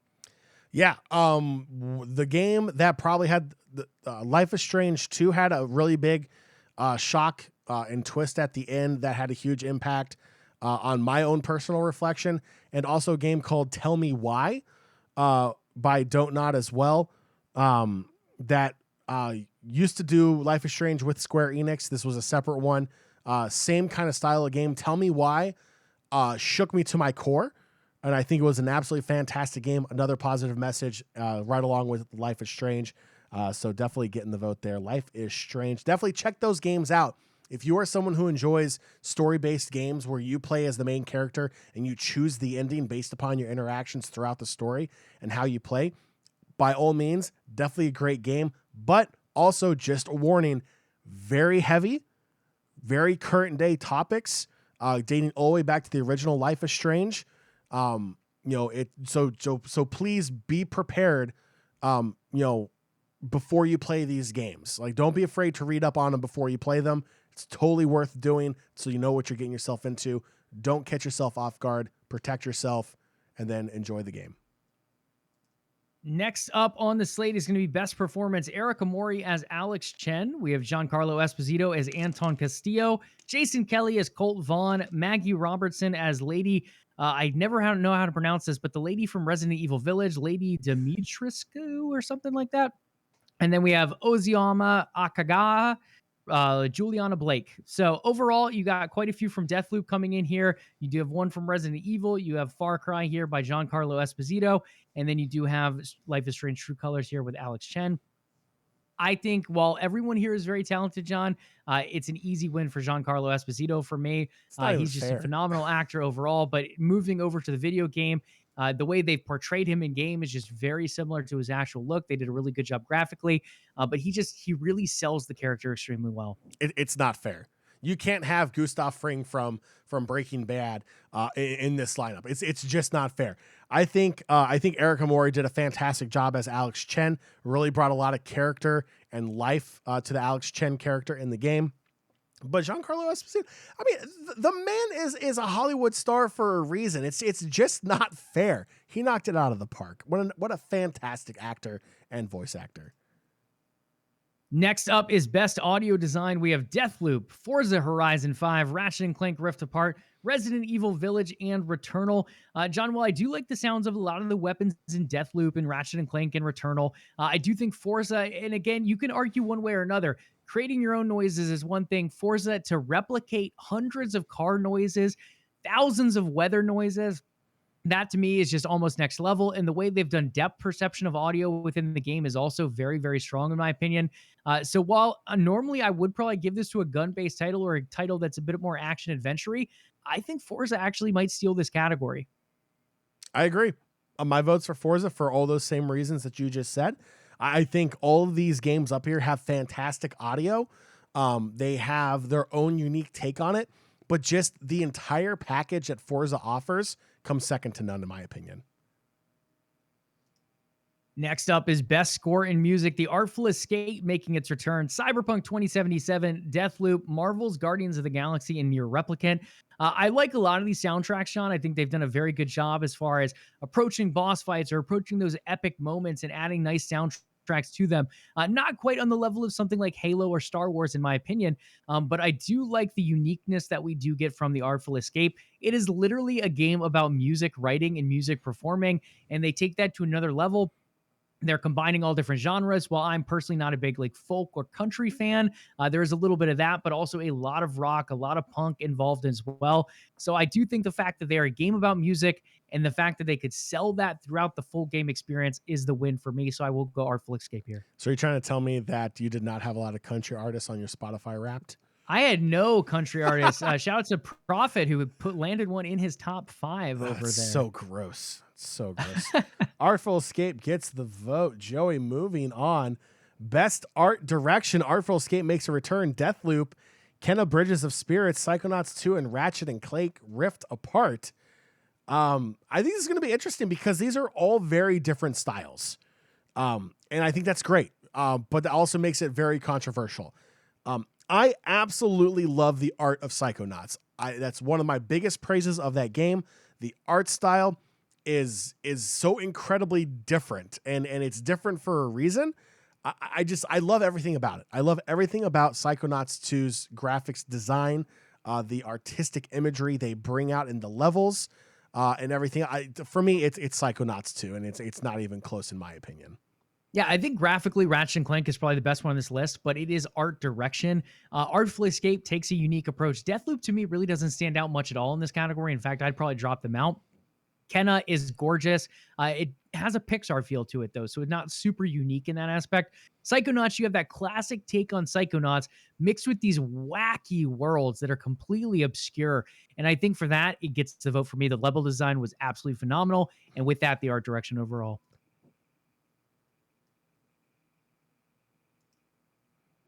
Yeah, the game that probably had the Life is Strange 2 had a really big shock and twist at the end that had a huge impact on my own personal reflection, and also a game called Tell Me Why by Don't Nod as well, that used to do Life is Strange with Square Enix. This was a separate one. Same kind of style of game. Tell Me Why shook me to my core. And I think it was an absolutely fantastic game. Another positive message right along with Life is Strange. So definitely getting the vote there. Life is Strange. Definitely check those games out. If you are someone who enjoys story-based games where you play as the main character and you choose the ending based upon your interactions throughout the story and how you play, by all means, definitely a great game. But also just a warning, very heavy, very current day topics, dating all the way back to the original Life is Strange. So please be prepared, before you play these games. Like, don't be afraid to read up on them before you play them. It's totally worth doing so you know what you're getting yourself into. Don't catch yourself off guard, protect yourself, and then enjoy the game. Next up on the slate is going to be Best Performance. Erica Mori as Alex Chen. We have Giancarlo Esposito as Anton Castillo. Jason Kelly as Colt Vaughn. Maggie Robertson as Lady. I never know how to pronounce this, but the lady from Resident Evil Village, Lady Dimitrescu or something like that. And then we have Oziama Akaga Juliana Blake. So overall, you got quite a few from Deathloop coming in here. You do have one from Resident Evil. You have Far Cry here by Giancarlo Esposito. And then you do have Life is Strange True Colors here with Alex Chen. I think while everyone here is very talented, John, it's an easy win for Giancarlo Esposito for me. He's just a phenomenal actor overall. But moving over to the video game, the way they've portrayed him in game is just very similar to his actual look. They did a really good job graphically, but he really sells the character extremely well. It's not fair. You can't have Gustav Fring from Breaking Bad in this lineup. It's just not fair. I think Eric Amori did a fantastic job as Alex Chen. Really brought a lot of character and life to the Alex Chen character in the game. But Giancarlo Esposito, I mean, the man is a Hollywood star for a reason. It's just not fair. He knocked it out of the park. What a fantastic actor and voice actor. Next up is Best Audio Design. We have Deathloop, Forza Horizon 5, Ratchet & Clank Rift Apart, Resident Evil Village, and Returnal. John, while I do like the sounds of a lot of the weapons in Deathloop and Ratchet & Clank and Returnal, I do think Forza, and again, you can argue one way or another, creating your own noises is one thing. Forza, to replicate hundreds of car noises, thousands of weather noises, that to me is just almost next level. And the way they've done depth perception of audio within the game is also very, very strong in my opinion. So while normally I would probably give this to a gun-based title or a title that's a bit more action adventure-y, I think Forza actually might steal this category. I agree. My vote's for Forza for all those same reasons that you just said. I think all of these games up here have fantastic audio. They have their own unique take on it, but just the entire package that Forza offers comes second to none, in my opinion. Next up is Best Score in Music, The Artful Escape making its return, Cyberpunk 2077, Deathloop, Marvel's Guardians of the Galaxy, and Nier Replicant. I like a lot of these soundtracks, Sean. I think they've done a very good job as far as approaching boss fights or approaching those epic moments and adding nice soundtracks to them. Not quite on the level of something like Halo or Star Wars, in my opinion, but I do like the uniqueness that we do get from The Artful Escape. It is literally a game about music writing and music performing, and they take that to another level. They're combining all different genres. While I'm personally not a big like folk or country fan, there's a little bit of that, but also a lot of rock, a lot of punk involved as well. So I do think the fact that they're a game about music and the fact that they could sell that throughout the full game experience is the win for me. So I will go Artful Escape here. So you're trying to tell me that you did not have a lot of country artists on your Spotify Wrapped? I had no country artists. Shout out to Prophet who landed one in his top 5 over there. So gross. So gross. Artful Escape gets the vote. Joey, moving on. Best Art Direction. Artful Escape makes a return. Deathloop, Kenna Bridges of Spirits, Psychonauts 2, and Ratchet & Clank Rift Apart. I think this is going to be interesting because these are all very different styles. And I think that's great. But that also makes it very controversial. I absolutely love the art of Psychonauts. That's one of my biggest praises of that game. The art style is so incredibly different, and it's different for a reason. I love everything about it. I love everything about Psychonauts 2's graphics design, the artistic imagery they bring out in the levels, and everything. For me, it's Psychonauts 2, and it's not even close in my opinion. Yeah, I think graphically, Ratchet & Clank is probably the best one on this list, but it is art direction. Artful Escape takes a unique approach. Deathloop, to me, really doesn't stand out much at all in this category. In fact, I'd probably drop them out. Kenna is gorgeous. It has a Pixar feel to it, though, so it's not super unique in that aspect. Psychonauts, you have that classic take on Psychonauts mixed with these wacky worlds that are completely obscure. And I think for that, it gets the vote for me. The level design was absolutely phenomenal, and with that, the art direction overall.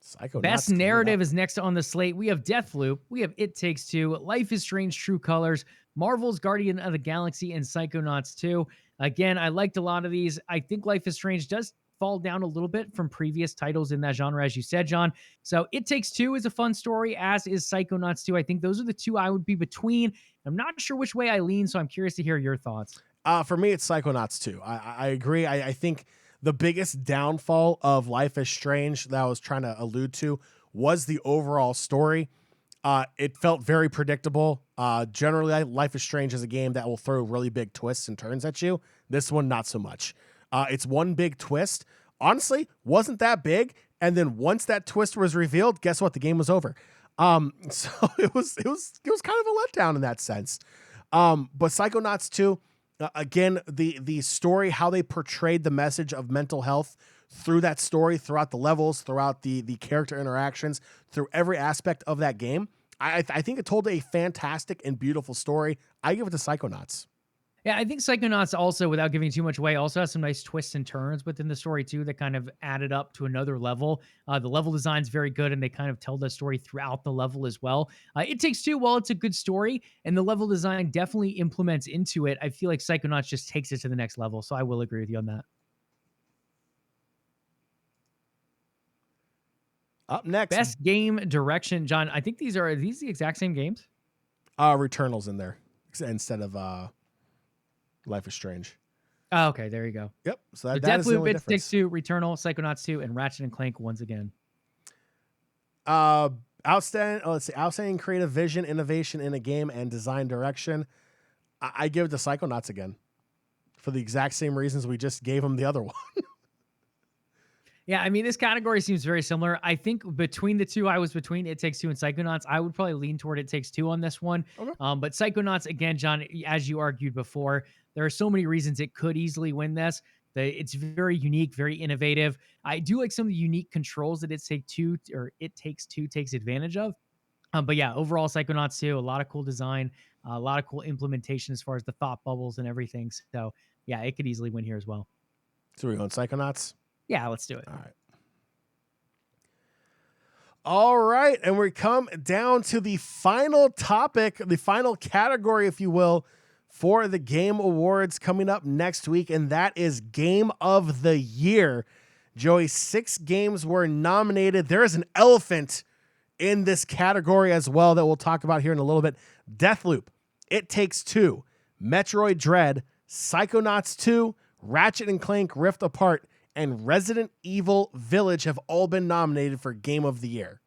Psychonauts Best Narrative is next on the slate. We have Deathloop, we have It Takes Two, Life is Strange True Colors, Marvel's Guardian of the Galaxy, and Psychonauts 2. Again, I liked a lot of these. I think Life is Strange does fall down a little bit from previous titles in that genre, as you said, John. So It Takes Two is a fun story, as is Psychonauts 2. I think those are the two I would be between. I'm not sure which way I lean, so I'm curious to hear your thoughts. For me, it's Psychonauts 2. I agree. I think the biggest downfall of Life is Strange that I was trying to allude to was the overall story. It felt very predictable. Generally, Life is Strange is a game that will throw really big twists and turns at you. This one, not so much. It's one big twist. Honestly, wasn't that big, And then once that twist was revealed, guess what? The game was over. So it was kind of a letdown in that sense. But Psychonauts 2, again, the story, how they portrayed the message of mental health through that story, throughout the levels, throughout the character interactions, through every aspect of that game. I think it told a fantastic and beautiful story. I give it to Psychonauts. Yeah, I think Psychonauts also, without giving too much away, also has some nice twists and turns within the story too that kind of added up to another level. The level design's very good, and they kind of tell the story throughout the level as well. It Takes Two, while it's a good story, and the level design definitely implements into it, I feel like Psychonauts just takes it to the next level. So I will agree with you on that. Up next, Best game direction, John. I think are these the exact same games? Returnal's in there instead of Life is Strange. Oh, okay, there you go. Yep. So So that is the only Deathloop, It difference. Takes Two, Returnal, Psychonauts 2, and Ratchet and Clank once again. Outstanding creative vision, innovation in a game, and design direction. I give it to Psychonauts again for the exact same reasons we just gave them the other one. Yeah, I mean, this category seems very similar. I think between the two, I was between It Takes Two and Psychonauts. I would probably lean toward It Takes Two on this one. Okay. But Psychonauts, again, John, as you argued before, there are so many reasons it could easily win this. It's very unique, very innovative. I do like some of the unique controls that It Takes Two takes advantage of. But yeah, overall, Psychonauts 2, a lot of cool design, a lot of cool implementation as far as the thought bubbles and everything. So yeah, it could easily win here as well. So we're going Psychonauts? Yeah, let's do it. All right. And we come down to the final topic, the final category, if you will, for the Game Awards coming up next week. And that is Game of the Year. Joey, 6 games were nominated. There is an elephant in this category as well that we'll talk about here in a little bit. Deathloop, It Takes Two, Metroid Dread, Psychonauts 2, Ratchet and Clank Rift Apart, and Resident Evil Village have all been nominated for Game of the Year.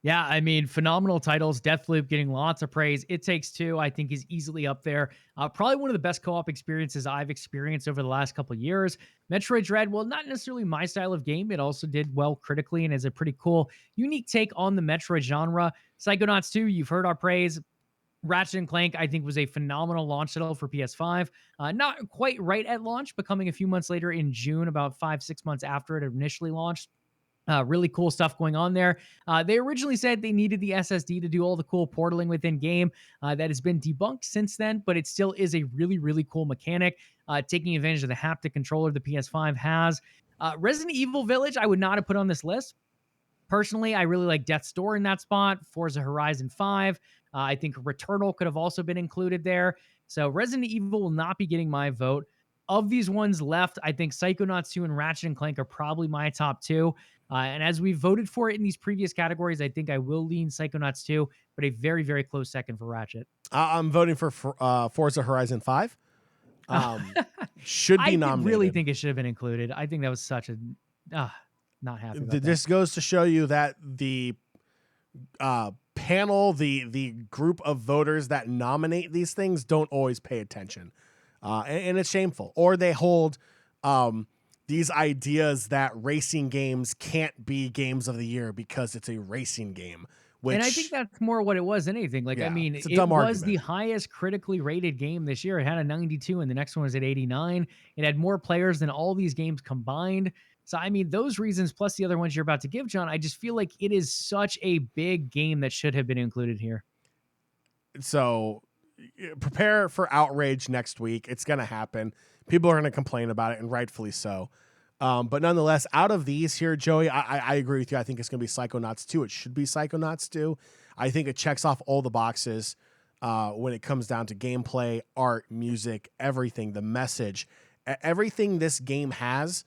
Yeah, I mean, phenomenal titles. Deathloop getting lots of praise. It Takes Two, I think, is easily up there. Probably one of the best co-op experiences I've experienced over the last couple of years. Metroid Dread, well, not necessarily my style of game. It also did well critically and is a pretty cool, unique take on the Metroid genre. Psychonauts 2, you've heard our praise. Ratchet and Clank, I think, was a phenomenal launch title for PS5. Not quite right at launch, but coming a few months later in June, about 5-6 months after it initially launched. Really cool stuff going on there. They originally said they needed the SSD to do all the cool portaling within game. That has been debunked since then, but it still is a really, really cool mechanic, taking advantage of the haptic controller the PS5 has. Resident Evil Village, I would not have put on this list. Personally, I really like Death's Door in that spot. Forza Horizon 5. I think Returnal could have also been included there. So Resident Evil will not be getting my vote. Of these ones left, I think Psychonauts 2 and Ratchet and Clank are probably my top 2. And as we voted for it in these previous categories, I think I will lean Psychonauts 2, but a very, very close second for Ratchet. I'm voting for Forza Horizon 5. Should be nominated. I really think it should have been included. I think that was such a... not happy about This goes to show you that the panel, the group of voters that nominate these things don't always pay attention. And it's shameful. Or they hold these ideas that racing games can't be games of the year because it's a racing game. And I think that's more what it was than anything. Like, Yeah, I mean, it's a it dumb was argument. the highest critically rated game this year. It had a 92, and the next one was at 89. It had more players than all these games combined. So, I mean, those reasons plus the other ones you're about to give, John, I just feel like it is such a big game that should have been included here. So prepare for outrage next week. It's going to happen. People are going to complain about it, and rightfully so. But nonetheless, out of these here, Joey, I agree with you. I think it's going to be Psychonauts 2. It should be Psychonauts 2. I think it checks off all the boxes when it comes down to gameplay, art, music, everything, the message. Everything this game has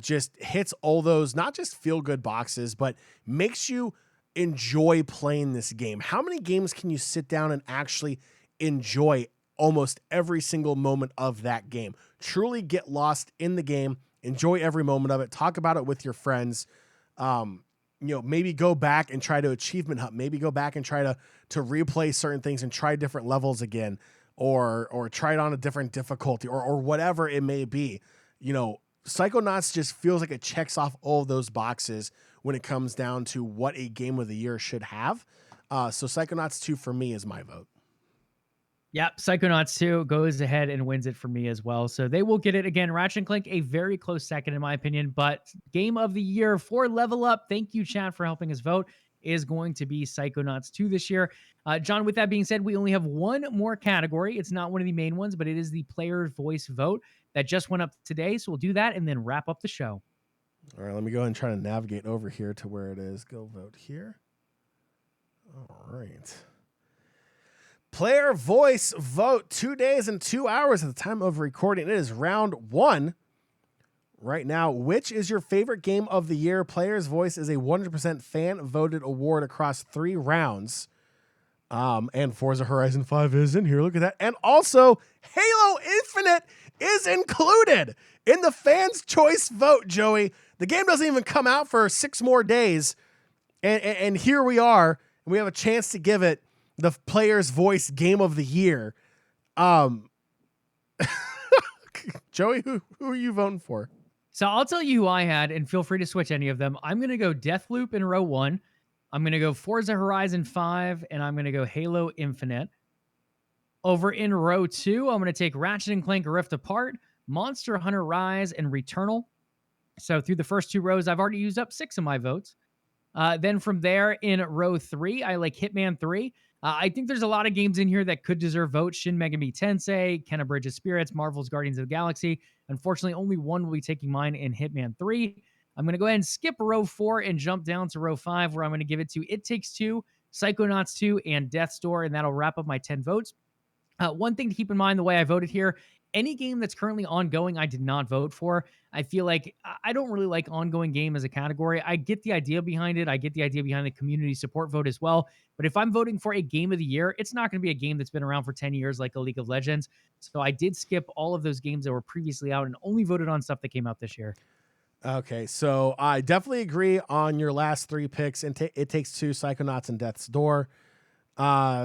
just hits all those, not just feel-good boxes, but makes you enjoy playing this game. How many games can you sit down and actually enjoy almost every single moment of that game? Truly get lost in the game, enjoy every moment of it, talk about it with your friends. Maybe go back and try to achievement hunt, maybe go back and try to replay certain things and try different levels again, or try it on a different difficulty or whatever it may be. Psychonauts just feels like it checks off all of those boxes when it comes down to what a game of the year should have. So Psychonauts 2 for me is my vote. Yep, Psychonauts 2 goes ahead and wins it for me as well. So they will get it again. Ratchet and Clank, a very close second in my opinion, but game of the year for LvLUp, thank you, chat, for helping us vote, is going to be Psychonauts 2 this year. John, with that being said, we only have one more category. It's not one of the main ones, but it is the player voice vote that just went up today. So we'll do that and then wrap up the show. All right, let me go ahead and try to navigate over here to where it is. Go vote here. All right. Player voice vote, 2 days and 2 hours at the time of recording. It is round 1 right now. Which is your favorite game of the year? Player's voice is a 100% fan voted award across 3 rounds. And Forza Horizon 5 is in here. Look at that. And also Halo Infinite is included in the fans' choice vote, Joey. The game doesn't even come out for 6 more days. And here we are. And we have a chance to give it the player's voice game of the year. Joey, who are you voting for? So I'll tell you who I had, and feel free to switch any of them. I'm going to go Deathloop in row 1. I'm going to go Forza Horizon 5, and I'm going to go Halo Infinite. Over in row 2, I'm going to take Ratchet and Clank Rift Apart, Monster Hunter Rise, and Returnal. So through the first 2 rows, I've already used up 6 of my votes. Then from there in row 3, I like Hitman 3. I think there's a lot of games in here that could deserve votes. Shin Megami Tensei, Kenna Bridge of Spirits, Marvel's Guardians of the Galaxy. Unfortunately, only one will be taking mine in Hitman 3. I'm going to go ahead and skip row 4 and jump down to row 5, where I'm going to give it to It Takes Two, Psychonauts 2, and Death's Door, and that'll wrap up my 10 votes. One thing to keep in mind, the way I voted here, any game that's currently ongoing, I did not vote for. I feel like I don't really like ongoing game as a category. I get the idea behind it. I get the idea behind the community support vote as well. But if I'm voting for a game of the year, it's not going to be a game that's been around for 10 years like a League of Legends. So I did skip all of those games that were previously out and only voted on stuff that came out this year. Okay, so I definitely agree on your last 3 picks. And It Takes Two, Psychonauts, and Death's Door.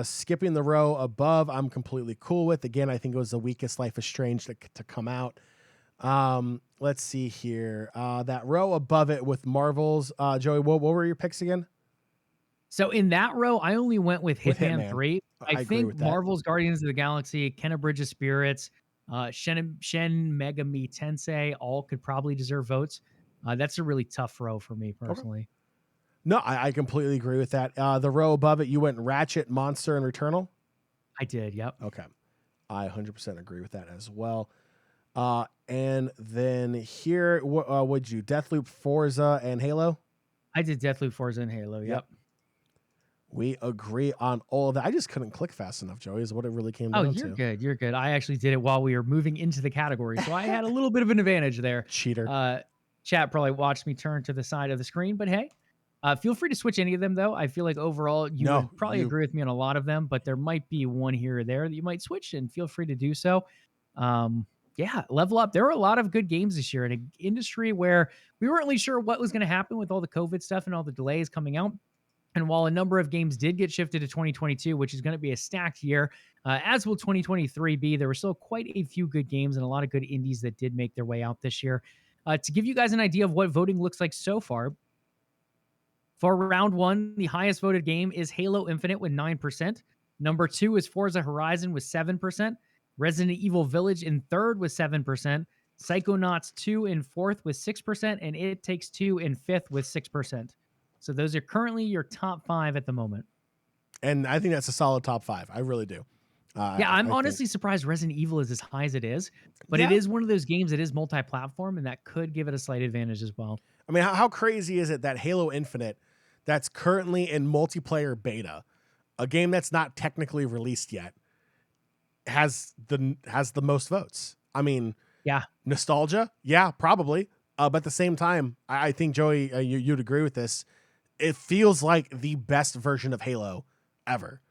Skipping the row above, I'm completely cool with. Again, I think it was the weakest Life is Strange to come out. Let's see here. That row above it with Marvel's. Joey, what were your picks again? So in that row, I only went with Hitman 3. I agree think with that. Marvel's Guardians of the Galaxy, Kenna Bridge of Spirits, Shen Megami Tensei, all could probably deserve votes. That's a really tough row for me personally. Okay. No, I completely agree with that. The row above it, you went Ratchet, Monster, and Returnal? I did, yep. Okay. I 100% agree with that as well. And then here, would you Deathloop, Forza, and Halo? I did Deathloop, Forza, and Halo, yep. We agree on all of that. I just couldn't click fast enough, Joey, is what it really came down to. Oh, you're good. You're good. I actually did it while we were moving into the category, so I had a little bit of an advantage there. Cheater. Chat probably watched me turn to the side of the screen, but hey, feel free to switch any of them, though. I feel like overall you would probably agree with me on a lot of them, but there might be one here or there that you might switch, and feel free to do so. Yeah, LvLUp. There were a lot of good games this year in an industry where we weren't really sure what was going to happen with all the COVID stuff and all the delays coming out. And while a number of games did get shifted to 2022, which is going to be a stacked year, as will 2023 be, there were still quite a few good games and a lot of good indies that did make their way out this year. To give you guys an idea of what voting looks like so far, for round 1, the highest voted game is Halo Infinite with 9%. Number 2 is Forza Horizon with 7%. Resident Evil Village in 3rd with 7%. Psychonauts 2 in 4th with 6%. And It Takes Two in 5th with 6%. So those are currently your top 5 at the moment. And I think that's a solid top 5. I really do. I'm honestly surprised Resident Evil is as high as it is. But it is one of those games that is multi-platform, and that could give it a slight advantage as well. I mean, how crazy is it that Halo Infinite, that's currently in multiplayer beta, a game that's not technically released yet, has the most votes? I mean, nostalgia? Yeah, probably. But at the same time, I think, Joey, you'd agree with this. It feels like the best version of Halo ever.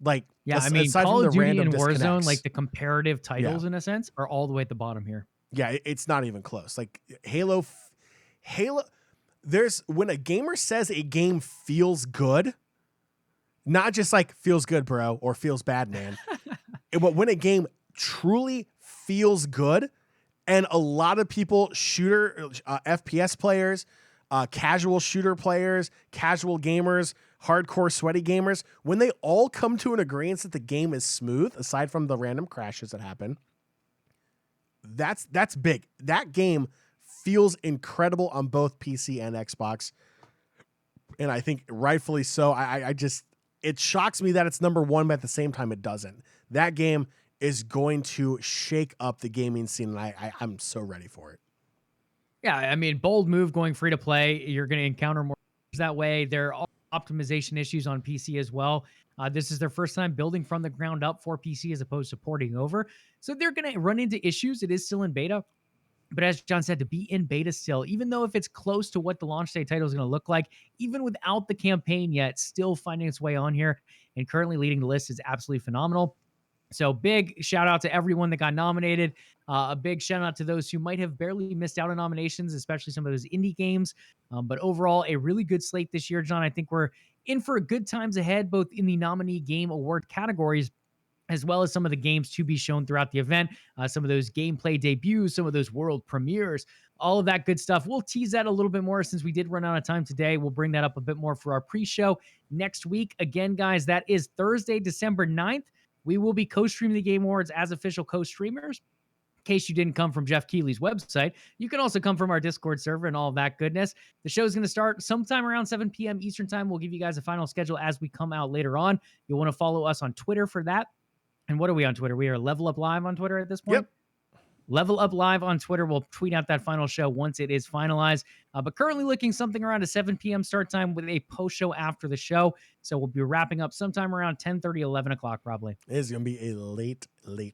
Like, I mean, Call of Duty and Warzone, like the comparative titles in a sense, are all the way at the bottom here. Yeah, it's not even close. Like Halo, when a gamer says a game feels good, not just like feels good, bro, or feels bad, man. But when a game truly feels good, And a lot of people, FPS players, casual shooter players, casual gamers, hardcore sweaty gamers, when they all come to an agreement that the game is smooth, aside from the random crashes that happen, that's big. That game feels incredible on both PC and Xbox. And I think rightfully so. I just, it shocks me that it's number one, but at the same time, it doesn't. That game is going to shake up the gaming scene, and I'm so ready for it. Yeah, I mean, bold move going free to play. You're going to encounter more that way. There are optimization issues on PC as well. This is their first time building from the ground up for PC as opposed to porting over. So they're going to run into issues. It is still in beta. But as John said, to be in beta still, even though if it's close to what the launch day title is going to look like, even without the campaign yet, still finding its way on here and currently leading the list is absolutely phenomenal. So big shout out to everyone that got nominated. A big shout out to those who might have barely missed out on nominations, especially some of those indie games. But overall, a really good slate this year, John. I think we're in for good times ahead, both in the nominee game award categories, as well as some of the games to be shown throughout the event, some of those gameplay debuts, some of those world premieres, all of that good stuff. We'll tease that a little bit more since we did run out of time today. We'll bring that up a bit more for our pre-show next week. Again, guys, that is Thursday, December 9th. We will be co-streaming the Game Awards as official co-streamers. In case you didn't come from Jeff Keighley's website, you can also come from our Discord server and all of that goodness. The show is going to start sometime around 7 p.m. Eastern time. We'll give you guys a final schedule as we come out later on. You'll want to follow us on Twitter for that. And what are we on Twitter? We are LvLUp Live on Twitter at this point. Yep. LvLUp Live on Twitter. We'll tweet out that final show once it is finalized. But currently looking something around a 7 p.m. start time with a post show after the show. So we'll be wrapping up sometime around 10:30, 11 o'clock probably. It is going to be a late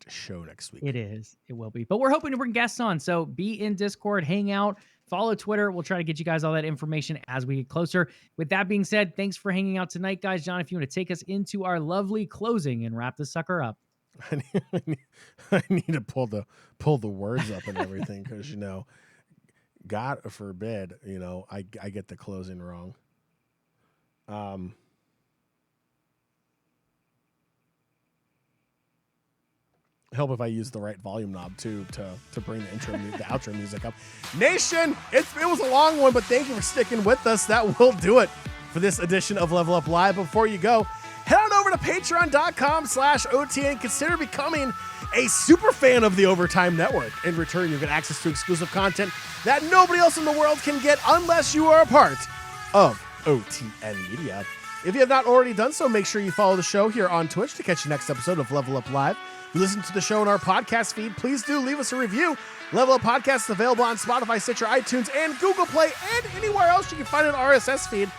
show next week. It is. It will be. But we're hoping to bring guests on. So be in Discord, hang out, follow Twitter. We'll try to get you guys all that information as we get closer. With that being said, thanks for hanging out tonight, guys. John, if you want to take us into our lovely closing and wrap this sucker up. I need to pull the words up and everything because God forbid I get the closing wrong. Help if I use the right volume knob too to bring the outro music up. Nation, it was a long one, but thank you for sticking with us. That will do it for this edition of LvLUp Live. Before you go, head on over to patreon.com/OTN. Consider becoming a super fan of the Overtime Network. In return, you'll get access to exclusive content that nobody else in the world can get unless you are a part of OTN Media. If you have not already done so, make sure you follow the show here on Twitch to catch the next episode of LvLUp Live. If you listen to the show in our podcast feed, please do leave us a review. LvLUp Podcast is available on Spotify, Stitcher, iTunes, and Google Play, and anywhere else you can find an RSS feed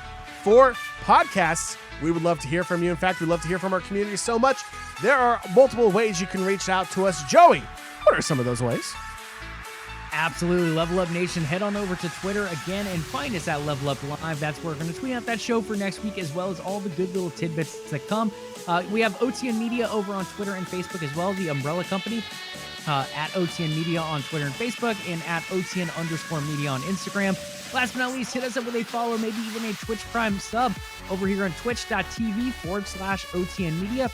for podcasts. We would love to hear from you. In fact, we'd love to hear from our community so much. There are multiple ways you can reach out to us. Joey, what are some of those ways? Absolutely. LvLUp Nation, head on over to Twitter again and find us at LvLUp Live. That's where we're going to tweet out that show for next week, as well as all the good little tidbits that come. We have OTN Media over on Twitter and Facebook as well, the umbrella company, at OTN Media on Twitter and Facebook, and at OTN_media on Instagram. Last but not least, hit us up with a follow, maybe even a Twitch Prime sub over here on twitch.tv/OTN Media.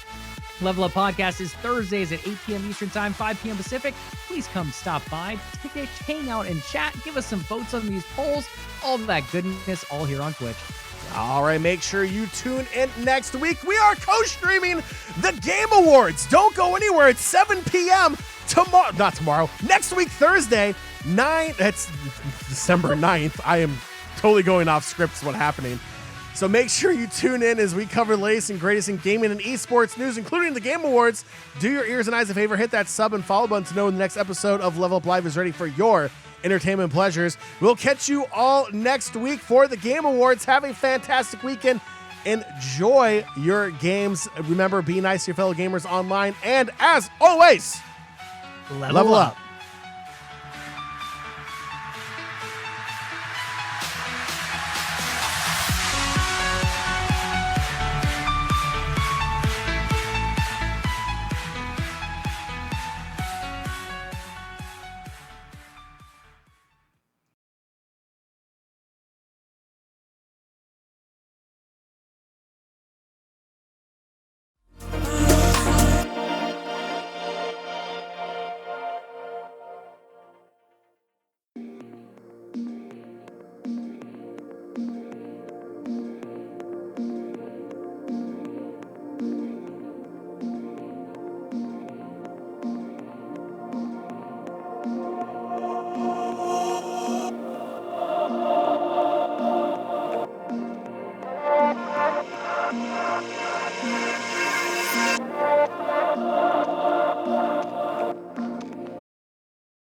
LvLUp Podcast is Thursdays at 8 p.m. Eastern Time, 5 p.m. Pacific. Please come stop by, hang out and chat, give us some votes on these polls, all of that goodness, all here on Twitch. All right, make sure you tune in next week. We are co-streaming the Game Awards. Don't go anywhere. It's 7 p.m. Next week, Thursday, it's December 9th. I am totally going off script. What's happening. So make sure you tune in as we cover the latest and greatest in gaming and esports news, including the Game Awards. Do your ears and eyes a favor. Hit that sub and follow button to know when the next episode of LvLUp Live is ready for your entertainment pleasures. We'll catch you all next week for the Game Awards. Have a fantastic weekend. Enjoy your games. Remember, be nice to your fellow gamers online. And as always, Level up.